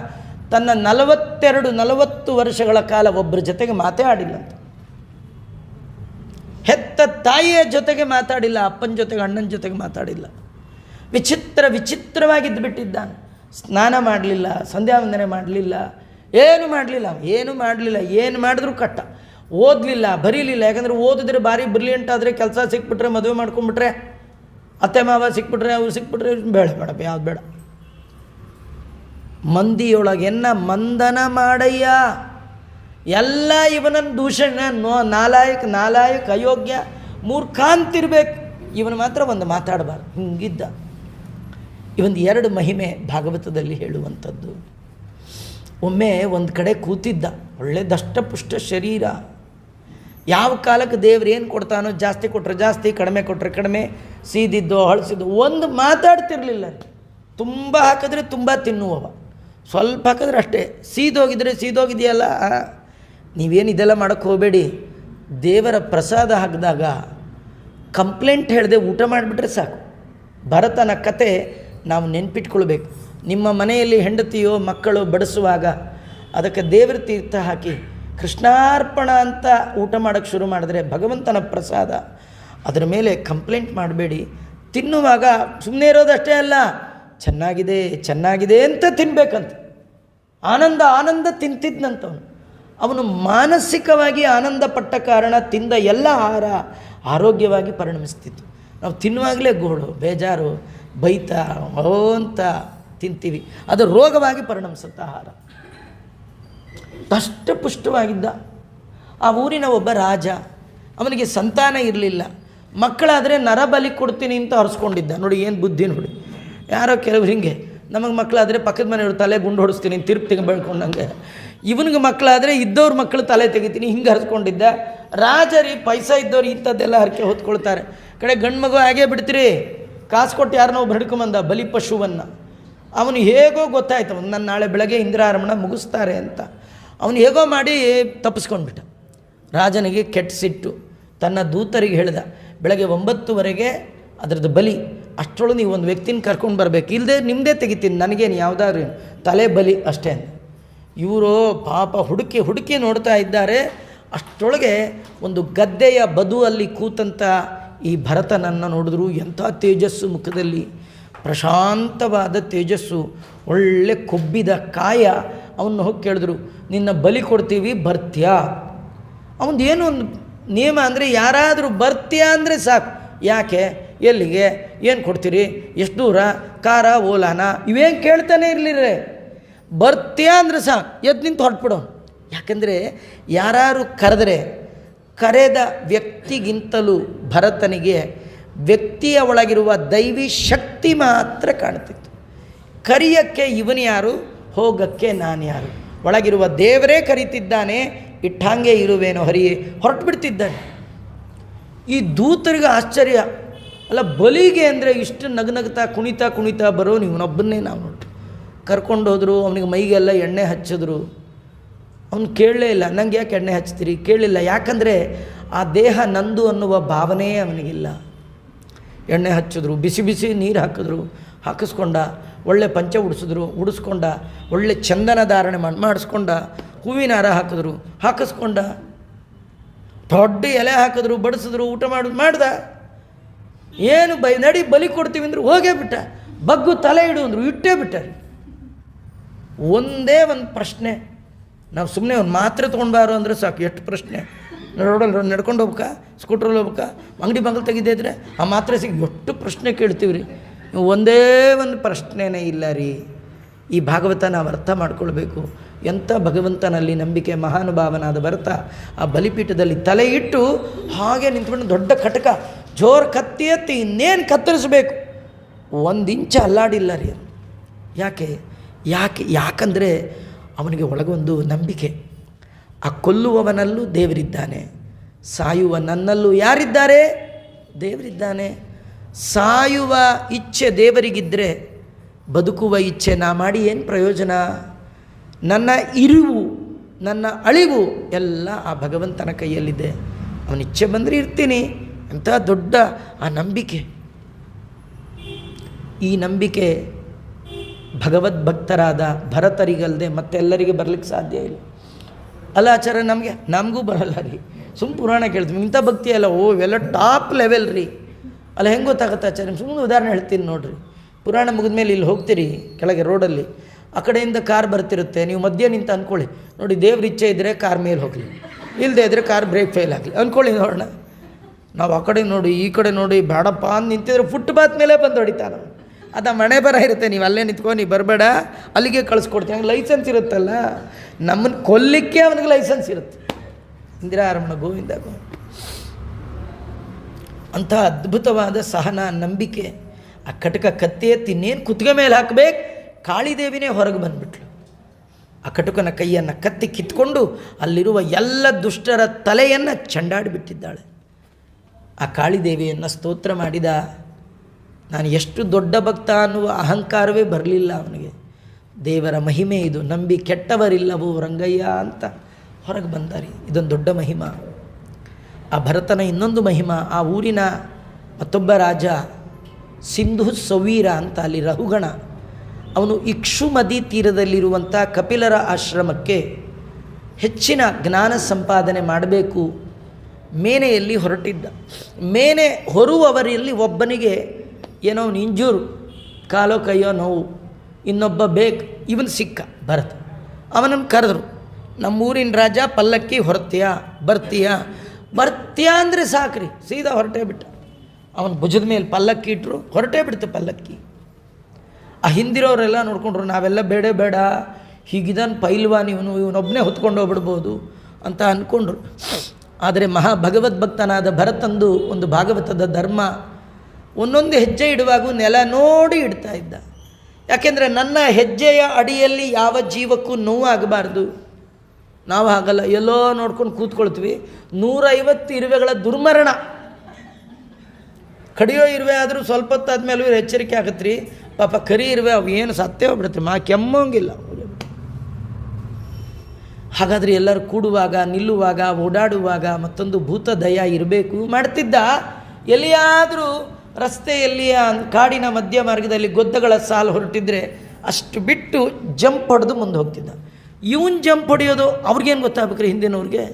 ತನ್ನ 40 ವರ್ಷಗಳ ಕಾಲ ಒಬ್ಬರ ಜೊತೆಗೆ ಮಾತೇ ಆಡಿಲ್ಲಂತ. ಹೆತ್ತ ತಾಯಿಯ ಜೊತೆಗೆ ಮಾತಾಡಿಲ್ಲ, ಅಪ್ಪನ ಜೊತೆಗೆ ಅಣ್ಣನ ಜೊತೆಗೆ ಮಾತಾಡಿಲ್ಲ. ವಿಚಿತ್ರವಾಗಿದ್ದು ಬಿಟ್ಟಿದ್ದಾನೆ. ಸ್ನಾನ ಮಾಡಲಿಲ್ಲ, ಸಂಧ್ಯಾ ವಂದನೆ ಮಾಡಲಿಲ್ಲ, ಏನು ಮಾಡಲಿಲ್ಲ. ಏನು ಮಾಡಿದ್ರೂ ಕಟ್ಟ. ಓದಲಿಲ್ಲ, ಬರೀಲಿಲ್ಲ. ಯಾಕಂದರೆ ಓದಿದ್ರೆ ಭಾರಿ ಬ್ರಿಲಿಯಂಟ್ ಆದರೆ, ಕೆಲಸ ಸಿಕ್ಬಿಟ್ರೆ, ಮದುವೆ ಮಾಡ್ಕೊಂಡ್ಬಿಟ್ರೆ, ಅತ್ತೆ ಮಾವ ಸಿಕ್ಬಿಟ್ರೆ, ಅವ್ರು ಸಿಕ್ಬಿಟ್ರೆ ಬೇಡಪ್ಪ, ಯಾವ್ದು ಬೇಡ. ಮಂದಿಯೊಳಗೆನ್ನ ಮಂದನ ಮಾಡಯ್ಯ. ಎಲ್ಲ ಇವನನ್ನು ದೂಷಣೆ, ನಾಲಾಯಕ್ ಅಯೋಗ್ಯ ಮೂರ್ಖಾಂತಿರ್ಬೇಕು. ಇವನು ಮಾತ್ರ ಒಂದು ಮಾತಾಡಬಾರ್ದು. ಹಿಂಗಿದ್ದ. ಇವೊಂದು 2 ಮಹಿಮೆ ಭಾಗವತದಲ್ಲಿ ಹೇಳುವಂಥದ್ದು. ಒಮ್ಮೆ ಒಂದು ಕಡೆ ಕೂತಿದ್ದ, ಒಳ್ಳೆ ದಷ್ಟಪುಷ್ಟ ಶರೀರ. ಯಾವ ಕಾಲಕ್ಕೆ ದೇವ್ರು ಏನು ಕೊಡ್ತಾನೋ, ಜಾಸ್ತಿ ಕೊಟ್ಟರೆ ಜಾಸ್ತಿ, ಕಡಿಮೆ ಕೊಟ್ಟರೆ ಕಡಿಮೆ, ಸೀದಿದ್ದೋ ಹಳಸಿದ್ದೋ ಒಂದು ಮಾತಾಡ್ತಿರ್ಲಿಲ್ಲ. ತುಂಬ ಹಾಕಿದ್ರೆ ತುಂಬ ತಿನ್ನುವವ, ಸ್ವಲ್ಪ ಹಾಕಿದ್ರೆ ಅಷ್ಟೇ. ಸೀದೋಗಿದೆಯಲ್ಲ, ನೀವೇನು ಇದೆಲ್ಲ ಮಾಡೋಕ್ಕೆ ಹೋಗಬೇಡಿ. ದೇವರ ಪ್ರಸಾದ ಹಾಕಿದಾಗ ಕಂಪ್ಲೇಂಟ್ ಹೇಳದೆ ಊಟ ಮಾಡಿಬಿಟ್ರೆ ಸಾಕು. ಭರತನ ಕತೆ ನಾವು ನೆನ್ಪಿಟ್ಕೊಳ್ಬೇಕು. ನಿಮ್ಮ ಮನೆಯಲ್ಲಿ ಹೆಂಡತಿಯೋ ಮಕ್ಕಳು ಬಡಿಸುವಾಗ ಅದಕ್ಕೆ ದೇವರ ತೀರ್ಥ ಹಾಕಿ ಕೃಷ್ಣಾರ್ಪಣ ಅಂತ ಊಟ ಮಾಡೋಕ್ಕೆ ಶುರು ಮಾಡಿದ್ರೆ ಭಗವಂತನ ಪ್ರಸಾದ. ಅದರ ಮೇಲೆ ಕಂಪ್ಲೇಂಟ್ ಮಾಡಬೇಡಿ. ತಿನ್ನುವಾಗ ಸುಮ್ಮನೆ ಇರೋದಷ್ಟೇ ಅಲ್ಲ, ಚೆನ್ನಾಗಿದೆ ಅಂತ ತಿನ್ನಬೇಕಂತ. ಆನಂದ ತಿಂತಿದ್ನಂತವನು. ಅವನು ಮಾನಸಿಕವಾಗಿ ಆನಂದ ಪಟ್ಟ ಕಾರಣ ತಿಂದ ಎಲ್ಲ ಆಹಾರ ಆರೋಗ್ಯವಾಗಿ ಪರಿಣಮಿಸ್ತಿತ್ತು. ನಾವು ತಿನ್ನುವಾಗಲೇ ಗೋಳು, ಬೇಜಾರು, ಬೈತಾ ಅಂತ ತಿಂತೀವಿ, ಅದು ರೋಗವಾಗಿ ಪರಿಣಮಿಸುತ್ತೆ ಆಹಾರ. ದಷ್ಟಪುಷ್ಟವಾಗಿದ್ದ. ಆ ಊರಿನ ಒಬ್ಬ ರಾಜ, ಅವನಿಗೆ ಸಂತಾನ ಇರಲಿಲ್ಲ. ಮಕ್ಕಳಾದರೆ ನರಬಲಿ ಕೊಡ್ತೀನಿ ಅಂತ ಹರಿಸ್ಕೊಂಡಿದ್ದ. ನೋಡಿ ಏನು ಬುದ್ಧಿ ನೋಡಿ. ಯಾರೋ ಕೆಲವ್ರು ಹಿಂಗೆ, ನಮಗೆ ಮಕ್ಕಳಾದರೆ ಪಕ್ಕದ ಮನೆಯವ್ರ ತಲೆ ಗುಂಡು ಹೊಡಿಸ್ತೀನಿ ತಿರುಪ್ತಿ ಬೆಳ್ಕೊಂಡಂಗೆ, ಇವನಿಗೆ ಮಕ್ಕಳಾದರೆ ಇದ್ದವ್ರ ಮಕ್ಕಳು ತಲೆ ತೆಗಿತೀನಿ ಹಿಂಗೆ ಹರಿಸ್ಕೊಂಡಿದ್ದ. ರಾಜರಿ ಪೈಸಾ ಇದ್ದವ್ರು ಇಂಥದ್ದೆಲ್ಲ ಹರಕೆ ಹೊತ್ಕೊಳ್ತಾರೆ. ಕಡೆ ಗಂಡು ಮಗು ಹಾಗೇ ಬಿಡ್ತೀರಿ, ಕಾಸು ಕೊಟ್ಟು ಯಾರನ್ನೋ ಒಬ್ಬ ಹಿಡ್ಕೊಂಬಂದ ಬಲಿ ಪಶುವನ್ನು. ಅವನು ಹೇಗೋ ಗೊತ್ತಾಯ್ತು ಅವನು ನನ್ನ ನಾಳೆ ಬೆಳಗ್ಗೆ ಇಂದ್ರಾರಮಣ ಮುಗಿಸ್ತಾರೆ ಅಂತ. ಅವನು ಹೇಗೋ ಮಾಡಿ ತಪ್ಪಿಸ್ಕೊಂಡ್ಬಿಟ್ಟ. ರಾಜನಿಗೆ ಕೆಟ್ಟ ಸಿಟ್ಟು, ತನ್ನ ದೂತರಿಗೆ ಹೇಳಿದ, ಬೆಳಗ್ಗೆ 9 ಅದರದ್ದು ಬಲಿ, ಅಷ್ಟರೊಳಗೆ ನೀವು ಒಂದು ವ್ಯಕ್ತಿನ ಕರ್ಕೊಂಡು ಬರಬೇಕು, ಇಲ್ಲದೆ ನಿಮ್ಮದೇ ತೆಗಿತೀನಿ, ನನಗೇನು ಯಾವುದಾದ್ರು ತಲೆ ಬಲಿ ಅಷ್ಟೇ ಅಂತ. ಇವರು ಪಾಪ ಹುಡುಕಿ ನೋಡ್ತಾ ಇದ್ದಾರೆ. ಅಷ್ಟರೊಳಗೆ ಒಂದು ಗದ್ದೆಯ ಬದುವಲ್ಲಿ ಕೂತಂಥ ಈ ಭರತನನ್ನು ನೋಡಿದ್ರು. ಎಂಥ ತೇಜಸ್ಸು ಮುಖದಲ್ಲಿ, ಪ್ರಶಾಂತವಾದ ತೇಜಸ್ಸು, ಒಳ್ಳೆ ಕೊಬ್ಬಿದ ಕಾಯ. ಅವನ್ನ ಹೋಗಿ ಕೇಳಿದ್ರು, ನಿನ್ನ ಬಲಿ ಕೊಡ್ತೀವಿ ಬರ್ತೀಯಾ? ಅವನದು ಏನೋ ಒಂದು ನಿಯಮ ಅಂದರೆ, ಯಾರಾದರೂ ಬರ್ತೀಯಾ ಅಂದರೆ ಸಾಕು. ಯಾಕೆ, ಎಲ್ಲಿಗೆ, ಏನು ಕೊಡ್ತೀರಿ, ಎಷ್ಟು ದೂರ, ಕಾರ ಓಲಾನ, ಇವೇನು ಕೇಳ್ತಾನೆ ಇರಲಿಲ್ಲ. ಬರ್ತೀಯಾ ಅಂದರೆ ಸಾಕು, ಎದ್ದು ನಿಂತು ಹೊರಟ್ಬಿಡೋ. ಯಾಕಂದರೆ ಯಾರು ಕರೆದರೆ, ಕರೆದ ವ್ಯಕ್ತಿಗಿಂತಲೂ ಭರತನಿಗೆ ವ್ಯಕ್ತಿಯ ಒಳಗಿರುವ ದೈವಿ ಶಕ್ತಿ ಮಾತ್ರ ಕಾಣ್ತಿತ್ತು. ಕರಿಯಕ್ಕೆ ಇವನು ಯಾರು, ಹೋಗಕ್ಕೆ ನಾನು ಯಾರು, ಒಳಗಿರುವ ದೇವರೇ ಕರೀತಿದ್ದಾನೆ, ಇಟ್ಟಾಂಗೆ ಇರುವೇನೋ ಹರಿಯೇ, ಹೊರಟು ಬಿಡ್ತಿದ್ದಾನೆ. ಈ ದೂತರಿಗೆ ಆಶ್ಚರ್ಯ, ಅಲ್ಲ ಬಲಿಗೆ ಅಂದರೆ ಇಷ್ಟು ನಗನಗ್ತಾ ಕುಣಿತಾ ಬರೋ ಇವನೊಬ್ಬನ್ನೇ ನಾವು ನೋಡಿ ಕರ್ಕೊಂಡು ಹೋದರು. ಅವನಿಗೆ ಮೈಗೆಲ್ಲ ಎಣ್ಣೆ ಹಚ್ಚಿದ್ರು. ಅವನು ಕೇಳಲೇ ಇಲ್ಲ, ನಂಗೆ ಯಾಕೆ ಎಣ್ಣೆ ಹಚ್ತೀರಿ, ಕೇಳಿಲ್ಲ. ಯಾಕಂದರೆ ಆ ದೇಹ ನಂದು ಅನ್ನುವ ಭಾವನೆ ಅವನಿಗಿಲ್ಲ. ಎಣ್ಣೆ ಹಚ್ಚಿದ್ರು, ಬಿಸಿ ನೀರು ಹಾಕಿಸ್ಕೊಂಡ, ಒಳ್ಳೆ ಪಂಚ ಉಡಿಸ್ಕೊಂಡ, ಒಳ್ಳೆ ಚಂದನ ಧಾರಣೆ ಮಾಡಿಸ್ಕೊಂಡ, ಹೂವಿನ ಹಾರ ಹಾಕಿಸ್ಕೊಂಡ, ದೊಡ್ಡ ಎಲೆ ಹಾಕಿದ್ರು, ಬಡಿಸಿದ್ರು, ಊಟ ಮಾಡ್ದ. ಏನು ನಡಿ ಬಲಿ ಕೊಡ್ತೀವಿ ಅಂದರು, ಹೋಗೇ ಬಿಟ್ಟ. ಬಗ್ಗು ತಲೆ ಇಡು ಅಂದರು, ಇಟ್ಟೇ ಬಿಟ್ಟಾರೆ. ಒಂದೇ ಒಂದು ಪ್ರಶ್ನೆ, ನಾವು ಸುಮ್ಮನೆ ಒಂದು ಮಾತ್ರೆ ತೊಗೊಂಡ್ಬಾರು ಅಂದರೆ ಸಾಕು, ಎಷ್ಟು ಪ್ರಶ್ನೆ. ರೋಡಲ್ಲಿ ನಡ್ಕೊಂಡು ಹೋಗ್ಬೇಕಾ, ಸ್ಕೂಟ್ರಲ್ಲಿ ಹೋಗ್ಬೇಕಾ, ಅಂಗಡಿ ಬಾಗಿಲು ತೆಗಿದೇ ಇದ್ರೆ ಆ ಮಾತ್ರೆ ಎಷ್ಟು ಪ್ರಶ್ನೆ ಕೇಳ್ತೀವಿ ರೀ. ಒಂದೇ ಒಂದು ಪ್ರಶ್ನೆನೇ ಇಲ್ಲ ರೀ. ಈ ಭಾಗವತ ನಾವು ಅರ್ಥ ಮಾಡ್ಕೊಳ್ಬೇಕು. ಎಂಥ ಭಗವಂತನಲ್ಲಿ ನಂಬಿಕೆ. ಮಹಾನುಭಾವನಾದ ಭರತ ಆ ಬಲಿಪೀಠದಲ್ಲಿ ತಲೆ ಇಟ್ಟು ಹಾಗೆ ನಿಂತ್ಕೊಂಡು, ದೊಡ್ಡ ಕಟಕ ಜೋರು ಕತ್ತಿ ಎತ್ತಿ ಇನ್ನೇನು ಕತ್ತರಿಸಬೇಕು, 1 ಇಂಚು ಅಲ್ಲಾಡಿಲ್ಲ ರೀ. ಯಾಕಂದರೆ ಅವನಿಗೆ ಒಳಗೊಂದು ನಂಬಿಕೆ, ಆ ಕೊಲ್ಲುವವನಲ್ಲೂ ದೇವರಿದ್ದಾನೆ, ಸಾಯುವ ನನ್ನಲ್ಲೂ ಯಾರಿದ್ದಾರೆ, ದೇವರಿದ್ದಾನೆ. ಸಾಯುವ ಇಚ್ಛೆ ದೇವರಿಗಿದ್ದರೆ ಬದುಕುವ ಇಚ್ಛೆ ನಾ ಮಾಡಿ ಏನು ಪ್ರಯೋಜನ? ನನ್ನ ಇರುವು ನನ್ನ ಅಳಿವು ಎಲ್ಲ ಆ ಭಗವಂತನ ಕೈಯಲ್ಲಿದೆ. ಅವನ ಇಚ್ಛೆ ಬಂದರೆ ಇರ್ತೀನಿ ಅಂತ ದೊಡ್ಡ ಆ ನಂಬಿಕೆ. ಈ ನಂಬಿಕೆ ಭಗವದ್ಭಕ್ತರಾದ ಭರತರಿಗಲ್ಲದೆ ಮತ್ತೆಲ್ಲರಿಗೆ ಬರಲಿಕ್ಕೆ ಸಾಧ್ಯ ಇಲ್ಲ. ಅಲ್ಲ ಆಚಾರ್ಯ, ನಮಗೂ ಬರಲ್ಲ ರೀ. ಪುರಾಣ ಕೇಳ್ತೀವಿ, ಇಂಥ ಭಕ್ತಿ ಅಲ್ಲ, ಇವೆಲ್ಲ ಟಾಪ್ ಲೆವೆಲ್ ರೀ. ಅಲ್ಲ ಹೆಂಗೆ ಗೊತ್ತಾಗುತ್ತೆ ಆಚಾರ್ಯ? ಸುಮ್ಮನೆ ಉದಾಹರಣೆ ಹೇಳ್ತೀನಿ ನೋಡಿರಿ. ಪುರಾಣ ಮುಗಿದ ಮೇಲೆ ಇಲ್ಲಿ ಹೋಗ್ತೀರಿ ಕೆಳಗೆ ರೋಡಲ್ಲಿ, ಆ ಕಡೆಯಿಂದ ಕಾರ್ ಬರ್ತಿರುತ್ತೆ, ನೀವು ಮಧ್ಯೆ ನಿಂತು ಅಂದ್ಕೊಳ್ಳಿ, ನೋಡಿ ದೇವ್ರ ಇಚ್ಛೆ ಇದ್ದರೆ ಕಾರ್ ಮೇಲೆ ಹೋಗಲಿ, ಇಲ್ಲದೆ ಇದ್ದರೆ ಕಾರ್ ಬ್ರೇಕ್ ಫೇಲ್ ಆಗಲಿ ಅಂದ್ಕೊಳ್ಳಿ. ನೋಡೋಣ, ನಾವು ಆ ಕಡೆ ನೋಡಿ ಈ ಕಡೆ ನೋಡಿ ಬೇಡಪ್ಪ ಅಂತ ನಿಂತಿದ್ರೆ ಫುಟ್ಪಾತ್ ಮೇಲೆ ಬಂದು ಹೊಡಿತಾನೆ. ಅದು ಮನೆ ಬರ ಇರುತ್ತೆ, ನೀವು ಅಲ್ಲೇ ನಿಂತ್ಕೊ, ನೀವು ಬರಬೇಡ, ಅಲ್ಲಿಗೆ ಕಳಿಸ್ಕೊಡ್ತೀವಿ. ಹಂಗೆ ಲೈಸೆನ್ಸ್ ಇರುತ್ತಲ್ಲ, ನಮ್ಮನ್ನು ಕೊಲ್ಲಿಕ್ಕೆ ಅವನಿಗೆ ಲೈಸೆನ್ಸ್ ಇರುತ್ತೆ. ಇಂದಿರಾರಮಣ ಗೋವಿಂದ ಅಂಥ ಅದ್ಭುತವಾದ ಸಹನ, ನಂಬಿಕೆ. ಆ ಕಟಕ ಕತ್ತಿ ಎತ್ತಿ ಇನ್ನೇನು ಕುತ್ತಿಗೆ ಮೇಲೆ ಹಾಕಬೇಕು, ಕಾಳಿದೇವಿನೇ ಹೊರಗೆ ಬಂದುಬಿಟ್ಲು. ಆ ಕಟಕನ ಕೈಯನ್ನು ಕತ್ತಿ ಕಿತ್ಕೊಂಡು ಅಲ್ಲಿರುವ ಎಲ್ಲ ದುಷ್ಟರ ತಲೆಯನ್ನು ಚಂಡಾಡಿಬಿಟ್ಟಿದ್ದಾಳೆ. ಆ ಕಾಳಿದೇವಿಯನ್ನು ಸ್ತೋತ್ರ ಮಾಡಿದ. ನಾನು ಎಷ್ಟು ದೊಡ್ಡ ಭಕ್ತ ಅನ್ನುವ ಅಹಂಕಾರವೇ ಬರಲಿಲ್ಲ ಅವನಿಗೆ. ದೇವರ ಮಹಿಮೆ ಇದು, ನಂಬಿ ಕೆಟ್ಟವರಿಲ್ಲವೋ ರಂಗಯ್ಯ ಅಂತ ಹೊರಗೆ ಬಂದಾರಿ. ಇದೊಂದು ದೊಡ್ಡ ಮಹಿಮಾ. ಆ ಭರತನ ಇನ್ನೊಂದು ಮಹಿಮಾ, ಆ ಊರಿನ ಮತ್ತೊಬ್ಬ ರಾಜ ಸಿಂಧು ಸವೀರ ಅಂತ, ಅಲ್ಲಿ ರಹುಗಣ, ಅವನು ಇಕ್ಷುಮದಿ ತೀರದಲ್ಲಿರುವಂಥ ಕಪಿಲರ ಆಶ್ರಮಕ್ಕೆ ಹೆಚ್ಚಿನ ಜ್ಞಾನ ಸಂಪಾದನೆ ಮಾಡಬೇಕು ಮೇನೆಯಲ್ಲಿ ಹೊರಟಿದ್ದ. ಮೇನೆ ಹೊರುವವರಲ್ಲಿ ಒಬ್ಬನಿಗೆ ಏನೋ ಅವನು ಇಂಜೂರು, ಕಾಲೋ ಕೈಯೋ ನೋವು, ಇನ್ನೊಬ್ಬ ಬೇಕು, ಇವನು ಸಿಕ್ಕ ಭರತ. ಅವನನ್ನು ಕರೆದ್ರು, ನಮ್ಮೂರಿನ ರಾಜ ಪಲ್ಲಕ್ಕಿ ಹೊರತೀಯಾ ಬರ್ತೀಯಾ ಅಂದರೆ ಸಾಕ್ರಿ, ಸೀದಾ ಹೊರಟೇ ಬಿಟ್ಟ. ಅವನ ಭುಜದ ಮೇಲೆ ಪಲ್ಲಕ್ಕಿ ಇಟ್ಟರು, ಹೊರಟೇ ಬಿಡ್ತು ಪಲ್ಲಕ್ಕಿ. ಆ ಹಿಂದಿರೋರೆಲ್ಲ ನೋಡ್ಕೊಂಡ್ರು, ನಾವೆಲ್ಲ ಬೇಡ ಹೀಗಿದ್ದಾನೆ ಪೈಲ್ವಾನ್ ಇವನೊಬ್ಬನೇ ಹೊತ್ಕೊಂಡು ಹೋಗ್ಬಿಡ್ಬೋದು ಅಂತ ಅಂದ್ಕೊಂಡ್ರು. ಆದರೆ ಭಗವದ್ಭಕ್ತನಾದ ಭರತಂದು ಒಂದು ಭಾಗವತದ ಧರ್ಮ, ಒಂದೊಂದು ಹೆಜ್ಜೆ ಇಡುವಾಗೂ ನೆಲ ನೋಡಿ ಇಡ್ತಾ ಇದ್ದ. ಯಾಕೆಂದರೆ ನನ್ನ ಹೆಜ್ಜೆಯ ಅಡಿಯಲ್ಲಿ ಯಾವ ಜೀವಕ್ಕೂ ನೋವಾಗಬಾರ್ದು. ನಾವು ಹಾಗಲ್ಲ, ಎಲ್ಲೋ ನೋಡ್ಕೊಂಡು ಕೂತ್ಕೊಳ್ತೀವಿ. 150 ಇರುವೆಗಳ ದುರ್ಮರಣ. ಕಡಿಯೋ ಇರುವೆ ಆದರೂ ಸ್ವಲ್ಪ ಹೊತ್ತಾದ್ಮೇಲೂ ಎಚ್ಚರಿಕೆ ಆಗತ್ತೆ ರೀ. ಪಾಪ ಕರಿ ಇರುವೆ ಅವು ಏನು ಸತ್ತೇ ಹೋಗ್ಬಿಡುತ್ತೆ, ಕೆಮ್ಮಂಗಿಲ್ಲ. ಹಾಗಾದರೆ ಎಲ್ಲರೂ ಕೂಡುವಾಗ, ನಿಲ್ಲುವಾಗ, ಓಡಾಡುವಾಗ ಮತ್ತೊಂದು ಭೂತ ದಯ ಇರಬೇಕು. ಮಾಡ್ತಿದ್ದ. ಎಲ್ಲಿಯಾದರೂ ರಸ್ತೆಯಲ್ಲಿ ಕಾಡಿನ ಮಧ್ಯ ಮಾರ್ಗದಲ್ಲಿ ಗೊದ್ದಗಳ ಸಾಲು ಹೊರಟಿದ್ರೆ ಅಷ್ಟು ಬಿಟ್ಟು ಜಂಪ್ ಹೊಡೆದು ಮುಂದೆ ಹೋಗ್ತಿದ್ದ. ಇವನು ಜಂಪ್ ಹೊಡೆಯೋದು ಅವ್ರಿಗೇನು ಗೊತ್ತಾಗ್ಬೇಕ್ರಿ, ಹಿಂದಿನವ್ರಿಗೆ.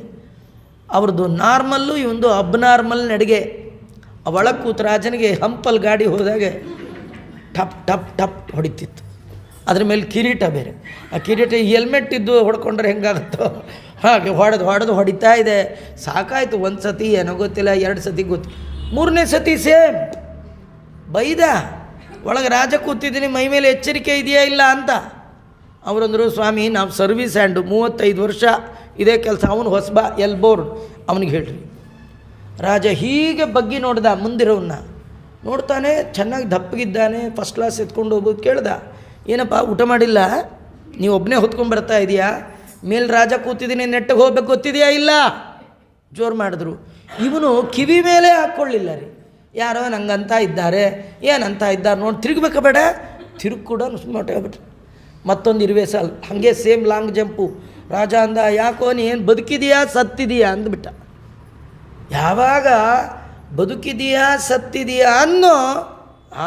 ಅವ್ರದ್ದು ನಾರ್ಮಲ್ಲು, ಇವೊಂದು ಅಬ್ನಾರ್ಮಲ್ ನಡಿಗೆ. ಒಳಗೆ ಕೂತು ರಾಜನಿಗೆ ಹಂಪಲ್ ಗಾಡಿ ಹೋದಾಗ ಟಪ್ ಟಪ್ ಟಪ್ ಹೊಡಿತಿತ್ತು. ಅದ್ರ ಮೇಲೆ ಕಿರೀಟ ಬೇರೆ. ಆ ಕಿರೀಟ ಹೆಲ್ಮೆಟ್ ಇದ್ದು ಹೊಡ್ಕೊಂಡ್ರೆ ಹೆಂಗಾಗುತ್ತೋ ಹಾಗೆ ಹೊಡೆದು ಹೊಡಿತಾ ಇದೆ. ಸಾಕಾಯಿತು. ಒಂದು ಸತಿ ಏನೋ ಗೊತ್ತಿಲ್ಲ, 2 ಸತಿ ಗೊತ್ತಿಲ್ಲ, 3ನೇ ಸತಿ ಸೇಮ್ ಬೈದ. ಒಳಗೆ ರಾಜ ಕೂತಿದ್ದೀನಿ, ಮೈ ಮೇಲೆ ಎಚ್ಚರಿಕೆ ಇದೆಯಾ ಇಲ್ಲ ಅಂತ. ಅವರಂದರು, ಸ್ವಾಮಿ ನಾವು ಸರ್ವಿಸ್ ಹ್ಯಾಂಡು, 35 ವರ್ಷ ಇದೇ ಕೆಲಸ. ಅವನು ಹೊಸಬ, ಎಲ್ಬೋರ್ಡ್, ಅವನಿಗೆ ಹೇಳ್ರಿ. ರಾಜ ಹೀಗೆ ಬಗ್ಗಿ ನೋಡ್ದ, ಮುಂದಿರೋನ್ನ ನೋಡ್ತಾನೆ. ಚೆನ್ನಾಗಿ ದಪ್ಪಗಿದ್ದಾನೆ, ಫಸ್ಟ್ ಕ್ಲಾಸ್ ಎತ್ಕೊಂಡು ಹೋಗ್ಬೋದು. ಕೇಳ್ದ, ಏನಪ್ಪ ಊಟ ಮಾಡಿಲ್ಲ, ನೀವು ಒಬ್ಬನೇ ಹೊತ್ಕೊಂಡ್ಬರ್ತಾ ಇದೆಯಾ? ಮೇಲೆ ರಾಜ ಕೂತಿದ್ದೀನಿ, ನೆಟ್ಟಿಗೆ ಹೋಗ್ಬೇಕು ಗೊತ್ತಿದೆಯಾ ಇಲ್ಲ? ಜೋರು ಮಾಡಿದ್ರು. ಇವನು ಕಿವಿ ಮೇಲೆ ಹಾಕ್ಕೊಳ್ಳಿಲ್ಲ ರೀ. ಯಾರೋ ನಂಗಂತ ಇದ್ದಾರೆ, ಏನಂತ ಇದ್ದಾರೆ ನೋಡಿ ತಿರುಗಬೇಕ ಬೇಡ, ತಿರುಗಿ ಕೂಡ ಹೊಟ್ಟೆಬಿಟ್ರು. ಮತ್ತೊಂದು ಇರುವೆ ಸಾಲ್ ಹಾಗೆ ಸೇಮ್ ಲಾಂಗ್ ಜಂಪು. ರಾಜ ಅಂದ, ಯಾಕೋ ನೀನು ಬದುಕಿದೆಯಾ ಸತ್ತಿದೆಯಾ ಅಂದ್ಬಿಟ್ಟ. ಯಾವಾಗ ಬದುಕಿದೆಯಾ ಸತ್ತಿದೆಯಾ ಅನ್ನೋ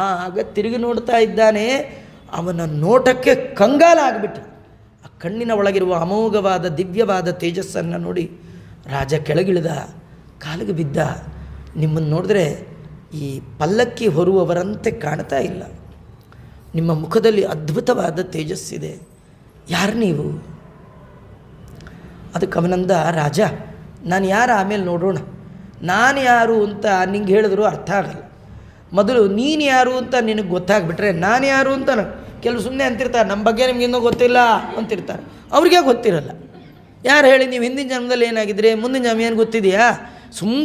ಆಗ ತಿರುಗಿ ನೋಡ್ತಾ ಇದ್ದಾನೆ. ಅವನ ನೋಟಕ್ಕೆ ಕಂಗಾಲ ಆಗಿಬಿಟ್ಟ. ಆ ಕಣ್ಣಿನ ಒಳಗಿರುವ ಅಮೋಘವಾದ ದಿವ್ಯವಾದ ತೇಜಸ್ಸನ್ನು ನೋಡಿ ರಾಜ ಕೆಳಗಿಳಿದ, ಕಾಲಿಗೆ ಬಿದ್ದ. ನಿಮ್ಮನ್ನು ನೋಡಿದ್ರೆ ಈ ಪಲ್ಲಕ್ಕಿ ಹೊರುವವರಂತೆ ಕಾಣ್ತಾ ಇಲ್ಲ. ನಿಮ್ಮ ಮುಖದಲ್ಲಿ ಅದ್ಭುತವಾದ ತೇಜಸ್ಸಿದೆ, ಯಾರು ನೀವು? ಅದಕ್ಕೆ ಅವನಂದ, ರಾಜ ನಾನು ಯಾರು ಆಮೇಲೆ ನೋಡೋಣ. ನಾನು ಯಾರು ಅಂತ ನಿಂಗೆ ಹೇಳಿದ್ರು ಅರ್ಥ ಆಗಲ್ಲ. ಮೊದಲು ನೀನು ಯಾರು ಅಂತ ನಿನಗೆ ಗೊತ್ತಾಗ್ಬಿಟ್ರೆ ನಾನು ಯಾರು ಅಂತ. ಕೆಲವು ಸುಮ್ಮನೆ ಅಂತಿರ್ತಾರೆ, ನಮ್ಮ ಬಗ್ಗೆ ನಿಮ್ಗೆ ಇನ್ನೂ ಗೊತ್ತಿಲ್ಲ ಅಂತಿರ್ತಾರೆ. ಅವ್ರಿಗೆ ಗೊತ್ತಿರಲ್ಲ. ಯಾರು ಹೇಳಿ, ನೀವು ಹಿಂದಿನ ಜನ್ಮದಲ್ಲಿ ಏನಾಗಿದ್ರೆ ಮುಂದಿನ ಜನ್ಮ ಏನು ಗೊತ್ತಿದೆಯಾ?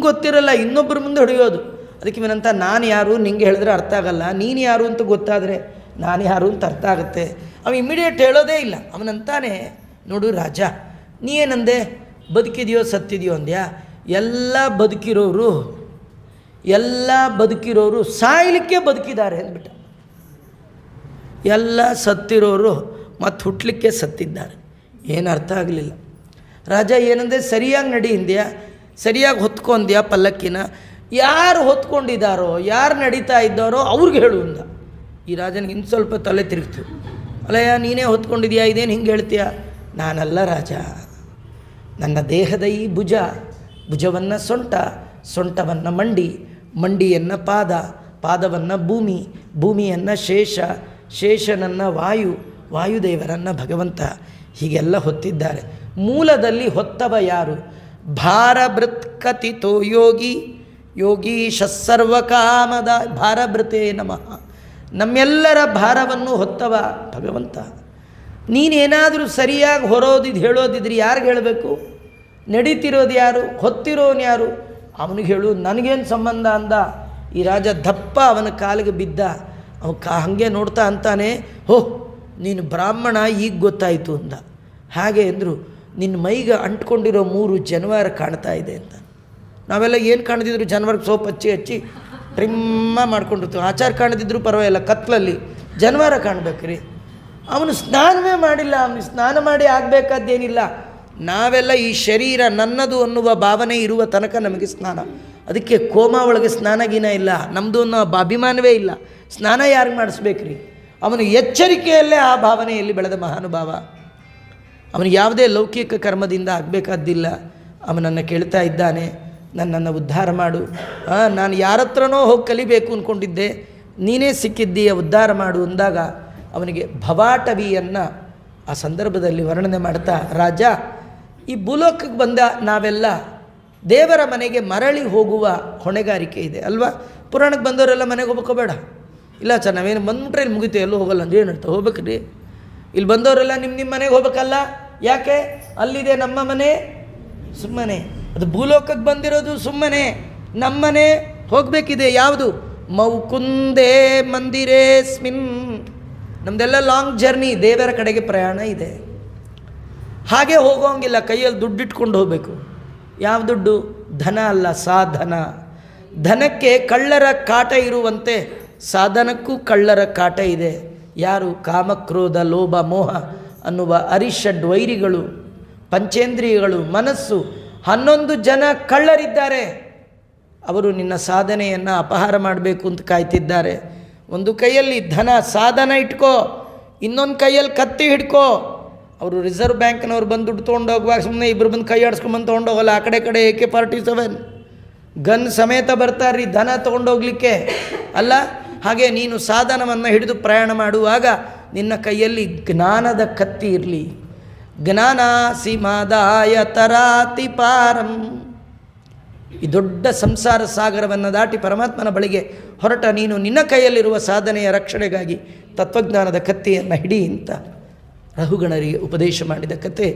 ಗೊತ್ತಿರಲ್ಲ, ಇನ್ನೊಬ್ಬರ ಮುಂದೆ ಹೊಡೆಯೋದು. ಅದಕ್ಕೆ ಇವನಂತ, ನಾನು ಯಾರು ನಿಂಗೆ ಹೇಳಿದ್ರೆ ಅರ್ಥ ಆಗಲ್ಲ, ನೀನು ಯಾರು ಅಂತ ಗೊತ್ತಾದರೆ ನಾನು ಯಾರು ಅಂತ ಅರ್ಥ ಆಗುತ್ತೆ. ಅವ ಇಮಿಡಿಯೇಟ್ ಹೇಳೋದೇ ಇಲ್ಲ. ಅವನಂತಾನೆ, ನೋಡು ರಾಜ, ನೀ ಏನಂದೆ, ಬದುಕಿದೆಯೋ ಸತ್ತಿದೆಯೋ ಅಂದ್ಯಾ? ಎಲ್ಲ ಬದುಕಿರೋರು ಸಾಯಲಿಕ್ಕೆ ಬದುಕಿದ್ದಾರೆ ಅಂದ್ಬಿಟ್ಟ. ಎಲ್ಲ ಸತ್ತಿರೋರು ಮತ್ತು ಹುಟ್ಟಲಿಕ್ಕೆ ಸತ್ತಿದ್ದಾರೆ. ಏನು ಅರ್ಥ ಆಗಲಿಲ್ಲ. ರಾಜ ಏನಂದರೆ, ಸರಿಯಾಗಿ ನಡಿ ಹಿಂದ್ಯಾ, ಸರಿಯಾಗಿ ಹೊತ್ಕೊಂಡ್ಯಾ ಪಲ್ಲಕ್ಕಿನ? ಯಾರು ಹೊತ್ಕೊಂಡಿದ್ದಾರೋ, ಯಾರು ನಡೀತಾ ಇದ್ದಾರೋ ಅವ್ರಿಗೆ ಹೇಳು ಅಂದ. ಈ ರಾಜನಿಗೆ ಇನ್ನು ಸ್ವಲ್ಪ ತಲೆ ತಿರುಗ್ತು. ಅಲ್ಲಯ್ಯ, ನೀನೇ ಹೊತ್ಕೊಂಡಿದ್ಯಾ, ಇದೇನು ಹಿಂಗೆ ಹೇಳ್ತೀಯ? ನಾನಲ್ಲ ರಾಜ, ನನ್ನ ದೇಹದ ಈ ಭುಜವನ್ನು ಸೊಂಟವನ್ನು ಮಂಡಿಯನ್ನು ಪಾದವನ್ನು ಭೂಮಿಯನ್ನು ಶೇಷನನ್ನು ವಾಯುದೇವರನ್ನು ಭಗವಂತ ಹೀಗೆಲ್ಲ ಹೊತ್ತಿದ್ದಾರೆ. ಮೂಲದಲ್ಲಿ ಹೊತ್ತವ ಯಾರು? ಭಾರಭೃತ್ಕಥಿತೋ ಯೋಗೀಶ ಸರ್ವಕಾಮದ ಭಾರಭೃತೇ ನಮಃ. ನಮ್ಮೆಲ್ಲರ ಭಾರವನ್ನು ಹೊತ್ತವ ಭಗವಂತ. ನೀನೇನಾದರೂ ಸರಿಯಾಗಿ ಹೇಳೋದಿದ್ರಿ ಯಾರಿಗೆ ಹೇಳಬೇಕು? ನಡೀತಿರೋದು ಯಾರು? ಹೊತ್ತಿರೋನು ಯಾರು? ಅವನಿಗೆ ಹೇಳು, ನನಗೇನು ಸಂಬಂಧ ಅಂದ. ಈ ರಾಜ ದಪ್ಪ ಅವನ ಕಾಲಿಗೆ ಬಿದ್ದ. ಹಾಗೆ ನೋಡ್ತಾ ಅಂತಾನೆ, ನೀನು ಬ್ರಾಹ್ಮಣ ಈಗ ಗೊತ್ತಾಯಿತು ಅಂದ. ಹಾಗೆ ಅಂದರು, ನಿನ್ನ ಮೈಗೆ ಅಂಟ್ಕೊಂಡಿರೋ 3 ಜನವಾರ ಕಾಣ್ತಾ ಇದೆ ಅಂತ. ನಾವೆಲ್ಲ ಏನು ಕಾಣ್ತಿದ್ರು, ಜನವಾರಕ್ಕೆ ಸೋಪ್ ಹಚ್ಚಿ ಟ್ರಿಮ್ಮ ಮಾಡ್ಕೊಂಡಿರ್ತೀವಿ. ಆಚಾರ ಕಾಣದಿದ್ರು ಪರವಾಗಿಲ್ಲ, ಕತ್ಲಲ್ಲಿ ಜನವಾರ ಕಾಣಬೇಕ್ರಿ. ಅವನು ಸ್ನಾನವೇ ಮಾಡಿಲ್ಲ. ಅವನು ಸ್ನಾನ ಮಾಡಿ ಆಗಬೇಕಾದ್ದೇನಿಲ್ಲ. ನಾವೆಲ್ಲ ಈ ಶರೀರ ನನ್ನದು ಅನ್ನುವ ಭಾವನೆ ಇರುವ ತನಕ ನಮಗೆ ಸ್ನಾನ. ಅದಕ್ಕೆ ಕೋಮಾ ಒಳಗೆ ಸ್ನಾನಗೀನ ಇಲ್ಲ, ನಮ್ಮದು ಅನ್ನೋ ಅಭಿಮಾನವೇ ಇಲ್ಲ. ಸ್ನಾನ ಯಾರಿಗೆ ಮಾಡಿಸ್ಬೇಕ್ರಿ? ಅವನು ಎಚ್ಚರಿಕೆಯಲ್ಲೇ ಆ ಭಾವನೆಯಲ್ಲಿ ಬೆಳೆದ ಮಹಾನುಭಾವ. ಅವನು ಯಾವುದೇ ಲೌಕಿಕ ಕರ್ಮದಿಂದ ಆಗಬೇಕಾದ್ದಿಲ್ಲ. ಅವನನ್ನು ಕೇಳ್ತಾ ಇದ್ದಾನೆ, ನನ್ನನ್ನು ಉದ್ಧಾರ ಮಾಡು. ನಾನು ಯಾರ ಹತ್ರನೋ ಹೋಗಿ ಕಲಿಬೇಕು ಅಂದ್ಕೊಂಡಿದ್ದೆ, ನೀನೇ ಸಿಕ್ಕಿದ್ದೀಯ, ಉದ್ಧಾರ ಮಾಡು ಅಂದಾಗ ಅವನಿಗೆ ಭವಾಟವಿಯನ್ನು ಆ ಸಂದರ್ಭದಲ್ಲಿ ವರ್ಣನೆ ಮಾಡ್ತಾ, ರಾಜ, ಈ ಭೂಲೋಕಕ್ಕೆ ಬಂದ ನಾವೆಲ್ಲ ದೇವರ ಮನೆಗೆ ಮರಳಿ ಹೋಗುವ ಹೊಣೆಗಾರಿಕೆ ಇದೆ ಅಲ್ವಾ? ಪುರಾಣಕ್ಕೆ ಬಂದವರೆಲ್ಲ ಮನೆಗೆ ಹೋಗ್ಬೇಕೋ ಬೇಡ? ಇಲ್ಲ ಸರ್, ನಾವೇನು ಬಂದ್ಬಿಟ್ರೆ ಇಲ್ಲಿ ಮುಗಿತು, ಎಲ್ಲೂ ಹೋಗಲ್ಲ ಅಂದ್ರೆ ಏನರ್ಥ? ಹೋಗ್ಬೇಕ್ರಿ. ಇಲ್ಲಿ ಬಂದವರೆಲ್ಲ ನಿಮ್ಮ ಮನೆಗೆ ಹೋಗ್ಬೇಕಲ್ಲ. ಯಾಕೆ? ಅಲ್ಲಿದೆ ನಮ್ಮ ಮನೆ. ಸುಮ್ಮನೆ ಅದು ಭೂಲೋಕಕ್ಕೆ ಬಂದಿರೋದು ಸುಮ್ಮನೆ. ನಮ್ಮನೆ ಹೋಗಬೇಕಿದೆ. ಯಾವುದು? ಮೌಕುಂದೇ ಮಂದಿರೇಸ್ಮಿನ್. ನಮ್ಮದೆಲ್ಲ ಲಾಂಗ್ ಜರ್ನಿ, ದೇವರ ಕಡೆಗೆ ಪ್ರಯಾಣ ಇದೆ. ಹಾಗೆ ಹೋಗೋಂಗಿಲ್ಲ, ಕೈಯಲ್ಲಿ ದುಡ್ಡಿಟ್ಕೊಂಡು ಹೋಗಬೇಕು. ಯಾವ ದುಡ್ಡು? ಧನ ಅಲ್ಲ, ಸಾಧನ. ಧನಕ್ಕೆ ಕಳ್ಳರ ಕಾಟ ಇರುವಂತೆ ಸಾಧನಕ್ಕೂ ಕಳ್ಳರ ಕಾಟ ಇದೆ. ಯಾರು? ಕಾಮಕ್ರೋಧ ಲೋಭ ಮೋಹ ಅನ್ನುವ ಅರಿಷಡ್ ವೈರಿಗಳು, ಪಂಚೇಂದ್ರಿಯಗಳು, ಮನಸ್ಸು. 11 ಜನ ಕಳ್ಳರಿದ್ದಾರೆ. ಅವರು ನಿನ್ನ ಸಾಧನೆಯನ್ನು ಅಪಹಾರ ಮಾಡಬೇಕು ಅಂತ ಕಾಯ್ತಿದ್ದಾರೆ. ಒಂದು ಕೈಯಲ್ಲಿ ಧನ ಸಾಧನ ಇಟ್ಕೋ, ಇನ್ನೊಂದು ಕೈಯಲ್ಲಿ ಕತ್ತಿ ಹಿಡ್ಕೋ. ಅವರು ರಿಸರ್ವ್ ಬ್ಯಾಂಕ್ನವ್ರು ಬಂದು ದುಡ್ಡು ತೊಗೊಂಡೋಗುವಾಗ ಸುಮ್ಮನೆ ಇಬ್ಬರು ಬಂದು ಕೈ ಆಡಿಸ್ಕೊಂಬಂದು ತೊಗೊಂಡೋಗಲ್ಲ. ಆ ಕಡೆ AK-47 ಗನ್ ಸಮೇತ ಬರ್ತಾರ್ರಿ ಧನ ತೊಗೊಂಡೋಗ್ಲಿಕ್ಕೆ ಅಲ್ಲ. ಹಾಗೆ ನೀನು ಸಾಧನವನ್ನು ಹಿಡಿದು ಪ್ರಯಾಣ ಮಾಡುವಾಗ ನಿನ್ನ ಕೈಯಲ್ಲಿ ಜ್ಞಾನದ ಕತ್ತಿ ಇರಲಿ. ಜ್ಞಾನ ಸಿಮಾದಾಯ ತರಾತಿ ಪಾರಂ. ಈ ದೊಡ್ಡ ಸಂಸಾರ ಸಾಗರವನ್ನು ದಾಟಿ ಪರಮಾತ್ಮನ ಬಳಿಗೆ ಹೊರಟ ನೀನು ನಿನ್ನ ಕೈಯಲ್ಲಿರುವ ಸಾಧನೆಯ ರಕ್ಷಣೆಗಾಗಿ ತತ್ವಜ್ಞಾನದ ಕತ್ತಿಯನ್ನು ಹಿಡಿ ಅಂತ ರಹುಗಣರಿಗೆ ಉಪದೇಶ ಮಾಡಿದ ಕತೆ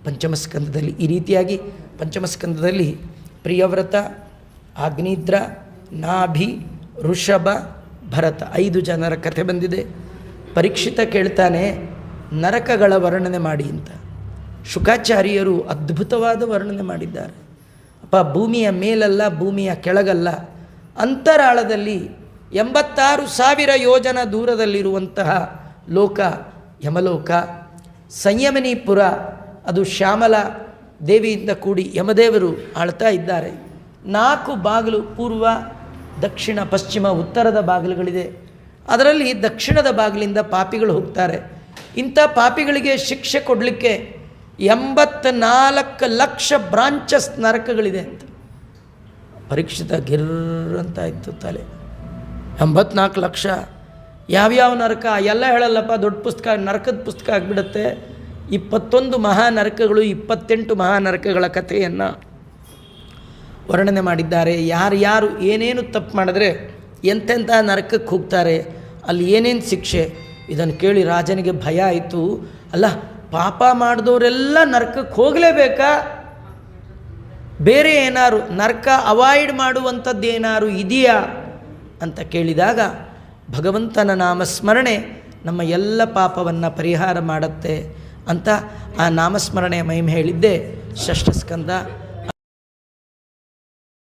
ಪಂಚಮಸ್ಕಂದದಲ್ಲಿ. ಈ ರೀತಿಯಾಗಿ ಪಂಚಮಸ್ಕಂದದಲ್ಲಿ ಪ್ರಿಯವ್ರತ, ಆಗ್ನಿದ್ರ, ನಾಭಿ, ಋಷಭ, ಭರತ 5 ಜನರ ಕಥೆ ಬಂದಿದೆ. ಪರೀಕ್ಷಿತ ಕೇಳ್ತಾನೆ ನರಕಗಳ ವರ್ಣನೆ ಮಾಡಿ ಅಂತ. ಶುಕಾಚಾರ್ಯರು ಅದ್ಭುತವಾದ ವರ್ಣನೆ ಮಾಡಿದ್ದಾರೆ. ಅಪ್ಪ, ಭೂಮಿಯ ಮೇಲಲ್ಲ, ಭೂಮಿಯ ಕೆಳಗಲ್ಲ, ಅಂತರಾಳದಲ್ಲಿ 86,000 ಯೋಜನ ದೂರದಲ್ಲಿರುವಂತಹ ಲೋಕ ಯಮಲೋಕ. ಸಂಯಮನೀಪುರ, ಅದು ಶ್ಯಾಮಲ ದೇವಿಯಿಂದ ಕೂಡಿ ಯಮದೇವರು ಆಳ್ತಾ ಇದ್ದಾರೆ. 4 ಬಾಗಿಲು, ಪೂರ್ವ, ದಕ್ಷಿಣ, ಪಶ್ಚಿಮ, ಉತ್ತರದ ಬಾಗಿಲುಗಳಿದೆ. ಅದರಲ್ಲಿ ದಕ್ಷಿಣದ ಬಾಗಿಲಿಂದ ಪಾಪಿಗಳು ಹೋಗ್ತಾರೆ. ಇಂಥ ಪಾಪಿಗಳಿಗೆ ಶಿಕ್ಷೆ ಕೊಡಲಿಕ್ಕೆ 84 ಲಕ್ಷ ಬ್ರಾಂಚಸ್ ನರಕಗಳಿದೆ ಅಂತ. ಪರೀಕ್ಷಿತ ಗಿರ್ರಂತ ಇತ್ತು ತಲೆ. 84 ಲಕ್ಷ ಯಾವ್ಯಾವ ನರಕ ಎಲ್ಲ ಹೇಳಲ್ಲಪ್ಪ, ದೊಡ್ಡ ಪುಸ್ತಕ, ನರಕದ ಪುಸ್ತಕ ಆಗಿಬಿಡುತ್ತೆ. 21 ಮಹಾನರಕಗಳು, 28 ಮಹಾನರಕಗಳ ಕಥೆಯನ್ನು ವರ್ಣನೆ ಮಾಡಿದ್ದಾರೆ. ಯಾರು ಏನೇನು ತಪ್ಪು ಮಾಡಿದ್ರೆ ಎಂತೆಂಥ ನರಕಕ್ಕೆ ಹೋಗ್ತಾರೆ, ಅಲ್ಲಿ ಏನೇನು ಶಿಕ್ಷೆ. ಇದನ್ನು ಕೇಳಿ ರಾಜನಿಗೆ ಭಯ ಆಯಿತು. ಅಲ್ಲ, ಪಾಪ ಮಾಡಿದವರೆಲ್ಲ ನರಕಕ್ಕೆ ಹೋಗಲೇಬೇಕಾ? ಬೇರೆ ಏನಾರು ನರಕ ಅವಾಯ್ಡ್ ಮಾಡುವಂಥದ್ದು ಏನಾರು ಇದೆಯಾ ಅಂತ ಕೇಳಿದಾಗ ಭಗವಂತನ ನಾಮಸ್ಮರಣೆ ನಮ್ಮ ಎಲ್ಲ ಪಾಪವನ್ನು ಪರಿಹಾರ ಮಾಡುತ್ತೆ ಅಂತ ಆ ನಾಮಸ್ಮರಣೆಯ ಮಹಿಮೆ ಹೇಳಿದ್ದೆ ಷಷ್ಠ ಸ್ಕಂದ.